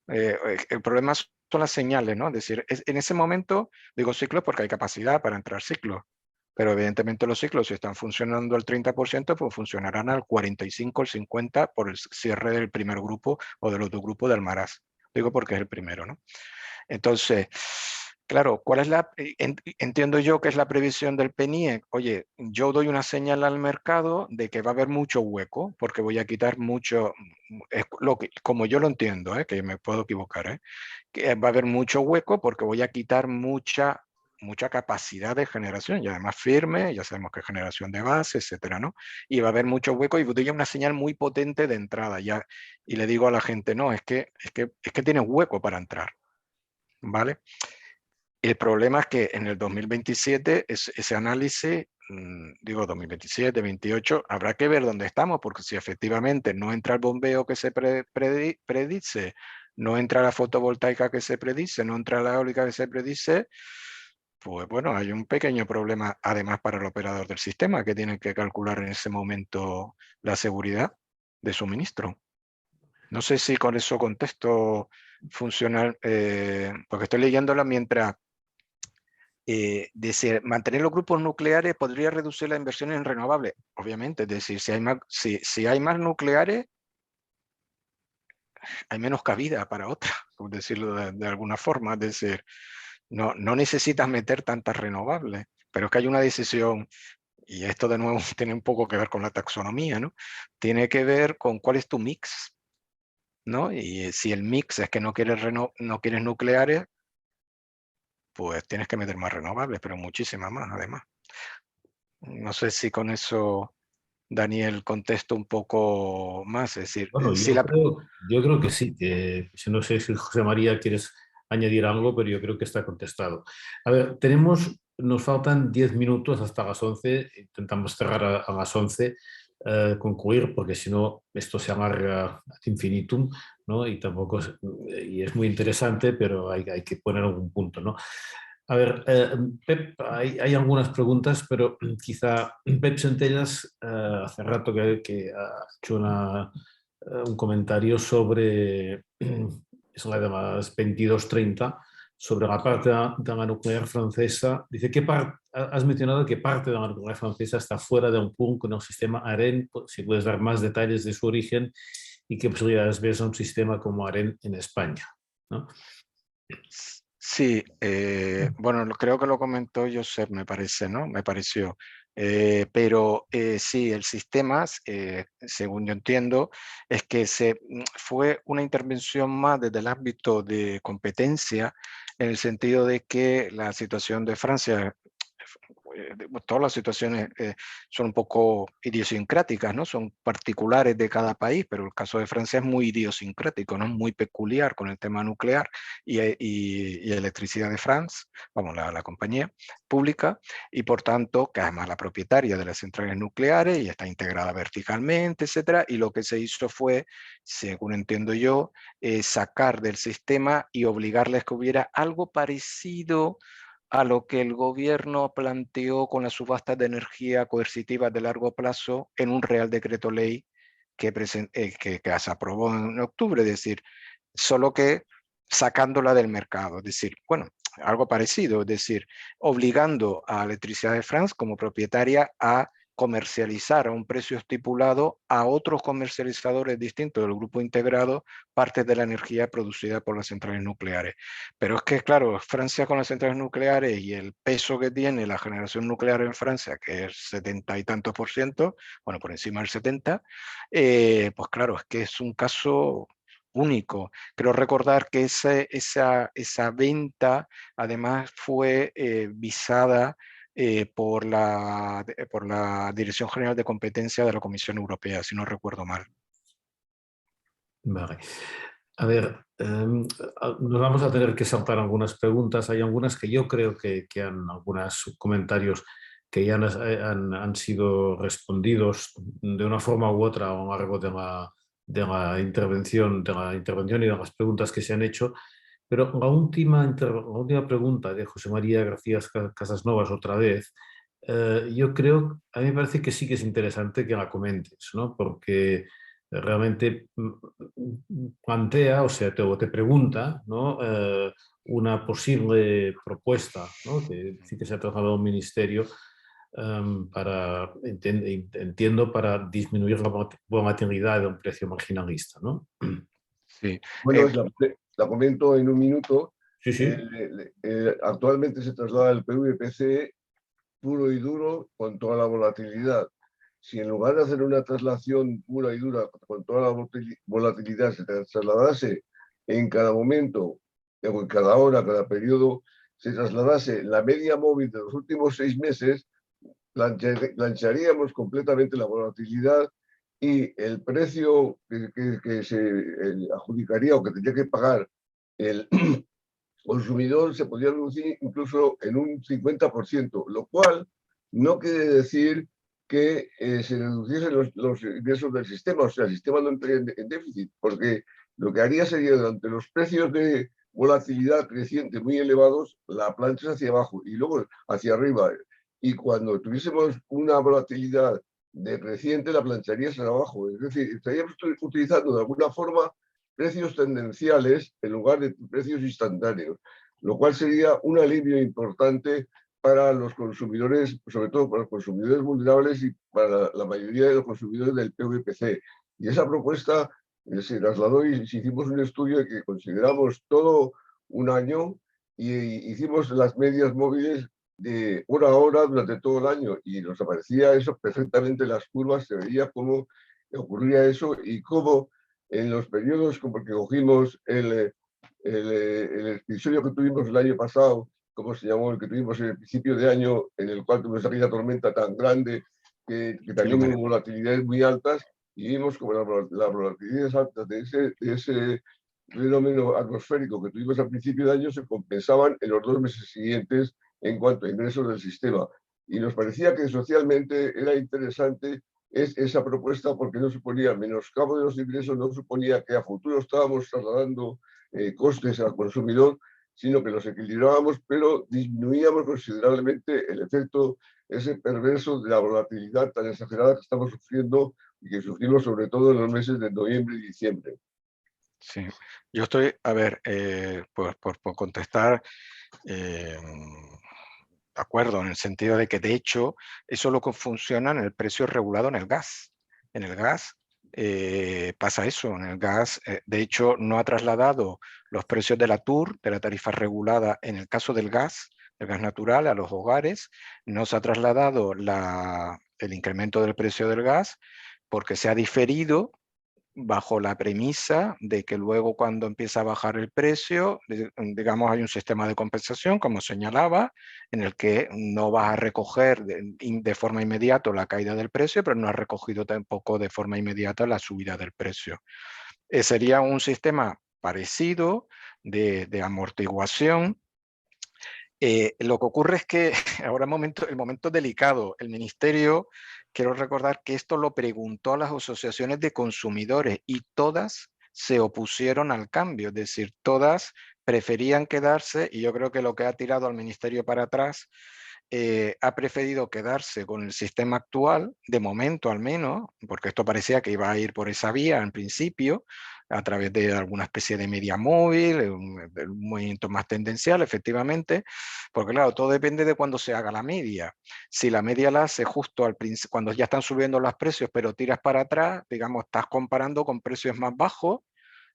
El problema son las señales, ¿no? Es decir, en ese momento digo ciclos porque hay capacidad para entrar ciclos, pero evidentemente los ciclos, si están funcionando al 30%, pues funcionarán al 45, al 50 por el cierre del primer grupo o del otro grupo de Almaraz. Digo porque es el primero, ¿no? Entonces, claro, ¿cuál es entiendo yo que es la previsión del PNIEC? Oye, yo doy una señal al mercado de que va a haber mucho hueco, porque voy a quitar mucho, como yo lo entiendo, que me puedo equivocar, que va a haber mucho hueco porque voy a quitar mucha capacidad de generación, y además firme, ya sabemos que es generación de base, etcétera, ¿no? Y va a haber mucho hueco y doy una señal muy potente de entrada, ya, y le digo a la gente, no, es que tienes hueco para entrar, ¿vale? El problema es que en el 2027 ese análisis, digo 2027, 2028, habrá que ver dónde estamos, porque si efectivamente no entra el bombeo que se predice, no entra la fotovoltaica que se predice, no entra la eólica que se predice, pues bueno, hay un pequeño problema además para el operador del sistema que tiene que calcular en ese momento la seguridad de suministro. No sé si con eso contesto funcional, porque estoy leyéndola mientras decir, mantener los grupos nucleares podría reducir la inversión en renovables. Obviamente, es decir, si hay más nucleares, hay menos cabida para otras, por decirlo de alguna forma. Es decir, no necesitas meter tantas renovables, pero es que hay una decisión, y esto de nuevo tiene un poco que ver con la taxonomía, ¿no? Tiene que ver con cuál es tu mix, ¿no? Y si el mix es que no quieres nucleares, pues tienes que meter más renovables, pero muchísimas más además. No sé si con eso, Daniel, contesto un poco más. Es decir, Bueno, si yo creo que sí, que si no sé si José María quieres añadir algo, pero yo creo que está contestado. A ver, nos faltan 10 minutos hasta las 11, intentamos cerrar a las 11. concluir, porque si no esto se alarga ad infinitum, ¿no? Y tampoco y es muy interesante, pero hay que poner algún punto, ¿no? A ver, Pep, hay algunas preguntas, pero quizá Pep Centellas hace rato que ha hecho un comentario sobre, es la de las 22:30, sobre la parte de la nuclear francesa. Dice, has mencionado que parte de la nuclear francesa está fuera de un punto con el sistema AREN, si puedes dar más detalles de su origen y qué posibilidades ves a un sistema como AREN en España, ¿no? Sí, bueno, creo que lo comentó Josep, me parece, ¿no? Me pareció. Pero sí, el sistema, según yo entiendo, es que fue una intervención más desde el ámbito de competencia, en el sentido de que la situación de Francia, todas las situaciones son un poco idiosincráticas, ¿no? Son particulares de cada país, pero el caso de Francia es muy idiosincrático, ¿no? Muy peculiar con el tema nuclear y Electricidad de France, vamos, la compañía pública, y por tanto, que además la propietaria de las centrales nucleares y está integrada verticalmente, etcétera, y lo que se hizo fue, según entiendo yo, sacar del sistema y obligarles que hubiera algo parecido a lo que el gobierno planteó con las subastas de energía coercitivas de largo plazo en un Real Decreto Ley que se aprobó en octubre, es decir, solo que sacándola del mercado, es decir, bueno, algo parecido, es decir, obligando a Electricidad de France como propietaria a comercializar a un precio estipulado a otros comercializadores distintos del grupo integrado partes de la energía producida por las centrales nucleares. Pero es que, claro, Francia con las centrales nucleares y el peso que tiene la generación nuclear en Francia, que es 70 y tantos %, bueno, por encima del 70, pues claro, es que es un caso único. Creo recordar que esa venta además fue visada por la Dirección General de Competencia de la Comisión Europea, si no recuerdo mal. Vale. A ver, nos vamos a tener que saltar algunas preguntas. Hay algunas que yo creo que han, algunos comentarios que ya han sido respondidos de una forma u otra a lo largo de la intervención y de las preguntas que se han hecho. Pero la última pregunta de José María García Casasnovas otra vez, yo creo, a mí me parece que sí que es interesante que la comentes, ¿no? Porque realmente plantea, o sea, te pregunta, ¿no? Una posible propuesta, ¿no? Que sí que se ha trabajado a un ministerio para, entiendo, para disminuir la volatilidad de un precio marginalista, ¿no? Sí. Bueno, la comento en un minuto. Sí, sí. Actualmente se traslada el PVPC puro y duro con toda la volatilidad. Si en lugar de hacer una traslación pura y dura con toda la volatilidad se trasladase en cada momento, en cada hora, cada periodo, se trasladase la media móvil de los últimos 6 meses, plancharíamos completamente la volatilidad y el precio que se adjudicaría o que tendría que pagar el consumidor se podría reducir incluso en un 50%, lo cual no quiere decir que se reduciesen los ingresos del sistema, o sea, el sistema no entraría en déficit, porque lo que haría sería, durante los precios de volatilidad creciente muy elevados, la plancha hacia abajo y luego hacia arriba. Y cuando tuviésemos una volatilidad decreciente, la plancharía hacia abajo. Es decir, estaríamos utilizando de alguna forma precios tendenciales en lugar de precios instantáneos, lo cual sería un alivio importante para los consumidores, sobre todo para los consumidores vulnerables y para la mayoría de los consumidores del PVPC. Y esa propuesta se trasladó y hicimos un estudio que consideramos todo un año y hicimos las medias móviles de hora a hora durante todo el año y nos aparecía eso perfectamente en las curvas, se veía cómo ocurría eso y cómo en los periodos como el que cogimos el episodio que tuvimos el año pasado, como se llamó, el que tuvimos en el principio de año, en el cual tuvimos aquella tormenta tan grande que también hubo volatilidades muy altas y vimos como las volatilidades altas de ese fenómeno atmosférico que tuvimos al principio de año se compensaban en los 2 meses siguientes en cuanto a ingresos del sistema. Y nos parecía que socialmente era interesante esa propuesta porque no suponía menoscabo de los ingresos, no suponía que a futuro estábamos trasladando costes al consumidor, sino que los equilibrábamos, pero disminuíamos considerablemente el efecto ese perverso de la volatilidad tan exagerada que estamos sufriendo y que sufrimos sobre todo en los meses de noviembre y diciembre. Sí, yo estoy, a ver, por contestar, de acuerdo, en el sentido de que de hecho eso lo que funciona en el precio regulado en el gas. En el gas pasa eso, en el gas, de hecho no ha trasladado los precios de la TUR, de la tarifa regulada en el caso del gas natural a los hogares, no se ha trasladado el incremento del precio del gas porque se ha diferido bajo la premisa de que luego cuando empieza a bajar el precio, digamos, hay un sistema de compensación, como señalaba, en el que no vas a recoger de forma inmediata la caída del precio, pero no has recogido tampoco de forma inmediata la subida del precio. Sería un sistema parecido de amortiguación. Lo que ocurre es que ahora el momento delicado. El Ministerio, quiero recordar que esto lo preguntó a las asociaciones de consumidores y todas se opusieron al cambio, es decir, todas preferían quedarse, y yo creo que lo que ha tirado al Ministerio para atrás ha preferido quedarse con el sistema actual, de momento al menos, porque esto parecía que iba a ir por esa vía en principio, a través de alguna especie de media móvil, un movimiento más tendencial, efectivamente, porque claro, todo depende de cuándo se haga la media. Si la media la hace justo al principio, cuando ya están subiendo los precios, pero tiras para atrás, digamos, estás comparando con precios más bajos,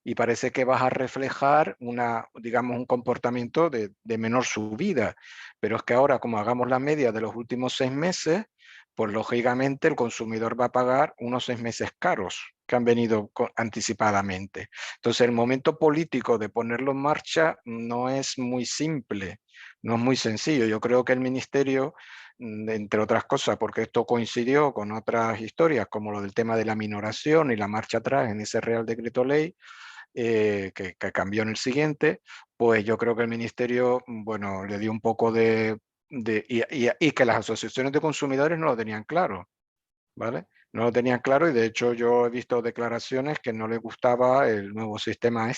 y parece que vas a reflejar digamos, un comportamiento de menor subida. Pero es que ahora, como hagamos la media de los últimos 6 meses, pues lógicamente el consumidor va a pagar unos 6 meses caros que han venido anticipadamente. Entonces el momento político de ponerlo en marcha no es muy simple, no es muy sencillo. Yo creo que el Ministerio, entre otras cosas, porque esto coincidió con otras historias, como lo del tema de la minoración y la marcha atrás en ese Real Decreto Ley, que cambió en el siguiente, pues yo creo que el Ministerio, bueno, le dio un poco y que las asociaciones de consumidores no lo tenían claro, ¿vale? No lo tenían claro, y de hecho yo he visto declaraciones que no les gustaba el nuevo sistema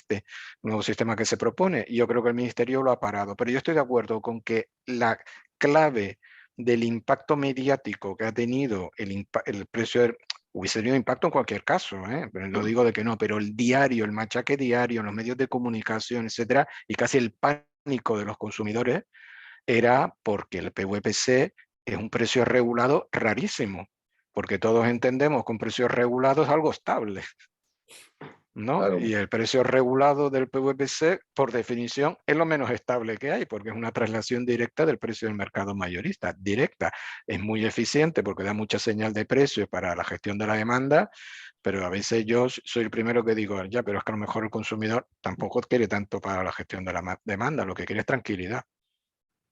nuevo sistema que se propone, y yo creo que el Ministerio lo ha parado. Pero yo estoy de acuerdo con que la clave del impacto mediático que ha tenido el precio hubiese tenido impacto en cualquier caso, pero no digo de que no, pero el diario, el machaque diario, los medios de comunicación, etcétera, y casi el pánico de los consumidores era porque el PVPC es un precio regulado rarísimo, porque todos entendemos que un precio regulado es algo estable, ¿no? Claro. Y el precio regulado del PVPC, por definición, es lo menos estable que hay, porque es una traslación directa del precio del mercado mayorista, directa. Es muy eficiente porque da mucha señal de precio para la gestión de la demanda, pero a veces yo soy el primero que digo, ya, pero es que a lo mejor el consumidor tampoco quiere tanto para la gestión de la demanda, lo que quiere es tranquilidad.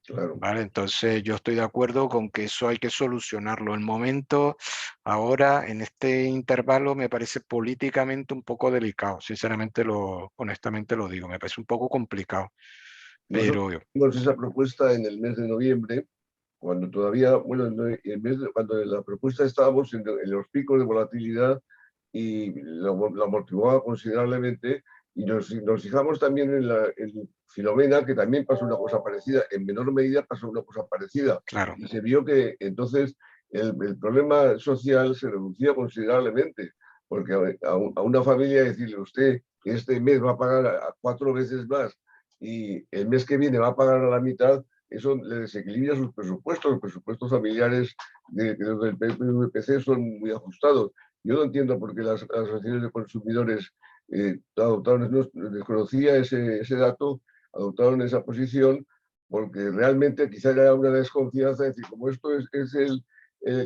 Claro. ¿Vale? Entonces yo estoy de acuerdo con que eso hay que solucionarlo. El momento ahora, en este intervalo, me parece políticamente un poco delicado. Sinceramente, honestamente lo digo, me parece un poco complicado. Pero Nosotros hicimos esa propuesta en el mes de noviembre, cuando todavía, bueno, cuando en la propuesta estábamos en los picos de volatilidad y lo amortiguaba considerablemente, y nos fijamos también en Filomena, que también pasó una cosa parecida, en menor medida pasó una cosa parecida, claro, y se vio que entonces el problema social se reducía considerablemente, porque a una familia decirle usted que este mes va a pagar a 4 veces más y el mes que viene va a pagar a la mitad, eso le desequilibra sus presupuestos. Los presupuestos familiares del PVPC son muy ajustados. Yo no entiendo por qué las asociaciones de consumidores adoptaron, desconocía ese dato, adoptaron esa posición, porque realmente quizá era una desconfianza, es decir, como esto es el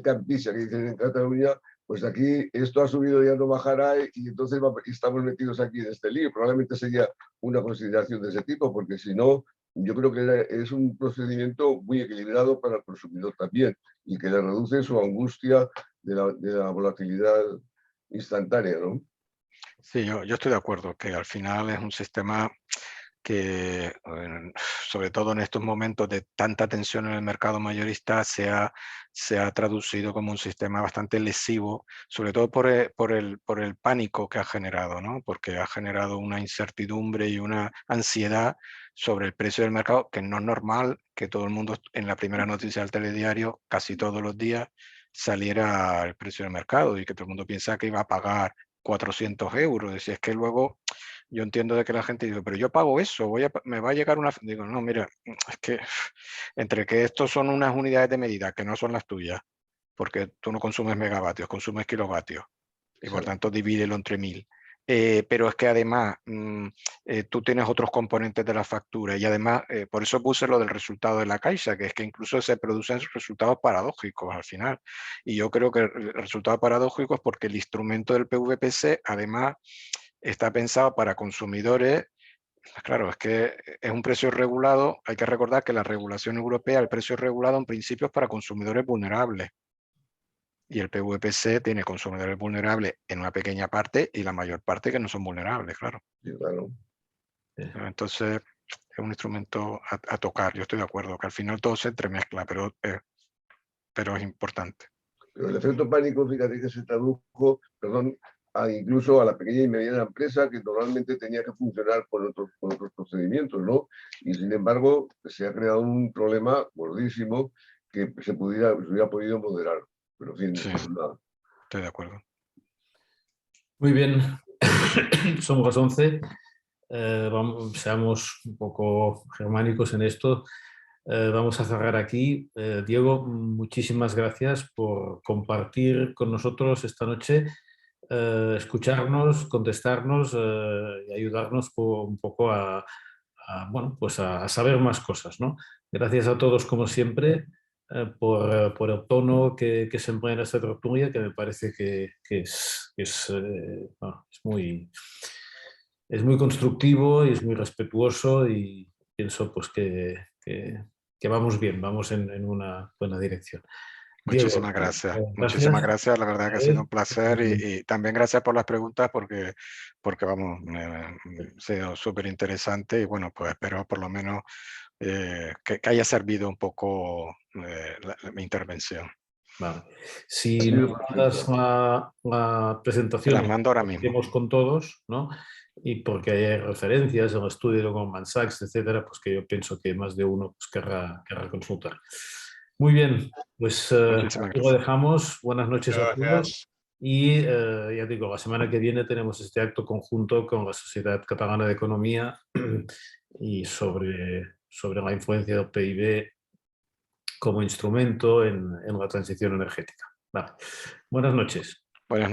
campisa que dicen en Cataluña, pues aquí esto ha subido, ya no bajará, y entonces estamos metidos aquí en este lío. Probablemente sería una consideración de ese tipo, porque si no, yo creo que es un procedimiento muy equilibrado para el consumidor también, y que le reduce su angustia de la volatilidad instantánea, ¿no? sí, yo estoy de acuerdo que al final es un sistema que sobre todo en estos momentos de tanta tensión en el mercado mayorista se ha traducido como un sistema bastante lesivo, sobre todo por el pánico que ha generado, ¿no? Porque ha generado una incertidumbre y una ansiedad sobre el precio del mercado, que no es normal que todo el mundo en la primera noticia del telediario casi todos los días saliera el precio del mercado y que todo el mundo piensa que iba a pagar 400 euros. Si es que luego yo entiendo de que la gente dice, pero yo pago eso, me va a llegar una... Digo, no, mira, es que entre que estos son unas unidades de medida que no son las tuyas, porque tú no consumes megavatios, consumes kilovatios, y por tanto divídelo entre 1000. Pero es que además tú tienes otros componentes de la factura y además, por eso puse lo del resultado de la Caixa, que es que incluso se producen resultados paradójicos al final. Y yo creo que el resultado paradójico es porque el instrumento del PVPC además está pensado para consumidores. Claro, es que es un precio regulado. Hay que recordar que la regulación europea, el precio regulado en principio es para consumidores vulnerables. Y el PVPC tiene consumidores vulnerables en una pequeña parte y la mayor parte que no son vulnerables, claro. Sí, claro. Entonces, es un instrumento a tocar. Yo estoy de acuerdo, que al final todo se entremezcla, pero es importante. Pero el efecto pánico, fíjate que se tradujo, perdón, incluso a la pequeña y mediana empresa que normalmente tenía que funcionar con otros procedimientos, ¿no? Y sin embargo, se ha creado un problema gordísimo que se hubiera podido moderar. Pero en fin, Sí, nada. estoy de acuerdo. Muy bien, somos las 11. Seamos un poco germánicos en esto. Vamos a cerrar aquí. Diego, muchísimas gracias por compartir con nosotros esta noche, escucharnos, contestarnos y ayudarnos un poco bueno, pues a saber más cosas, ¿no? Gracias a todos, como siempre, por el tono que se emplea en esta tertulia, que me parece que bueno, es muy constructivo y es muy respetuoso, y pienso pues que vamos bien, vamos en una buena dirección. Diego, Muchísimas gracias. gracias. Muchísimas gracias. La verdad que ha sido un placer Muy y también gracias por las preguntas porque vamos, ha sido súper interesante y bueno, pues espero por lo menos que haya servido un poco mi intervención. Vale. Si nos mandas la Te presentación, las mando ahora la mismo. hacemos con todos, ¿no? Y porque hay referencias en el estudio de Goldman Sachs, etcétera, pues que yo pienso que más de uno pues, querrá consultar. Muy bien, pues Muchísimas aquí lo gracias. dejamos. Buenas noches a todos. Gracias. Y ya digo, la semana que viene tenemos este acto conjunto con la Sociedad Catalana de Economía y sobre la influencia del PIB como instrumento en la transición energética. Vale. Buenas noches.